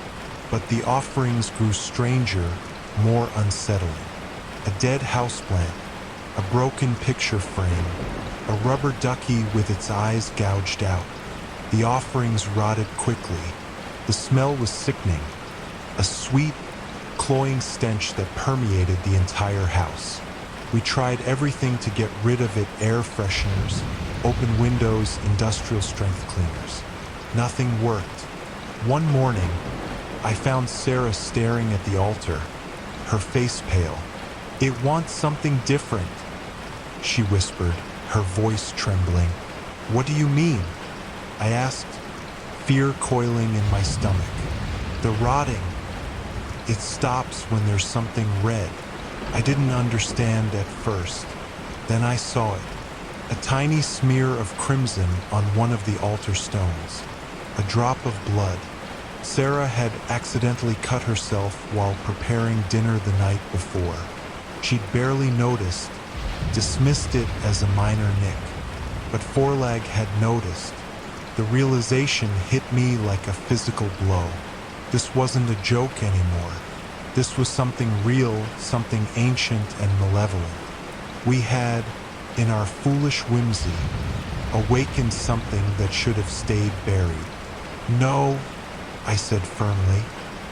But the offerings grew stranger, more unsettling. A dead houseplant, a broken picture frame, a rubber ducky with its eyes gouged out. The offerings rotted quickly. The smell was sickening, a sweet, cloying stench that permeated the entire house. We tried everything to get rid of it: air fresheners, open windows, industrial strength cleaners. Nothing worked. One morning, I found Sarah staring at the altar, her face pale. "It wants something different," she whispered, her voice trembling. "What do you mean?" I asked, fear coiling in my stomach. "The rotting. It stops when there's something red." I didn't understand at first. Then I saw it. A tiny smear of crimson on one of the altar stones. A drop of blood. Sarah had accidentally cut herself while preparing dinner the night before. She'd barely noticed, dismissed it as a minor nick. But Forlag had noticed. The realization hit me like a physical blow. This wasn't a joke anymore. This was something real, something ancient and malevolent. We had, in our foolish whimsy, awakened something that should have stayed buried. "No," I said firmly.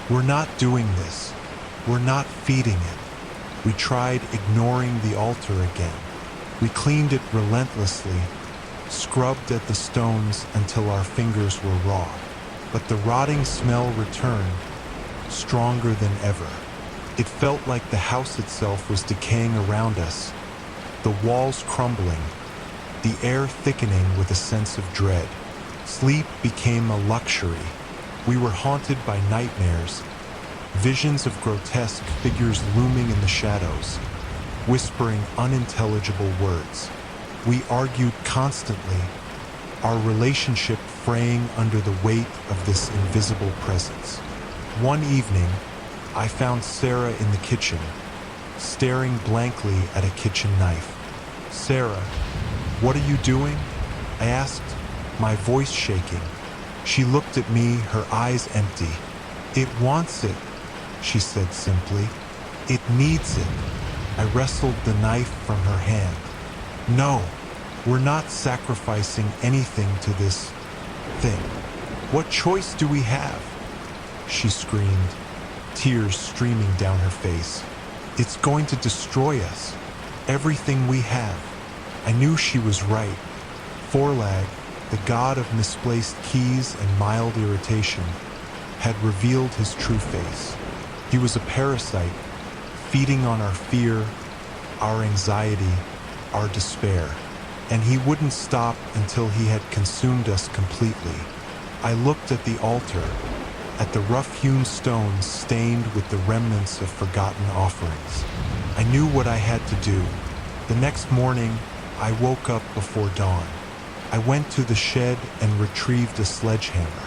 "We're not doing this. We're not feeding it." We tried ignoring the altar again. We cleaned it relentlessly, scrubbed at the stones until our fingers were raw. But the rotting smell returned, stronger than ever. It felt like the house itself was decaying around us, the walls crumbling, the air thickening with a sense of dread. Sleep became a luxury. We were haunted by nightmares, visions of grotesque figures looming in the shadows, whispering unintelligible words. We argued constantly, our relationship fraying under the weight of this invisible presence. One evening, I found Sarah in the kitchen, staring blankly at a kitchen knife. "Sarah, what are you doing?" I asked, my voice shaking. She looked at me, her eyes empty. "It wants it," she said simply. "It needs it." I wrestled the knife from her hand. "No, we're not sacrificing anything to this thing. What choice do we have?" She screamed, tears streaming down her face. "It's going to destroy us, everything we have." I knew she was right. Forlag, the god of misplaced keys and mild irritation, had revealed his true face. He was a parasite, feeding on our fear, our anxiety, our despair. And he wouldn't stop until he had consumed us completely. I looked at the altar, at the rough-hewn stones stained with the remnants of forgotten offerings. I knew what I had to do. The next morning, I woke up before dawn. I went to the shed and retrieved a sledgehammer.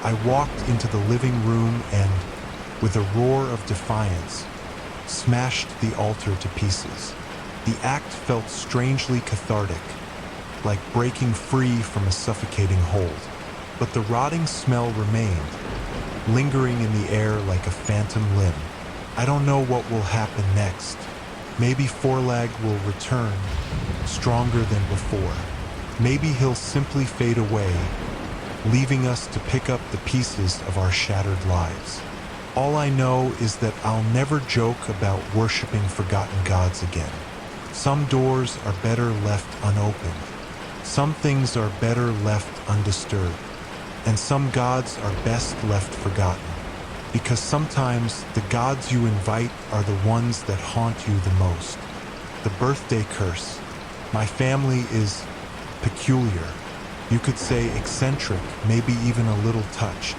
I walked into the living room and, with a roar of defiance, smashed the altar to pieces. The act felt strangely cathartic, like breaking free from a suffocating hold. But the rotting smell remained, lingering in the air like a phantom limb. I don't know what will happen next. Maybe Forlag will return, stronger than before. Maybe he'll simply fade away, leaving us to pick up the pieces of our shattered lives. All I know is that I'll never joke about worshiping forgotten gods again. Some doors are better left unopened. Some things are better left undisturbed. And some gods are best left forgotten. Because sometimes the gods you invite are the ones that haunt you the most. The birthday curse. My family is peculiar. You could say eccentric, maybe even a little touched.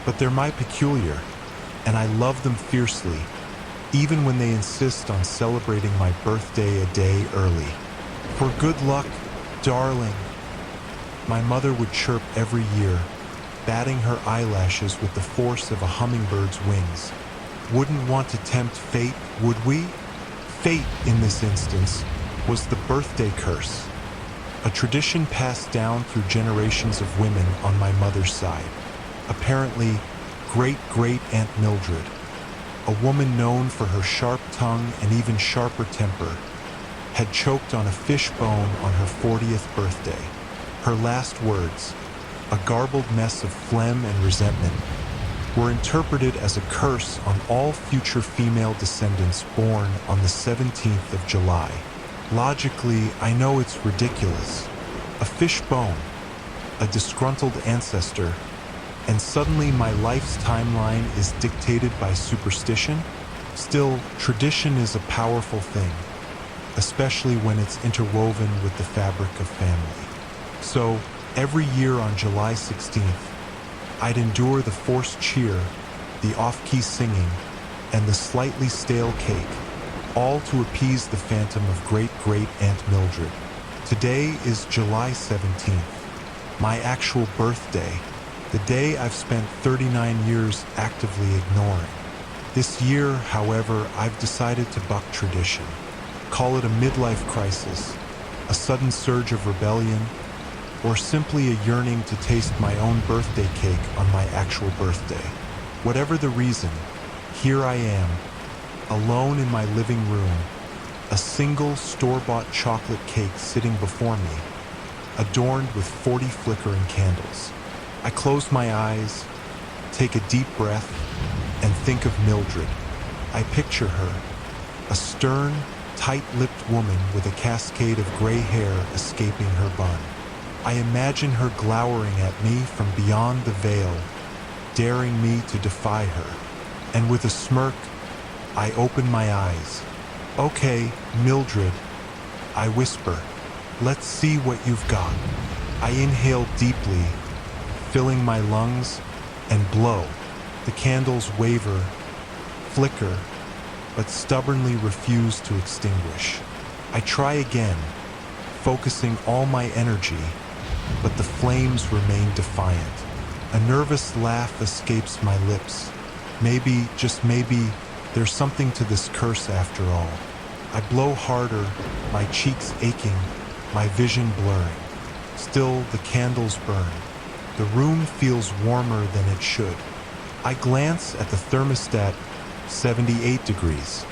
But they're my peculiar, and I love them fiercely, even when they insist on celebrating my birthday a day early. "For good luck, darling," my mother would chirp every year, batting her eyelashes with the force of a hummingbird's wings. Wouldn't want to tempt fate, would we? Fate, in this instance, was the birthday curse, a tradition passed down through generations of women on my mother's side. Apparently, great-great-Aunt Mildred, a woman known for her sharp tongue and even sharper temper, had choked on a fish bone on her 40th birthday. Her last words, a garbled mess of phlegm and resentment, were interpreted as a curse on all future female descendants born on the 17th of July. Logically, I know it's ridiculous. A fish bone, a disgruntled ancestor, and suddenly my life's timeline is dictated by superstition? Still, tradition is a powerful thing, especially when it's interwoven with the fabric of family. So, every year on July 16th, I'd endure the forced cheer, the off-key singing, and the slightly stale cake, all to appease the phantom of great-great-aunt Mildred. Today is July 17th, my actual birthday, the day I've spent 39 years actively ignoring. This year, however, I've decided to buck tradition. Call it a midlife crisis, a sudden surge of rebellion, or simply a yearning to taste my own birthday cake on my actual birthday. Whatever the reason, here I am, alone in my living room, a single store-bought chocolate cake sitting before me, adorned with 40 flickering candles. I close my eyes, take a deep breath, and think of Mildred. I picture her, a stern, tight-lipped woman with a cascade of gray hair escaping her bun. I imagine her glowering at me from beyond the veil, daring me to defy her. And with a smirk, I open my eyes. "Okay, Mildred," I whisper, "let's see what you've got." I inhale deeply, filling my lungs, and blow. The candles waver, flicker, but stubbornly refuse to extinguish. I try again, focusing all my energy, but the flames remain defiant. A nervous laugh escapes my lips. Maybe, just maybe, there's something to this curse after all. I blow harder, my cheeks aching, my vision blurring. Still, the candles burn. The room feels warmer than it should. I glance at the thermostat, 78 degrees.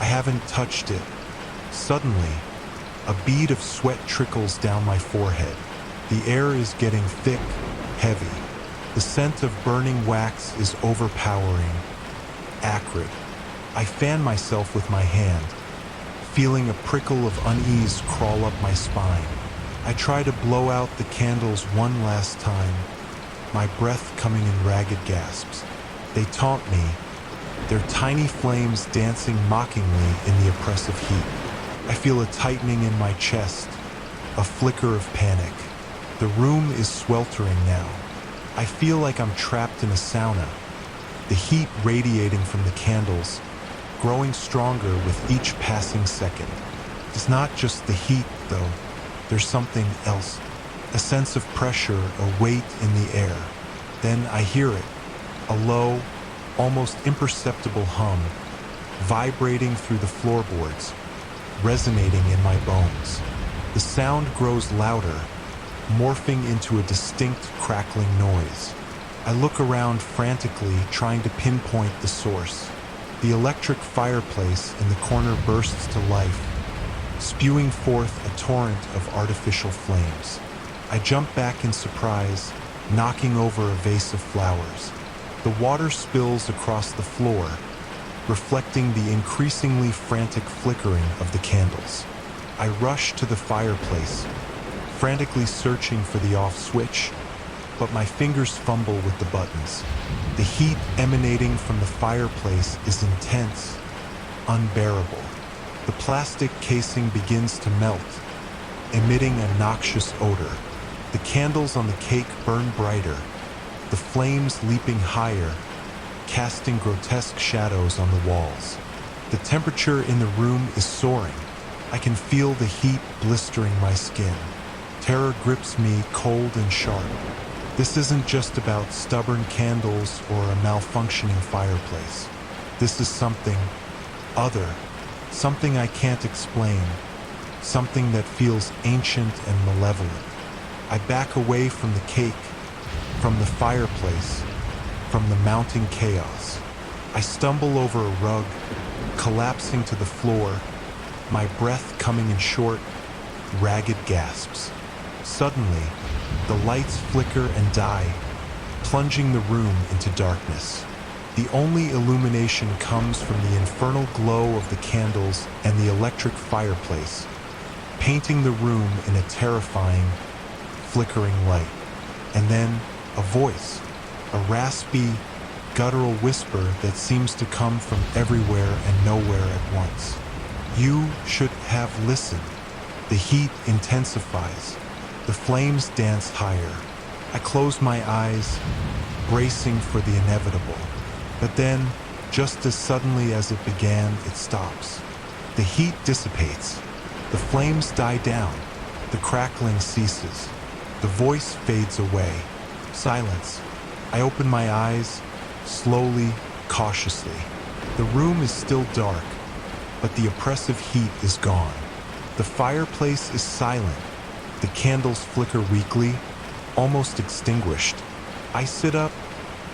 I haven't touched it. Suddenly, a bead of sweat trickles down my forehead. The air is getting thick, heavy. The scent of burning wax is overpowering, acrid. I fan myself with my hand, feeling a prickle of unease crawl up my spine. I try to blow out the candles one last time, my breath coming in ragged gasps. They taunt me, their tiny flames dancing mockingly in the oppressive heat. I feel a tightening in my chest, a flicker of panic. The room is sweltering now. I feel like I'm trapped in a sauna, the heat radiating from the candles, growing stronger with each passing second. It's not just the heat, though. There's something else, a sense of pressure, a weight in the air. Then I hear it, a low, almost imperceptible hum, vibrating through the floorboards, resonating in my bones. The sound grows louder, morphing into a distinct crackling noise. I look around frantically, trying to pinpoint the source. The electric fireplace in the corner bursts to life, spewing forth a torrent of artificial flames. I jump back in surprise, knocking over a vase of flowers. The water spills across the floor, reflecting the increasingly frantic flickering of the candles. I rush to the fireplace, frantically searching for the off switch, but my fingers fumble with the buttons. The heat emanating from the fireplace is intense, unbearable. The plastic casing begins to melt, emitting a noxious odor. The candles on the cake burn brighter, the flames leaping higher, casting grotesque shadows on the walls. The temperature in the room is soaring. I can feel the heat blistering my skin. Terror grips me cold and sharp. This isn't just about stubborn candles or a malfunctioning fireplace. This is something other, something I can't explain, something that feels ancient and malevolent. I back away from the cake, from the fireplace, from the mounting chaos. I stumble over a rug, collapsing to the floor, my breath coming in short, ragged gasps. Suddenly, the lights flicker and die, plunging the room into darkness. The only illumination comes from the infernal glow of the candles and the electric fireplace, painting the room in a terrifying, flickering light. And then, a voice, a raspy, guttural whisper that seems to come from everywhere and nowhere at once. You should have listened. The heat intensifies. The flames dance higher. I close my eyes, bracing for the inevitable. But then, just as suddenly as it began, it stops. The heat dissipates. The flames die down. The crackling ceases. The voice fades away. Silence. I open my eyes, slowly, cautiously. The room is still dark, but the oppressive heat is gone. The fireplace is silent. The candles flicker weakly, almost extinguished. I sit up,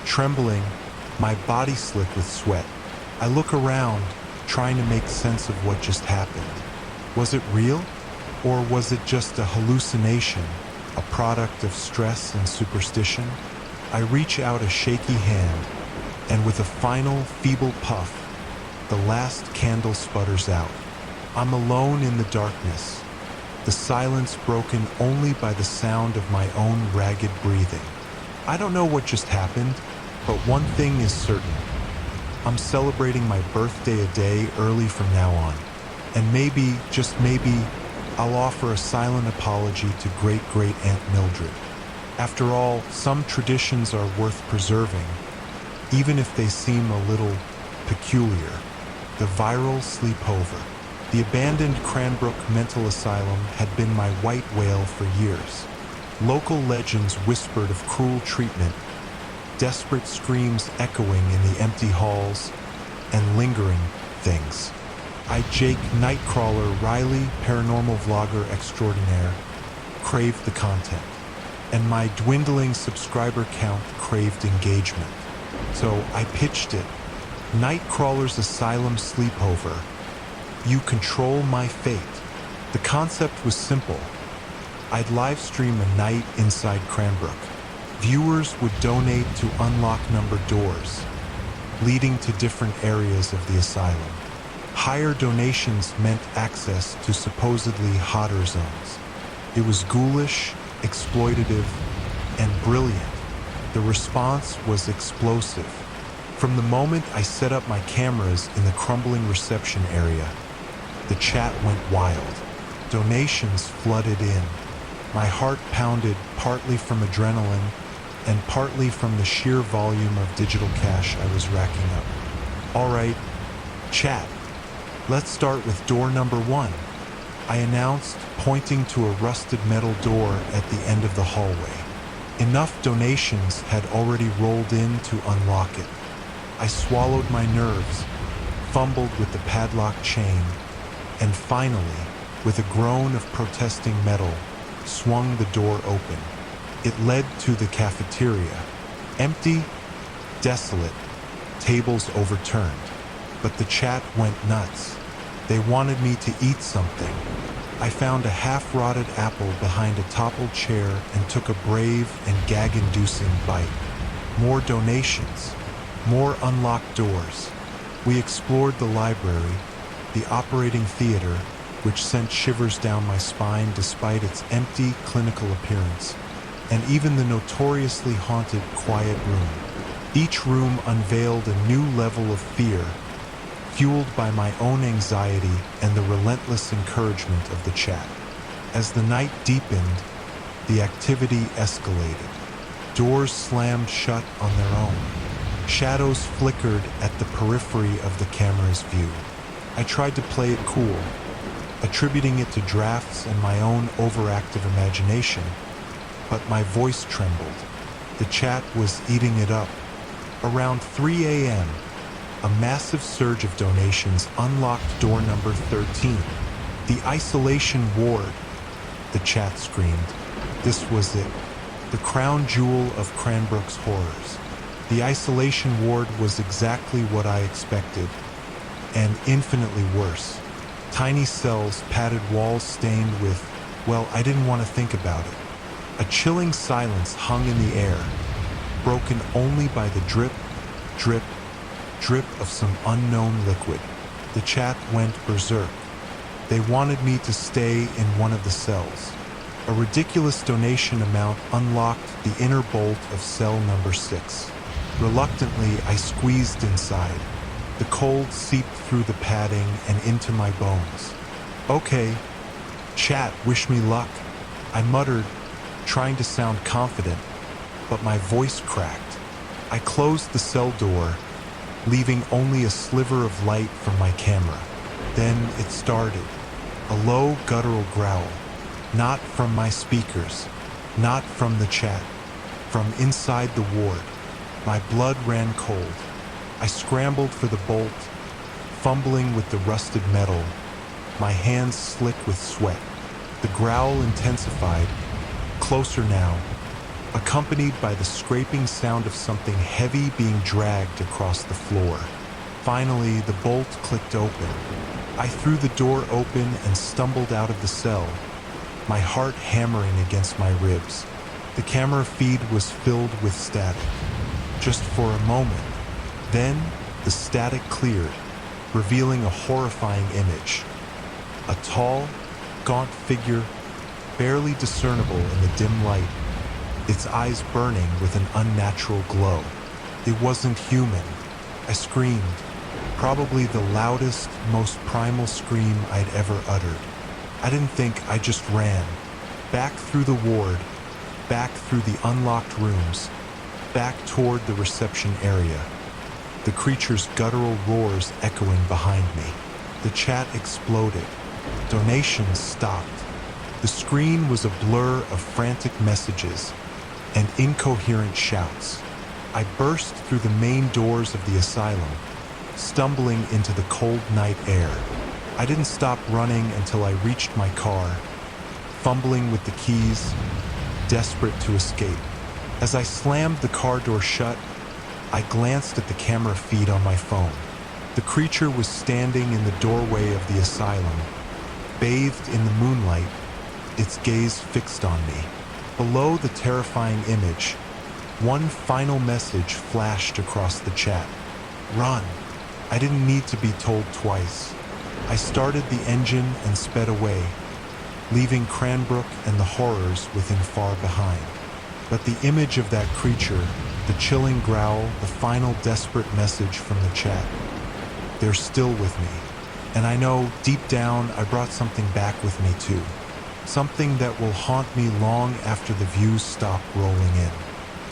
trembling, my body slick with sweat. I look around, trying to make sense of what just happened. Was it real? Or was it just a hallucination, a product of stress and superstition? I reach out a shaky hand, and with a final, feeble puff, the last candle sputters out. I'm alone in the darkness, the silence broken only by the sound of my own ragged breathing. I don't know what just happened, but one thing is certain. I'm celebrating my birthday a day early from now on, and maybe, just maybe, I'll offer a silent apology to great-great-aunt Mildred. After all, some traditions are worth preserving, even if they seem a little peculiar. The viral sleepover. The abandoned Cranbrook Mental Asylum had been my white whale for years. Local legends whispered of cruel treatment, desperate screams echoing in the empty halls, and lingering things. Jake Nightcrawler Riley, paranormal vlogger extraordinaire, craved the content, and my dwindling subscriber count craved engagement. So I pitched it. Nightcrawler's Asylum Sleepover. You control my fate. The concept was simple. I'd live stream a night inside Cranbrook. Viewers would donate to unlock numbered doors, leading to different areas of the asylum. Higher donations meant access to supposedly hotter zones. It was ghoulish, exploitative, and brilliant. The response was explosive. From the moment I set up my cameras in the crumbling reception area, the chat went wild. Donations flooded in. My heart pounded partly from adrenaline and partly from the sheer volume of digital cash I was racking up. All right, chat. Let's start with door number 1, I announced, pointing to a rusted metal door at the end of the hallway. Enough donations had already rolled in to unlock it. I swallowed my nerves, fumbled with the padlock chain, and finally, with a groan of protesting metal, swung the door open. It led to the cafeteria. Empty, desolate, tables overturned. But the chat went nuts. They wanted me to eat something. I found a half-rotted apple behind a toppled chair and took a brave and gag-inducing bite. More donations. More unlocked doors. We explored the library, the operating theater, which sent shivers down my spine despite its empty, clinical appearance, and even the notoriously haunted quiet room. Each room unveiled a new level of fear, fueled by my own anxiety and the relentless encouragement of the chat. As the night deepened, the activity escalated. Doors slammed shut on their own. Shadows flickered at the periphery of the camera's view. I tried to play it cool, attributing it to drafts and my own overactive imagination, but my voice trembled. The chat was eating it up. Around 3 a.m., a massive surge of donations unlocked door number 13. The isolation ward, the chat screamed. This was it, the crown jewel of Cranbrook's horrors. The isolation ward was exactly what I expected, and infinitely worse. Tiny cells, padded walls stained with, well, I didn't want to think about it. A chilling silence hung in the air, broken only by the drip, drip, drip of some unknown liquid. The chat went berserk. They wanted me to stay in one of the cells, A ridiculous donation amount unlocked the inner bolt of cell number 6. Reluctantly, I squeezed inside. The cold seeped through the padding and into my bones. "Okay, chat, wish me luck," I muttered, trying to sound confident, but my voice cracked. I closed the cell door, leaving only a sliver of light from my camera. Then it started, a low guttural growl, not from my speakers, not from the chat, from inside the ward. My blood ran cold. I scrambled for the bolt, fumbling with the rusted metal, my hands slick with sweat. The growl intensified, closer now, accompanied by the scraping sound of something heavy being dragged across the floor. Finally, the bolt clicked open. I threw the door open and stumbled out of the cell, my heart hammering against my ribs. The camera feed was filled with static. Just for a moment. Then, the static cleared, revealing a horrifying image. A tall, gaunt figure, barely discernible in the dim light, its eyes burning with an unnatural glow. It wasn't human. I screamed, probably the loudest, most primal scream I'd ever uttered. I didn't think, I just ran. Back through the ward, back through the unlocked rooms, back toward the reception area. The creature's guttural roars echoing behind me. The chat exploded. Donations stopped. The screen was a blur of frantic messages and incoherent shouts. I burst through the main doors of the asylum, stumbling into the cold night air. I didn't stop running until I reached my car, fumbling with the keys, desperate to escape. As I slammed the car door shut, I glanced at the camera feed on my phone. The creature was standing in the doorway of the asylum, bathed in the moonlight, its gaze fixed on me. Below the terrifying image, one final message flashed across the chat. "Run." I didn't need to be told twice. I started the engine and sped away, leaving Cranbrook and the horrors within far behind. But the image of that creature, the chilling growl, the final desperate message from the chat, they're still with me. And I know, deep down, I brought something back with me too. Something that will haunt me long after the views stop rolling in.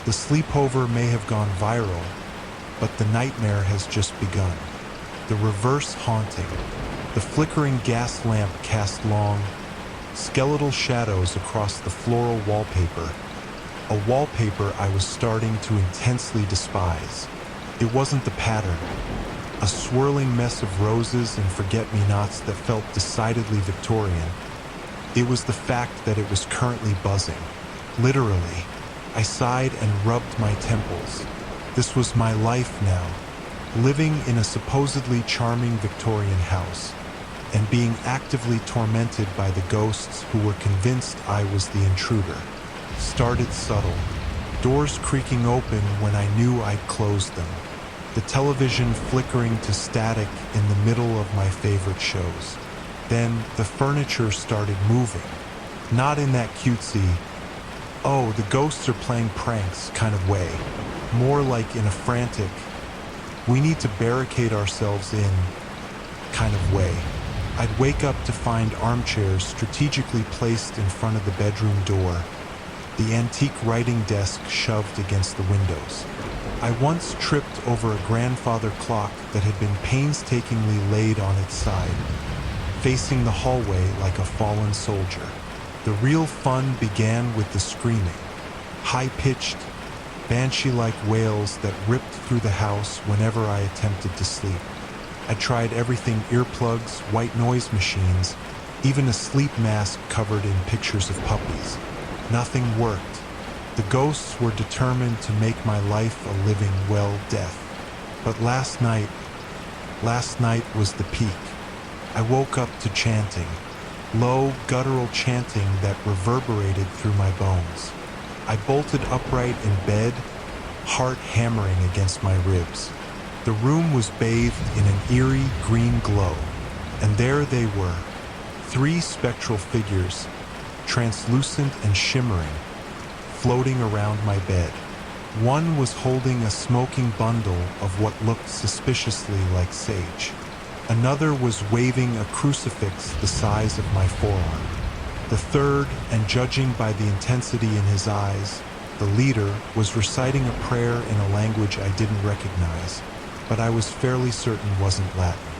The sleepover may have gone viral, but the nightmare has just begun. The reverse haunting. The flickering gas lamp cast long, skeletal shadows across the floral wallpaper. A wallpaper I was starting to intensely despise. It wasn't the pattern, a swirling mess of roses and forget-me-nots that felt decidedly Victorian. It was the fact that it was currently buzzing. Literally, I sighed and rubbed my temples. This was my life now, living in a supposedly charming Victorian house, and being actively tormented by the ghosts who were convinced I was the intruder. Started subtle, doors creaking open when I knew I'd closed them, the television flickering to static in the middle of my favorite shows. Then the furniture started moving, not in that cutesy, "Oh, the ghosts are playing pranks" kind of way, more like in a frantic, "We need to barricade ourselves in" kind of way. I'd wake up to find armchairs strategically placed in front of the bedroom door, the antique writing desk shoved against the windows. I once tripped over a grandfather clock that had been painstakingly laid on its side, facing the hallway like a fallen soldier. The real fun began with the screaming, high-pitched, banshee-like wails that ripped through the house whenever I attempted to sleep. I tried everything: earplugs, white noise machines, even a sleep mask covered in pictures of puppies. Nothing worked. The ghosts were determined to make my life a living, well, death. But last night was the peak. I woke up to chanting, low, guttural chanting that reverberated through my bones. I bolted upright in bed, heart hammering against my ribs. The room was bathed in an eerie green glow, and there they were, 3 spectral figures, translucent and shimmering, floating around my bed. One was holding a smoking bundle of what looked suspiciously like sage. Another was waving a crucifix the size of my forearm. The third, and judging by the intensity in his eyes, the leader was reciting a prayer in a language I didn't recognize, but I was fairly certain wasn't Latin.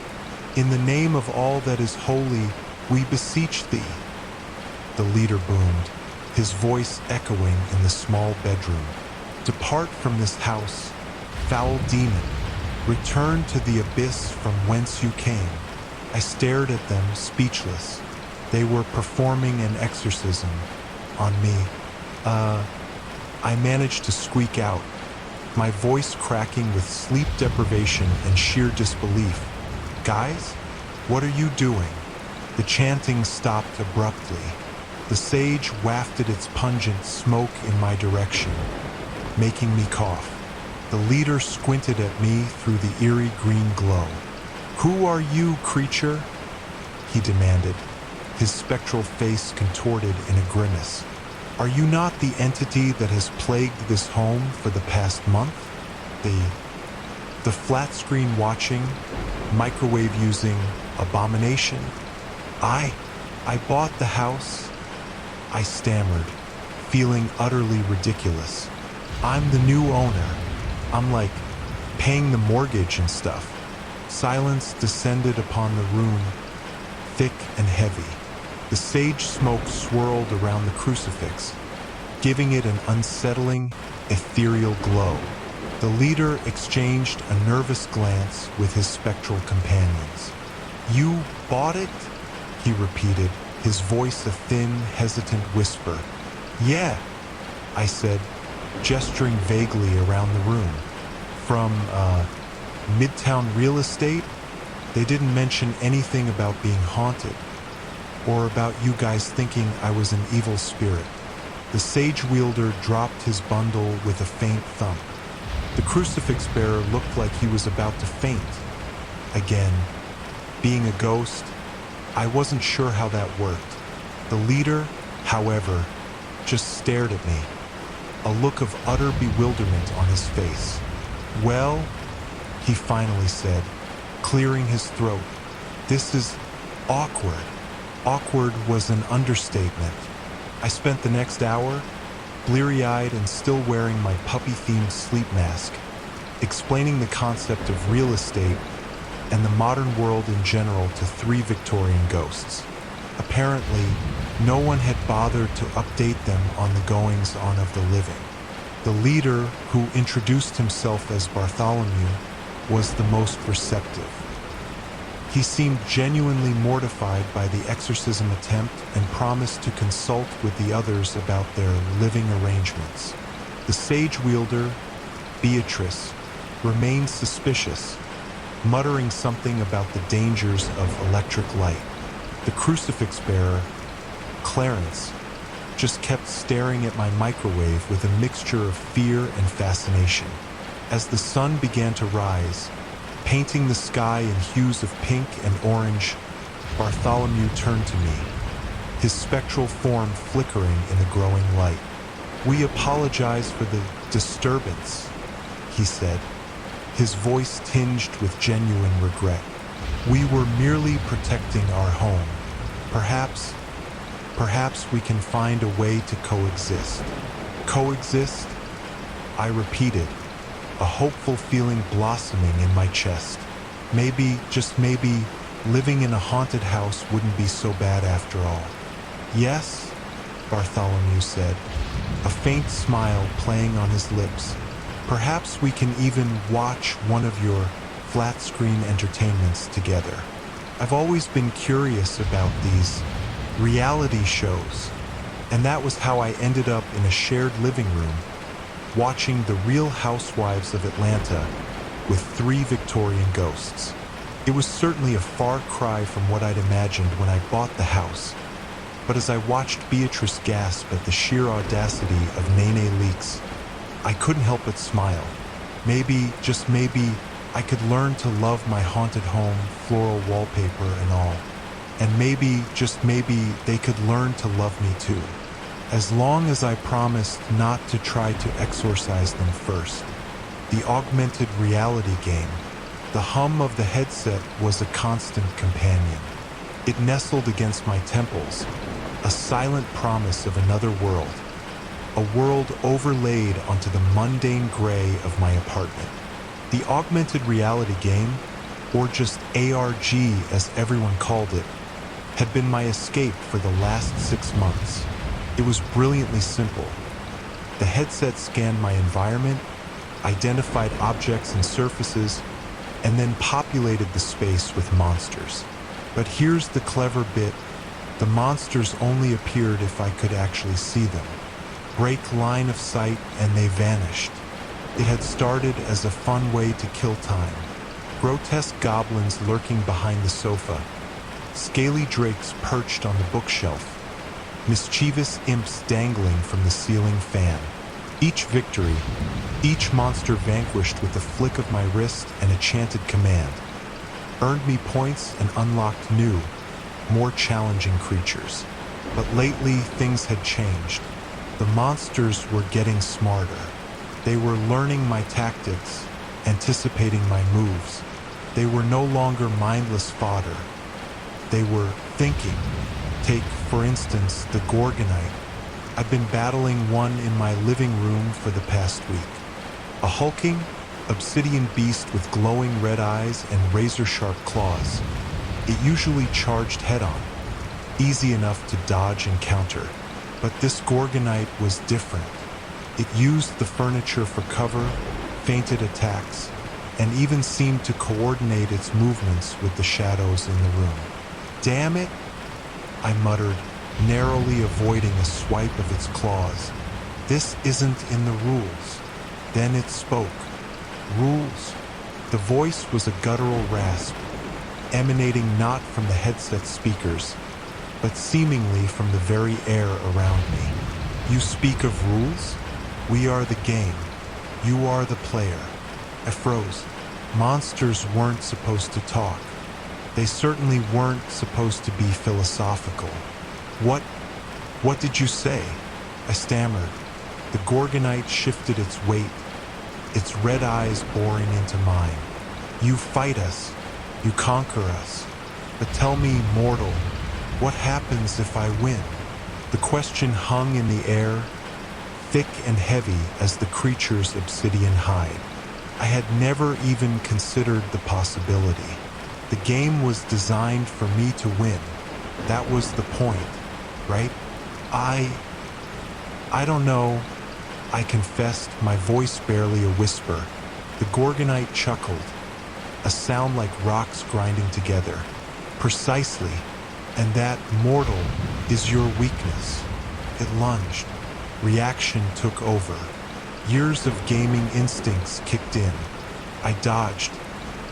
"In the name of all that is holy, we beseech thee," the leader boomed, his voice echoing in the small bedroom. "Depart from this house, foul demon. Return to the abyss from whence you came." I stared at them, speechless. They were performing an exorcism on me. I managed to squeak out, my voice cracking with sleep deprivation and sheer disbelief. "Guys, what are you doing?" The chanting stopped abruptly. The sage wafted its pungent smoke in my direction, making me cough. The leader squinted at me through the eerie green glow. "Who are you, creature?" he demanded, his spectral face contorted in a grimace. "Are you not the entity that has plagued this home for the past month? The flat screen watching, microwave using abomination? I bought the house," I stammered, feeling utterly ridiculous. "I'm the new owner. I'm like paying the mortgage and stuff." Silence descended upon the room, thick and heavy. The sage smoke swirled around the crucifix, giving it an unsettling, ethereal glow. The leader exchanged a nervous glance with his spectral companions. "You bought it?" he repeated, his voice a thin, hesitant whisper. "Yeah," I said, gesturing vaguely around the room. "From, Midtown Real Estate? They didn't mention anything about being haunted, or about you guys thinking I was an evil spirit." The sage wielder dropped his bundle with a faint thump. The crucifix bearer looked like he was about to faint. Again, being a ghost, I wasn't sure how that worked. The leader, however, just stared at me, a look of utter bewilderment on his face. "Well," he finally said, clearing his throat, "this is awkward." Awkward was an understatement. I spent the next hour, bleary-eyed and still wearing my puppy-themed sleep mask, explaining the concept of real estate and the modern world in general to 3 Victorian ghosts. Apparently, no one had bothered to update them on the goings-on of the living. The leader, who introduced himself as Bartholomew, was the most receptive. He seemed genuinely mortified by the exorcism attempt and promised to consult with the others about their living arrangements. The sage wielder, Beatrice, remained suspicious, muttering something about the dangers of electric light. The crucifix bearer, Clarence, just kept staring at my microwave with a mixture of fear and fascination. As the sun began to rise, painting the sky in hues of pink and orange, Bartholomew turned to me, his spectral form flickering in the growing light. "We apologize for the disturbance," he said, his voice tinged with genuine regret. "We were merely protecting our home. Perhaps we can find a way to coexist." "Coexist?" I repeated, a hopeful feeling blossoming in my chest. Maybe, just maybe, living in a haunted house wouldn't be so bad after all. "Yes," Bartholomew said, a faint smile playing on his lips. "Perhaps we can even watch one of your flat-screen entertainments together. I've always been curious about these reality shows, and that was how I ended up in a shared living room, watching The Real Housewives of Atlanta with 3 Victorian ghosts. It was certainly a far cry from what I'd imagined when I bought the house, but as I watched Beatrice gasp at the sheer audacity of Nene Leakes, I couldn't help but smile. Maybe, just maybe, I could learn to love my haunted home, floral wallpaper and all. And maybe, just maybe, they could learn to love me too. As long as I promised not to try to exorcise them first. The augmented reality game. The hum of the headset was a constant companion. It nestled against my temples, a silent promise of another world. A world overlaid onto the mundane gray of my apartment. The augmented reality game, or just ARG as everyone called it, had been my escape for the last 6 months. It was brilliantly simple. The headset scanned my environment, identified objects and surfaces, and then populated the space with monsters. But here's the clever bit. The monsters only appeared if I could actually see them. Break line of sight and they vanished. It had started as a fun way to kill time. Grotesque goblins lurking behind the sofa. Scaly drakes perched on the bookshelf. Mischievous imps dangling from the ceiling fan. Each victory, each monster vanquished with a flick of my wrist and a chanted command, earned me points and unlocked new, more challenging creatures. But lately, things had changed. The monsters were getting smarter. They were learning my tactics, anticipating my moves. They were no longer mindless fodder. They were thinking. Take, for instance, the Gorgonite. I've been battling one in my living room for the past week. A hulking, obsidian beast with glowing red eyes and razor-sharp claws. It usually charged head-on, easy enough to dodge and counter. But this Gorgonite was different. It used the furniture for cover, feinted attacks, and even seemed to coordinate its movements with the shadows in the room. "Damn it," I muttered, narrowly avoiding a swipe of its claws. "This isn't in the rules." Then it spoke. Rules? The voice was a guttural rasp, emanating not from the headset speakers, but seemingly from the very air around me. "You speak of rules? We are the game. You are the player." I froze. Monsters weren't supposed to talk. They certainly weren't supposed to be philosophical. What did you say?" I stammered. The Gorgonite shifted its weight, its red eyes boring into mine. "You fight us. You conquer us. But tell me, mortal, what happens if I win?" The question hung in the air, thick and heavy as the creature's obsidian hide. I had never even considered the possibility. The game was designed for me to win. That was the point, right? I don't know, I confessed, my voice barely a whisper. The Gorgonite chuckled, a sound like rocks grinding together. "Precisely, and that, mortal, is your weakness." It lunged. Reaction took over. Years of gaming instincts kicked in. I dodged,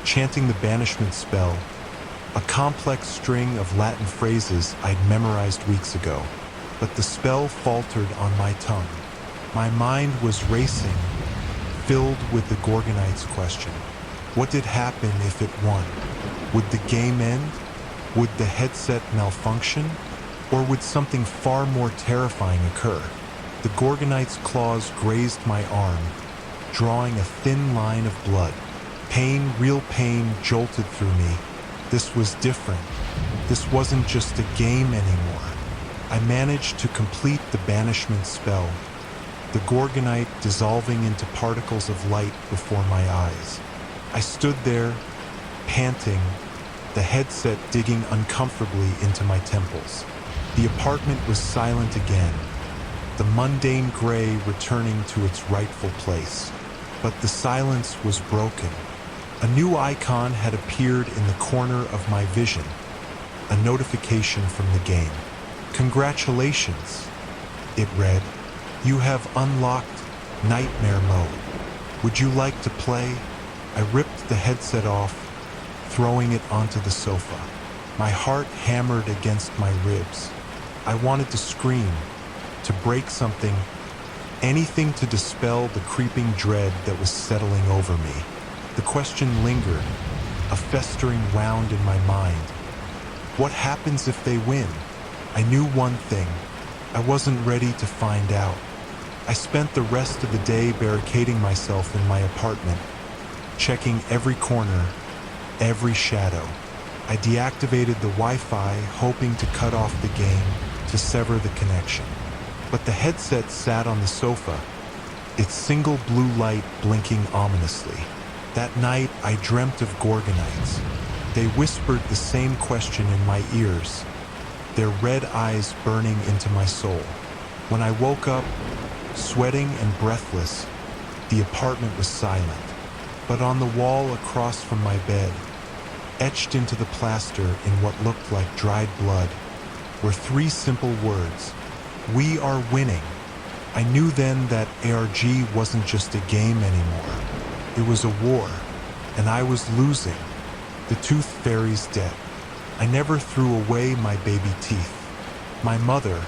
chanting the banishment spell, a complex string of Latin phrases I'd memorized weeks ago. But the spell faltered on my tongue. My mind was racing, filled with the Gorgonite's question. What did happen if it won? Would the game end? Would the headset malfunction? Or would something far more terrifying occur? The Gorgonite's claws grazed my arm, drawing a thin line of blood. Pain, real pain, jolted through me. This was different. This wasn't just a game anymore. I managed to complete the banishment spell, the Gorgonite dissolving into particles of light before my eyes. I stood there, panting, the headset digging uncomfortably into my temples. The apartment was silent again, the mundane gray returning to its rightful place. But the silence was broken. A new icon had appeared in the corner of my vision, a notification from the game. "Congratulations," it read. "You have unlocked Nightmare Mode. Would you like to play?" I ripped the headset off, throwing it onto the sofa. My heart hammered against my ribs. I wanted to scream, to break something, anything to dispel the creeping dread that was settling over me. The question lingered, a festering wound in my mind. What happens if they win? I knew one thing. I wasn't ready to find out. I spent the rest of the day barricading myself in my apartment, checking every corner, every shadow. I deactivated the Wi-Fi, hoping to cut off the game, to sever the connection. But the headset sat on the sofa, its single blue light blinking ominously. That night, I dreamt of Gorgonites. They whispered the same question in my ears, their red eyes burning into my soul. When I woke up, sweating and breathless, the apartment was silent. But on the wall across from my bed, etched into the plaster in what looked like dried blood, were three simple words: "We are winning." I knew then that ARG wasn't just a game anymore. It was a war, and I was losing. The Tooth Fairy's dead. I never threw away my baby teeth. My mother,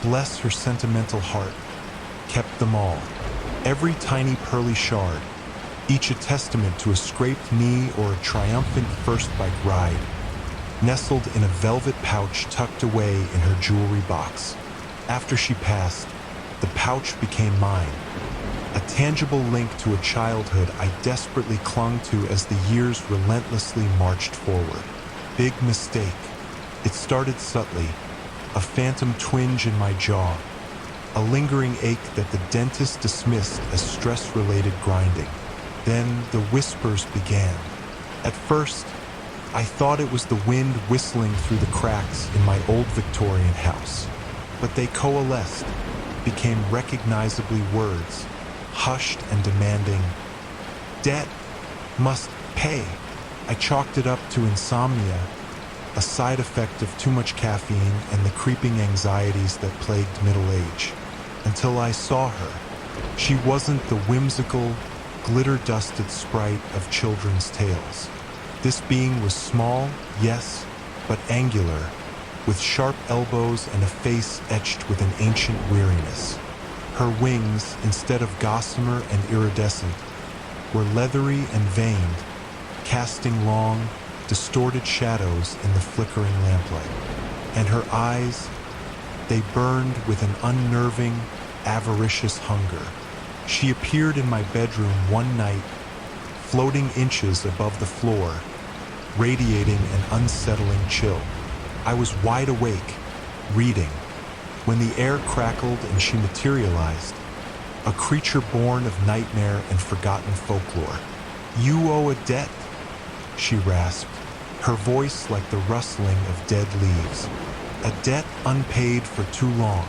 bless her sentimental heart, kept them all. Every tiny pearly shard, each a testament to a scraped knee or a triumphant first bike ride, nestled in a velvet pouch tucked away in her jewelry box. After she passed, the pouch became mine, a tangible link to a childhood I desperately clung to as the years relentlessly marched forward. Big mistake. It started subtly, a phantom twinge in my jaw, a lingering ache that the dentist dismissed as stress-related grinding. Then the whispers began. At first, I thought it was the wind whistling through the cracks in my old Victorian house. But they coalesced, became recognizably words, hushed and demanding. Debt. Must pay. I chalked it up to insomnia, a side effect of too much caffeine and the creeping anxieties that plagued middle age. Until I saw her. She wasn't the whimsical, glitter-dusted sprite of children's tales. This being was small, yes, but angular, with sharp elbows and a face etched with an ancient weariness. Her wings, instead of gossamer and iridescent, were leathery and veined, casting long, distorted shadows in the flickering lamplight. And her eyes, they burned with an unnerving, avaricious hunger. She appeared in my bedroom one night, floating inches above the floor, radiating an unsettling chill. I was wide awake, reading, when the air crackled and she materialized, a creature born of nightmare and forgotten folklore. "You owe a debt," she rasped, her voice like the rustling of dead leaves. A debt unpaid for too long.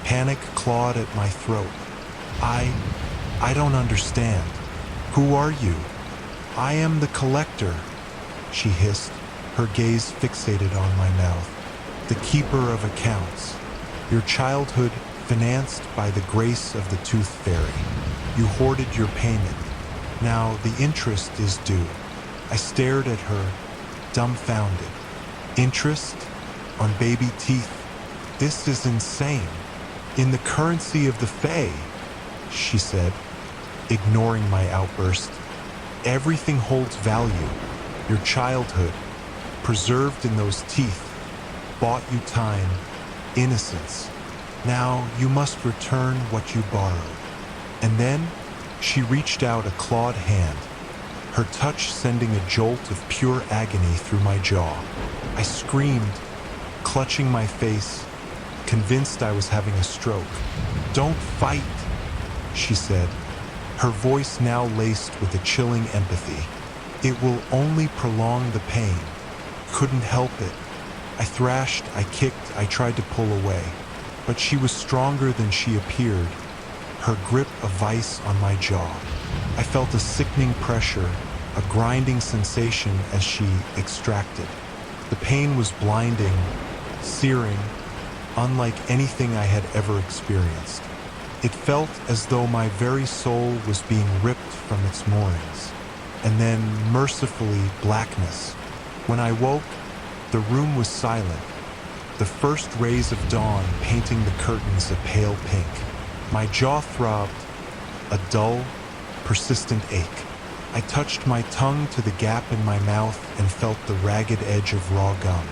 Panic clawed at my throat. I don't understand. Who are you? "I am the collector," she hissed, her gaze fixated on my mouth. "The keeper of accounts. Your childhood financed by the grace of the Tooth Fairy. You hoarded your payment. Now the interest is due." I stared at her, dumbfounded. Interest? On baby teeth? This is insane. "In the currency of the Fae," she said, ignoring my outburst. "Everything holds value. Your childhood, preserved in those teeth, bought you time, innocence. Now you must return what you borrowed." And then she reached out a clawed hand, her touch sending a jolt of pure agony through my jaw. I screamed, clutching my face, convinced I was having a stroke. "Don't fight," she said, her voice now laced with a chilling empathy. "It will only prolong the pain." Couldn't help it. I thrashed, I kicked, I tried to pull away. But she was stronger than she appeared, her grip a vice on my jaw. I felt a sickening pressure, a grinding sensation as she extracted. The pain was blinding, searing, unlike anything I had ever experienced. It felt as though my very soul was being ripped from its moorings. And then, mercifully, blackness. When I woke, the room was silent, the first rays of dawn painting the curtains a pale pink. My jaw throbbed, a dull, persistent ache. I touched my tongue to the gap in my mouth and felt the ragged edge of raw gum.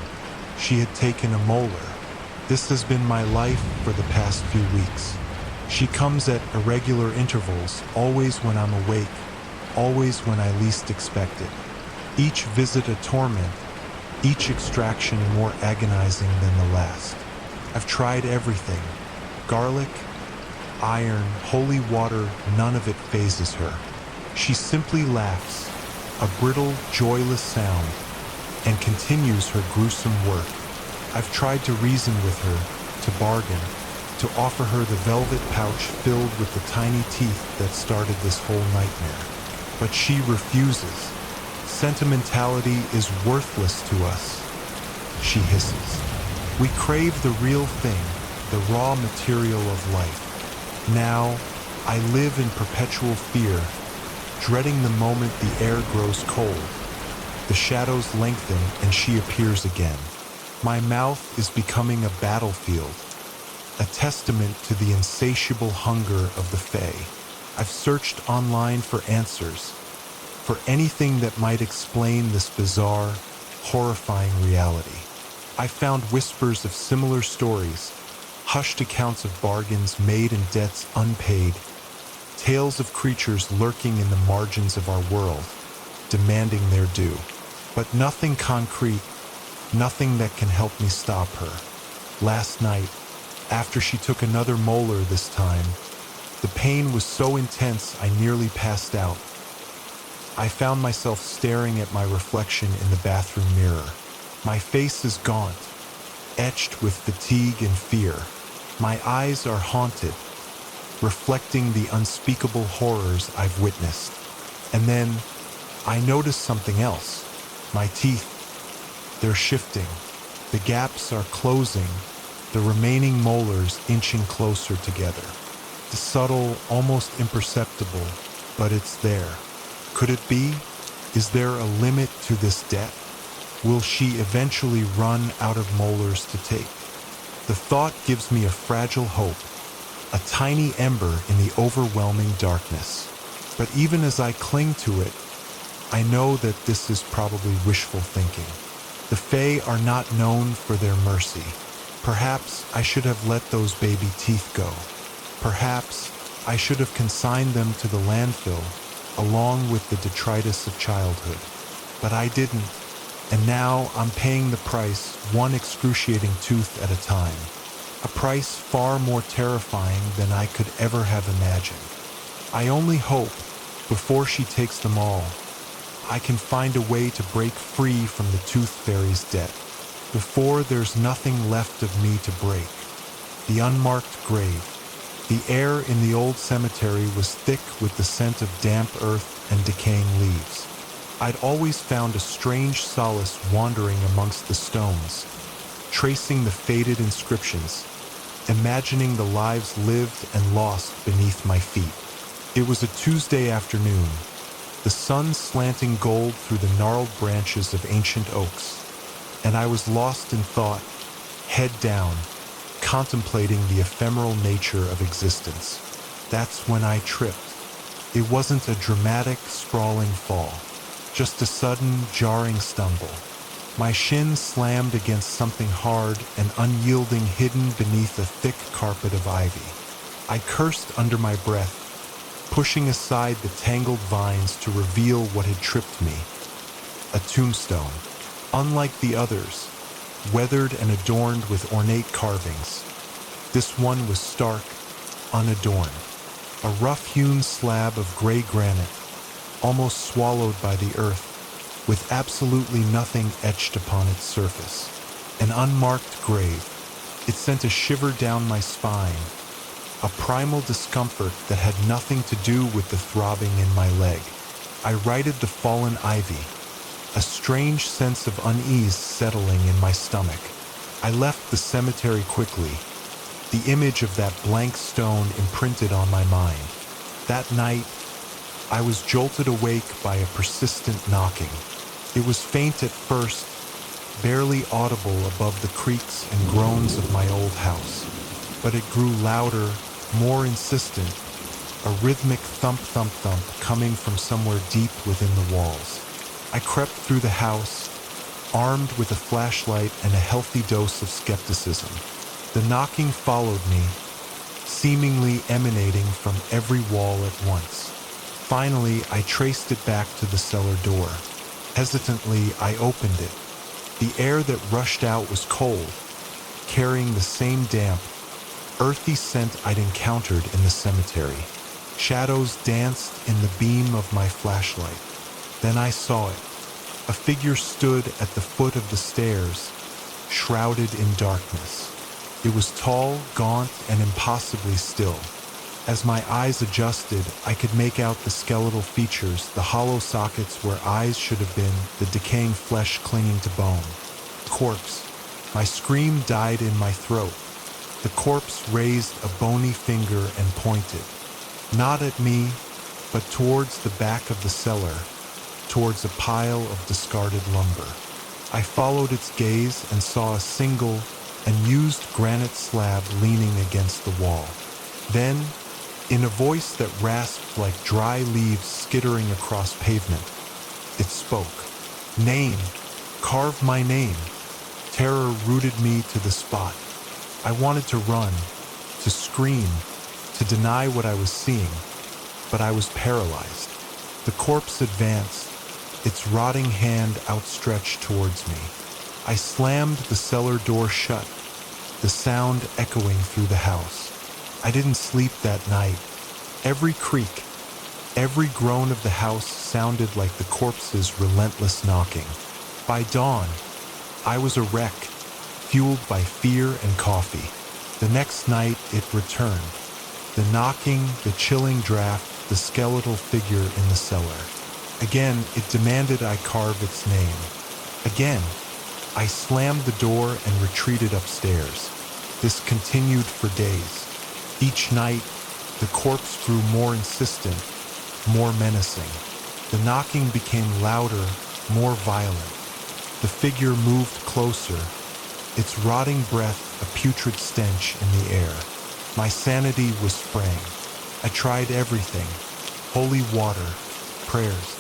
She had taken a molar. This has been my life for the past few weeks. She comes at irregular intervals, always when I'm awake, always when I least expect it. Each visit a torment, each extraction more agonizing than the last. I've tried everything. Garlic, iron, holy water, none of it phases her. She simply laughs, a brittle, joyless sound, and continues her gruesome work. I've tried to reason with her, to bargain, to offer her the velvet pouch filled with the tiny teeth that started this whole nightmare. But she refuses. Sentimentality is worthless to us, she hisses. We crave the real thing, the raw material of life. Now, I live in perpetual fear, dreading the moment the air grows cold. The shadows lengthen and she appears again. My mouth is becoming a battlefield, a testament to the insatiable hunger of the Fae. I've searched online for answers, for anything that might explain this bizarre, horrifying reality. I found whispers of similar stories, hushed accounts of bargains made and debts unpaid, tales of creatures lurking in the margins of our world, demanding their due. But nothing concrete, nothing that can help me stop her. Last night, after she took another molar this time, the pain was so intense I nearly passed out. I found myself staring at my reflection in the bathroom mirror. My face is gaunt, etched with fatigue and fear. My eyes are haunted, reflecting the unspeakable horrors I've witnessed. And then I notice something else. My teeth, they're shifting. The gaps are closing, the remaining molars inching closer together. The subtle, almost imperceptible, but it's there. Could it be? Is there a limit to this debt? Will she eventually run out of molars to take? The thought gives me a fragile hope, a tiny ember in the overwhelming darkness. But even as I cling to it, I know that this is probably wishful thinking. The Fae are not known for their mercy. Perhaps I should have let those baby teeth go. Perhaps I should have consigned them to the landfill, along with the detritus of childhood. But I didn't, and now I'm paying the price, one excruciating tooth at a time. A price far more terrifying than I could ever have imagined. I only hope, before she takes them all, I can find a way to break free from the Tooth Fairy's debt, before there's nothing left of me to break. The unmarked grave. The air in the old cemetery was thick with the scent of damp earth and decaying leaves. I'd always found a strange solace wandering amongst the stones, tracing the faded inscriptions, imagining the lives lived and lost beneath my feet. It was a Tuesday afternoon, the sun slanting gold through the gnarled branches of ancient oaks, and I was lost in thought, head down, contemplating the ephemeral nature of existence. That's when I tripped. It wasn't a dramatic, sprawling fall, just a sudden, jarring stumble. My shin slammed against something hard and unyielding hidden beneath a thick carpet of ivy. I cursed under my breath, pushing aside the tangled vines to reveal what had tripped me. A tombstone. Unlike the others, weathered and adorned with ornate carvings, this one was stark, unadorned. A rough-hewn slab of gray granite, almost swallowed by the earth, with absolutely nothing etched upon its surface. An unmarked grave. It sent a shiver down my spine, a primal discomfort that had nothing to do with the throbbing in my leg. I righted the fallen ivy, a strange sense of unease settling in my stomach. I left the cemetery quickly, the image of that blank stone imprinted on my mind. That night, I was jolted awake by a persistent knocking. It was faint at first, barely audible above the creaks and groans of my old house, but it grew louder, more insistent, a rhythmic thump-thump-thump coming from somewhere deep within the walls. I crept through the house, armed with a flashlight and a healthy dose of skepticism. The knocking followed me, seemingly emanating from every wall at once. Finally, I traced it back to the cellar door. Hesitantly, I opened it. The air that rushed out was cold, carrying the same damp, earthy scent I'd encountered in the cemetery. Shadows danced in the beam of my flashlight. Then I saw it. A figure stood at the foot of the stairs, shrouded in darkness. It was tall, gaunt, and impossibly still. As my eyes adjusted, I could make out the skeletal features, the hollow sockets where eyes should have been, the decaying flesh clinging to bone. Corpse. My scream died in my throat. The corpse raised a bony finger and pointed. Not at me, but towards the back of the cellar, towards a pile of discarded lumber. I followed its gaze and saw a single, unused granite slab leaning against the wall. Then, in a voice that rasped like dry leaves skittering across pavement, it spoke. Name. Carve my name. Terror rooted me to the spot. I wanted to run, to scream, to deny what I was seeing, but I was paralyzed. The corpse advanced, its rotting hand outstretched towards me. I slammed the cellar door shut, the sound echoing through the house. I didn't sleep that night. Every creak, every groan of the house sounded like the corpse's relentless knocking. By dawn, I was a wreck, fueled by fear and coffee. The next night it returned. The knocking, the chilling draft, the skeletal figure in the cellar. Again, it demanded I carve its name. Again, I slammed the door and retreated upstairs. This continued for days. Each night, the corpse grew more insistent, more menacing. The knocking became louder, more violent. The figure moved closer, its rotting breath a putrid stench in the air. My sanity was fraying. I tried everything. Holy water, prayers,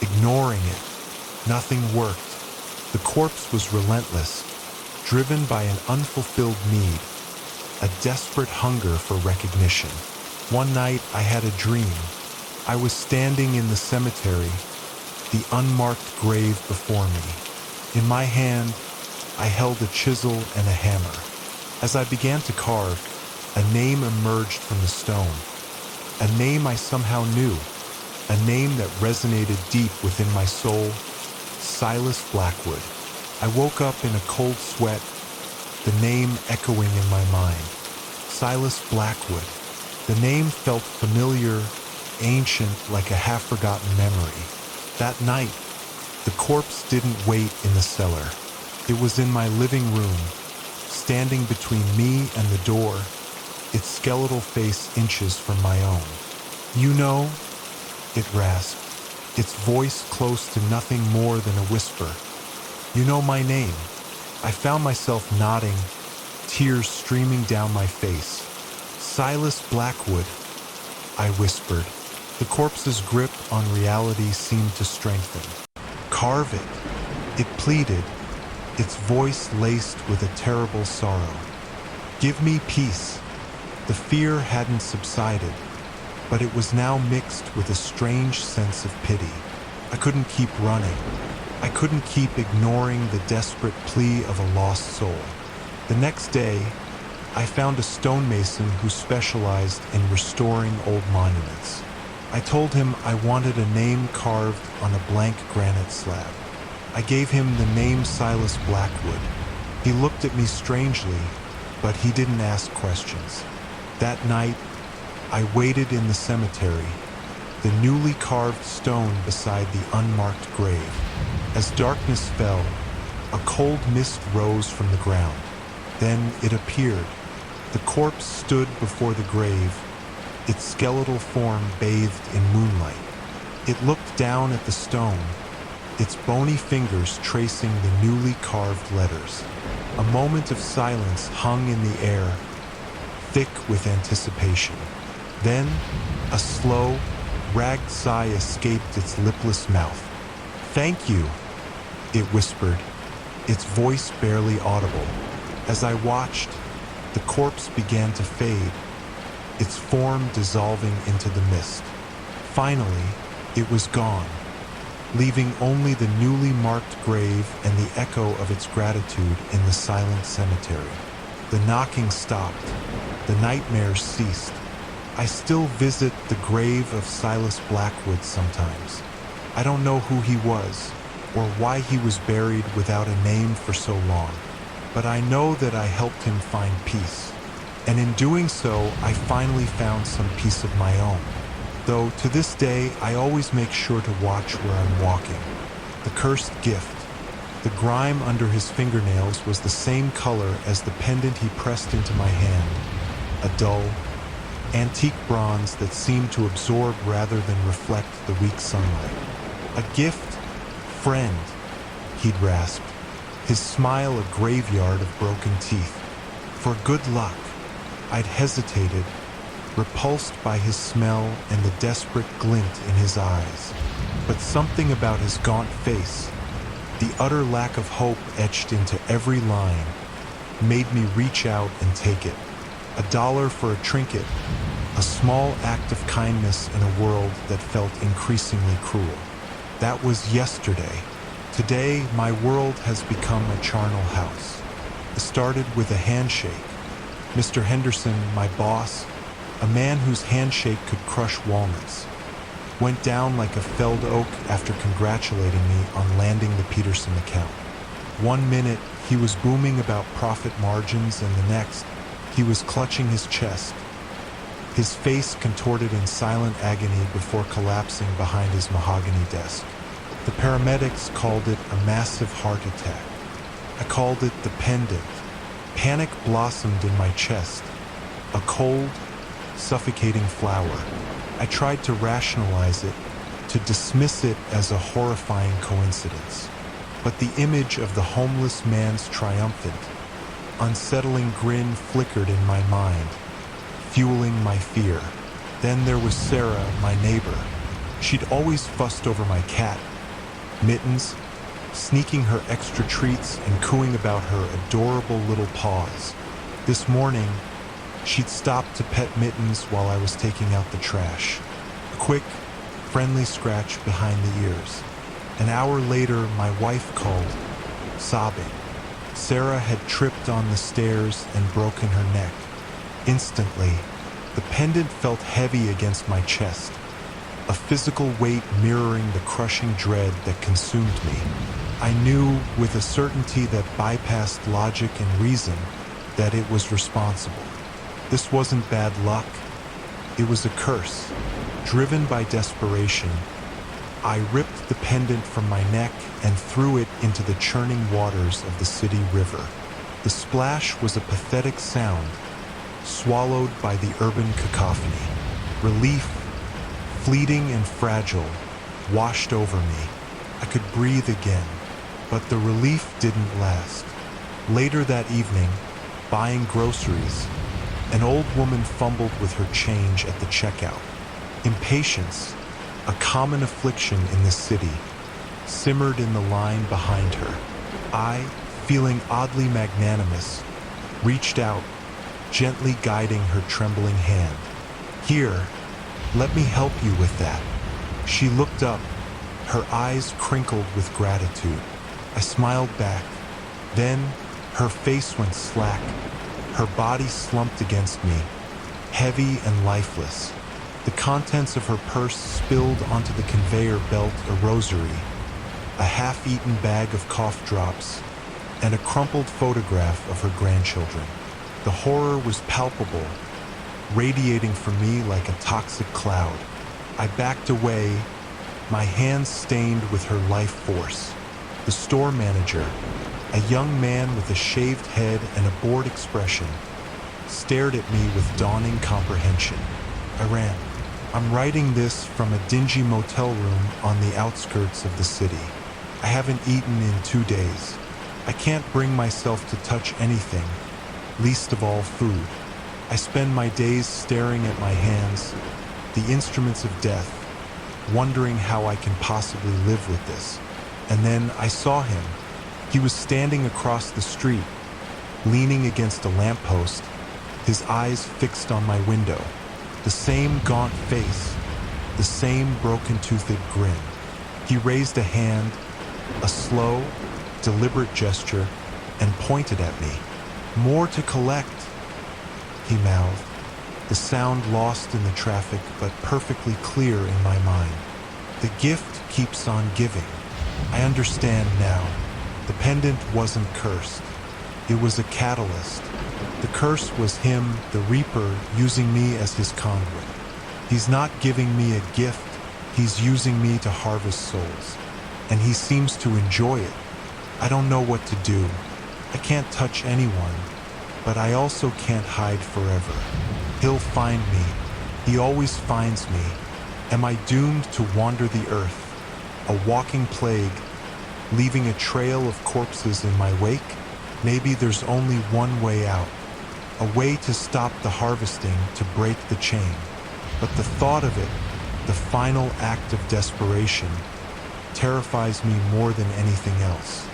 ignoring it. Nothing worked. The corpse was relentless, driven by an unfulfilled need, a desperate hunger for recognition. One night I had a dream. I was standing in the cemetery, the unmarked grave before me. In my hand, I held a chisel and a hammer. As I began to carve, a name emerged from the stone. A name I somehow knew, a name that resonated deep within my soul, Silas Blackwood. I woke up in a cold sweat, the name echoing in my mind. Silas Blackwood. The name felt familiar, ancient, like a half-forgotten memory. That night, the corpse didn't wait in the cellar. It was in my living room, standing between me and the door, its skeletal face inches from my own. You know, it rasped, its voice close to nothing more than a whisper. You know my name. I found myself nodding, tears streaming down my face. Silas Blackwood, I whispered. The corpse's grip on reality seemed to strengthen. Carve it, it pleaded, its voice laced with a terrible sorrow. Give me peace. The fear hadn't subsided, but it was now mixed with a strange sense of pity. I couldn't keep running. I couldn't keep ignoring the desperate plea of a lost soul. The next day, I found a stonemason who specialized in restoring old monuments. I told him I wanted a name carved on a blank granite slab. I gave him the name Silas Blackwood. He looked at me strangely, but he didn't ask questions. That night, I waited in the cemetery, the newly carved stone beside the unmarked grave. As darkness fell, a cold mist rose from the ground. Then it appeared. The corpse stood before the grave, its skeletal form bathed in moonlight. It looked down at the stone, its bony fingers tracing the newly carved letters. A moment of silence hung in the air, thick with anticipation. Then, a slow, ragged sigh escaped its lipless mouth. "Thank you," it whispered, its voice barely audible. As I watched, the corpse began to fade, its form dissolving into the mist. Finally, it was gone, leaving only the newly marked grave and the echo of its gratitude in the silent cemetery. The knocking stopped. The nightmares ceased. I still visit the grave of Silas Blackwood sometimes. I don't know who he was or why he was buried without a name for so long, but I know that I helped him find peace. And in doing so, I finally found some peace of my own. Though to this day, I always make sure to watch where I'm walking. The cursed gift. The grime under his fingernails was the same color as the pendant he pressed into my hand. A dull, antique bronze that seemed to absorb rather than reflect the weak sunlight. A gift? Friend, he'd rasped, his smile a graveyard of broken teeth. For good luck. I'd hesitated, repulsed by his smell and the desperate glint in his eyes. But something about his gaunt face, the utter lack of hope etched into every line, made me reach out and take it. $1 for a trinket, a small act of kindness in a world that felt increasingly cruel. That was yesterday. Today, my world has become a charnel house. It started with a handshake. Mr. Henderson, my boss, a man whose handshake could crush walnuts, went down like a felled oak after congratulating me on landing the Peterson account. 1 minute, he was booming about profit margins, and the next, he was clutching his chest, his face contorted in silent agony before collapsing behind his mahogany desk. The paramedics called it a massive heart attack. I called it the pendant. Panic blossomed in my chest, a cold, suffocating flower. I tried to rationalize it, to dismiss it as a horrifying coincidence. But the image of the homeless man's triumphant, unsettling grin flickered in my mind, fueling my fear. Then there was Sarah, my neighbor. She'd always fussed over my cat, Mittens, sneaking her extra treats and cooing about her adorable little paws. This morning, she'd stopped to pet Mittens while I was taking out the trash. A quick, friendly scratch behind the ears. An hour later, my wife called, sobbing. Sarah had tripped on the stairs and broken her neck. Instantly, the pendant felt heavy against my chest, a physical weight mirroring the crushing dread that consumed me. I knew with a certainty that bypassed logic and reason that it was responsible. This wasn't bad luck. It was a curse. Driven by desperation, I ripped the pendant from my neck and threw it into the churning waters of the city river. The splash was a pathetic sound, swallowed by the urban cacophony. Relief, fleeting and fragile, washed over me. I could breathe again, but the relief didn't last. Later that evening, buying groceries, an old woman fumbled with her change at the checkout. Impatience, a common affliction in the city, simmered in the line behind her. I, feeling oddly magnanimous, reached out, gently guiding her trembling hand. Here, let me help you with that. She looked up, her eyes crinkled with gratitude. I smiled back. Then, her face went slack. Her body slumped against me, heavy and lifeless. The contents of her purse spilled onto the conveyor belt a rosary, a half-eaten bag of cough drops, and a crumpled photograph of her grandchildren. The horror was palpable, radiating from me like a toxic cloud. I backed away, my hands stained with her life force. The store manager, a young man with a shaved head and a bored expression, stared at me with dawning comprehension. I ran. I'm writing this from a dingy motel room on the outskirts of the city. I haven't eaten in 2 days. I can't bring myself to touch anything, least of all food. I spend my days staring at my hands, the instruments of death, wondering how I can possibly live with this. And then I saw him. He was standing across the street, leaning against a lamppost, his eyes fixed on my window. The same gaunt face, the same broken-toothed grin. He raised a hand, a slow, deliberate gesture, and pointed at me. "More to collect," he mouthed, the sound lost in the traffic but perfectly clear in my mind. "The gift keeps on giving. I understand now. The pendant wasn't cursed. It was a catalyst. The curse was him, the Reaper, using me as his conduit. He's not giving me a gift, he's using me to harvest souls. And he seems to enjoy it. I don't know what to do. I can't touch anyone, but I also can't hide forever. He'll find me. He always finds me. Am I doomed to wander the earth, a walking plague, leaving a trail of corpses in my wake? Maybe there's only one way out, a way to stop the harvesting, to break the chain. But the thought of it, the final act of desperation, terrifies me more than anything else.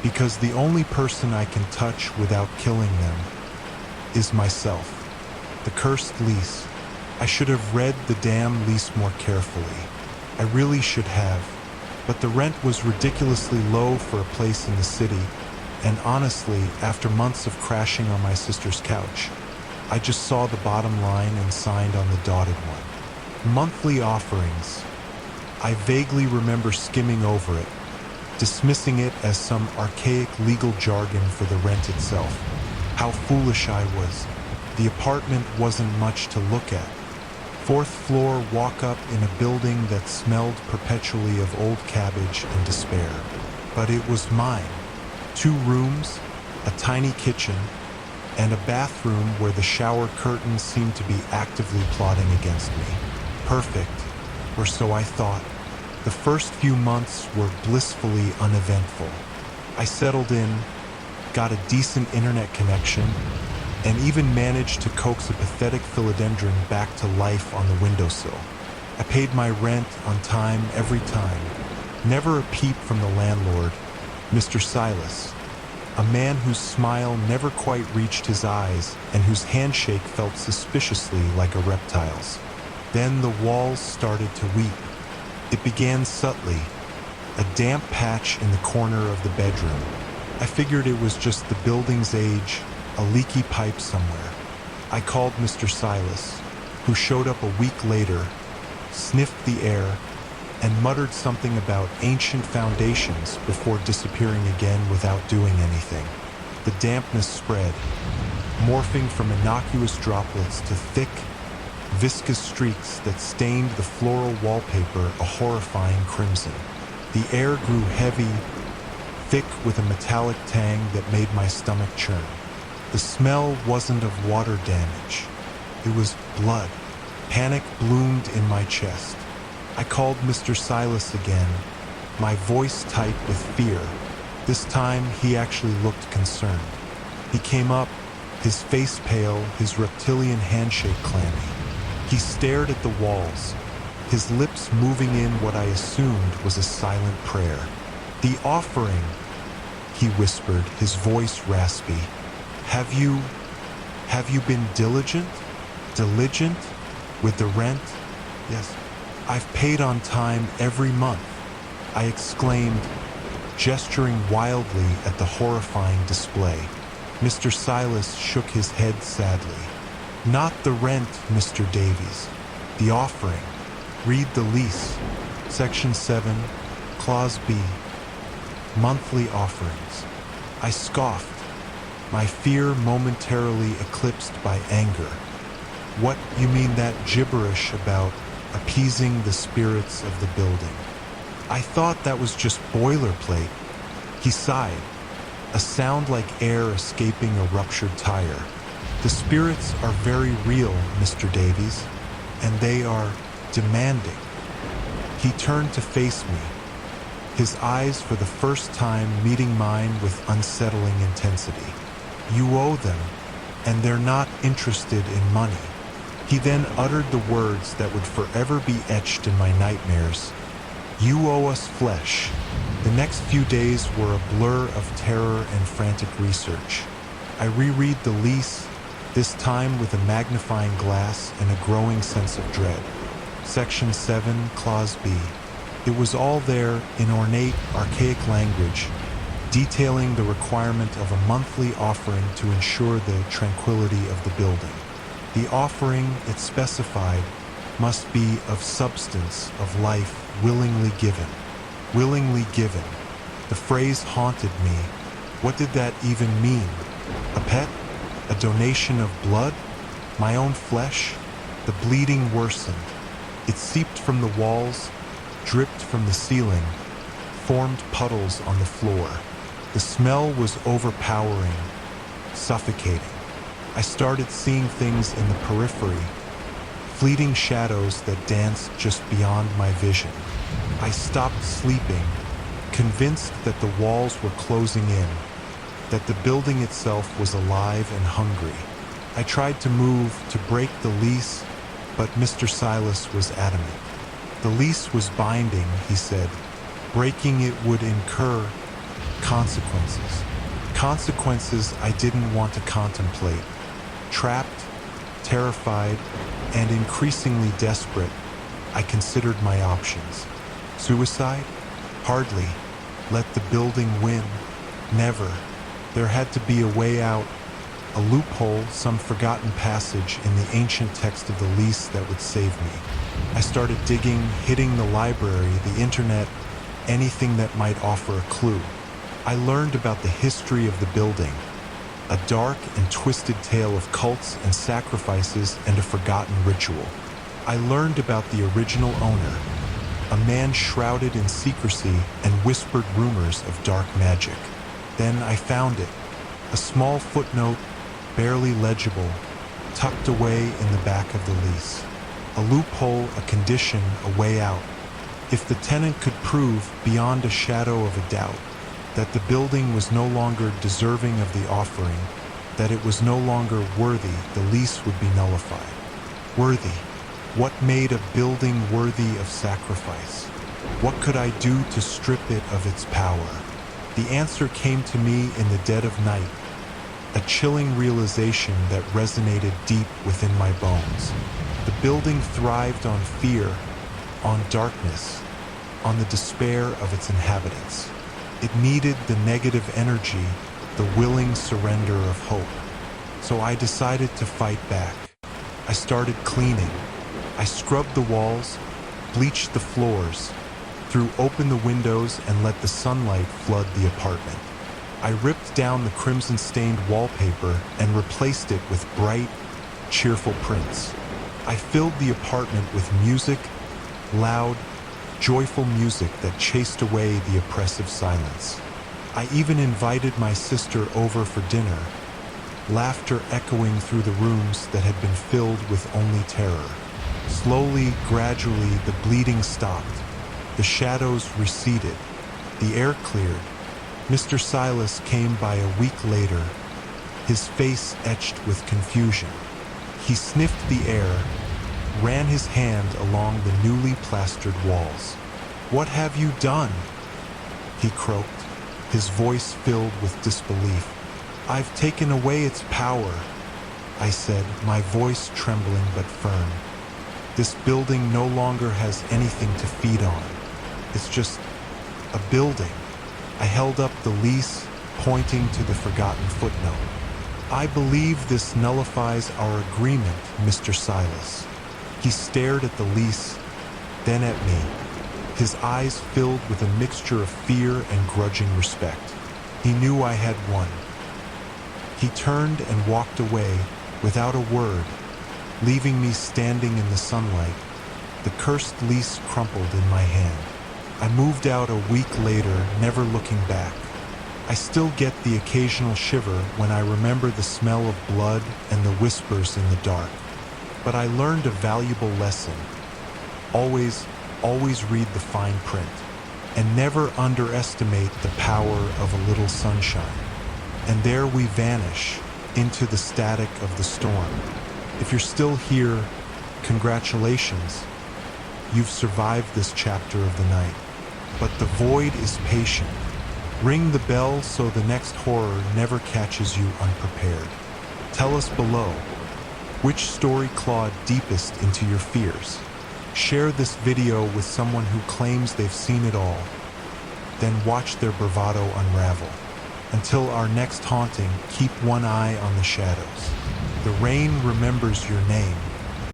Because the only person I can touch without killing them is myself. The cursed lease. I should have read the damn lease more carefully. I really should have. But the rent was ridiculously low for a place in the city, and honestly, after months of crashing on my sister's couch, I just saw the bottom line and signed on the dotted one. Monthly offerings. I vaguely remember skimming over it, dismissing it as some archaic legal jargon for the rent itself. How foolish I was. The apartment wasn't much to look at. 4th floor walk-up in a building that smelled perpetually of old cabbage and despair. But it was mine. 2 rooms, a tiny kitchen, and a bathroom where the shower curtains seemed to be actively plotting against me. Perfect, or so I thought. The first few months were blissfully uneventful. I settled in, got a decent internet connection, and even managed to coax a pathetic philodendron back to life on the windowsill. I paid my rent on time every time. Never a peep from the landlord, Mr. Silas, a man whose smile never quite reached his eyes and whose handshake felt suspiciously like a reptile's. Then the walls started to weep. It began subtly, a damp patch in the corner of the bedroom. I figured it was just the building's age, a leaky pipe somewhere. I called Mr. Silas, who showed up a week later, sniffed the air, and muttered something about ancient foundations before disappearing again without doing anything. The dampness spread, morphing from innocuous droplets to thick, viscous streaks that stained the floral wallpaper a horrifying crimson. The air grew heavy, thick with a metallic tang that made my stomach churn. The smell wasn't of water damage. It was blood. Panic bloomed in my chest. I called Mr. Silas again, my voice tight with fear. This time he actually looked concerned. He came up, his face pale, his reptilian handshake clammy. He stared at the walls, his lips moving in what I assumed was a silent prayer. "The offering," he whispered, his voice raspy. Have you been diligent with the rent?" "Yes, I've paid on time every month," I exclaimed, gesturing wildly at the horrifying display. Mr. Silas shook his head sadly. "Not the rent, Mr. Davies. The offering. Read the lease. Section 7, Clause B. Monthly offerings." I scoffed, my fear momentarily eclipsed by anger. "What, you mean that gibberish about appeasing the spirits of the building?" I thought that was just boilerplate. He sighed, a sound like air escaping a ruptured tire. "The spirits are very real, Mr. Davies, and they are demanding." He turned to face me, his eyes for the first time meeting mine with unsettling intensity. "You owe them, and they're not interested in money." He then uttered the words that would forever be etched in my nightmares. "You owe us flesh. The next few days were a blur of terror and frantic research. I reread the lease, this time with a magnifying glass and a growing sense of dread. Section 7, Clause B. It was all there in ornate, archaic language, detailing the requirement of a monthly offering to ensure the tranquility of the building. The offering, it specified, must be of substance, of life, willingly given. Willingly given. The phrase haunted me. What did that even mean? A pet? A donation of blood? My own flesh? The bleeding worsened. It seeped from the walls, dripped from the ceiling, formed puddles on the floor. The smell was overpowering, suffocating. I started seeing things in the periphery, fleeting shadows that danced just beyond my vision. I stopped sleeping, convinced that the walls were closing in, that the building itself was alive and hungry. I tried to move, to break the lease, but Mr. Silas was adamant. The lease was binding, he said. Breaking it would incur consequences. Consequences I didn't want to contemplate. Trapped, terrified, and increasingly desperate, I considered my options. Suicide? Hardly. Let the building win. Never. There had to be a way out, a loophole, some forgotten passage in the ancient text of the lease that would save me. I started digging, hitting the library, the internet, anything that might offer a clue. I learned about the history of the building, a dark and twisted tale of cults and sacrifices and a forgotten ritual. I learned about the original owner, a man shrouded in secrecy and whispered rumors of dark magic. Then I found it, a small footnote, barely legible, tucked away in the back of the lease. A loophole, a condition, a way out. If the tenant could prove, beyond a shadow of a doubt, that the building was no longer deserving of the offering, that it was no longer worthy, the lease would be nullified. Worthy. What made a building worthy of sacrifice? What could I do to strip it of its power? The answer came to me in the dead of night, a chilling realization that resonated deep within my bones. The building thrived on fear, on darkness, on the despair of its inhabitants. It needed the negative energy, the willing surrender of hope. So I decided to fight back. I started cleaning. I scrubbed the walls, bleached the floors, threw open the windows and let the sunlight flood the apartment. I ripped down the crimson-stained wallpaper and replaced it with bright, cheerful prints. I filled the apartment with music, loud, joyful music that chased away the oppressive silence. I even invited my sister over for dinner, laughter echoing through the rooms that had been filled with only terror. Slowly, gradually, the bleeding stopped. The shadows receded. The air cleared. Mr. Silas came by a week later, his face etched with confusion. He sniffed the air, ran his hand along the newly plastered walls. "What have you done?" he croaked, his voice filled with disbelief. "I've taken away its power," I said, my voice trembling but firm. "This building no longer has anything to feed on. It's just a building." I held up the lease, pointing to the forgotten footnote. "I believe this nullifies our agreement, Mr. Silas." He stared at the lease, then at me, his eyes filled with a mixture of fear and grudging respect. He knew I had won. He turned and walked away without a word, leaving me standing in the sunlight, the cursed lease crumpled in my hand. I moved out a week later, never looking back. I still get the occasional shiver when I remember the smell of blood and the whispers in the dark. But I learned a valuable lesson. Always read the fine print, and never underestimate the power of a little sunshine. And there we vanish into the static of the storm. If you're still here, congratulations. You've survived this chapter of the night. but the void is patient. Ring the bell so the next horror never catches you unprepared. Tell us below, which story clawed deepest into your fears? Share this video with someone who claims they've seen it all. Then watch their bravado unravel. Until our next haunting, keep one eye on the shadows. The rain remembers your name,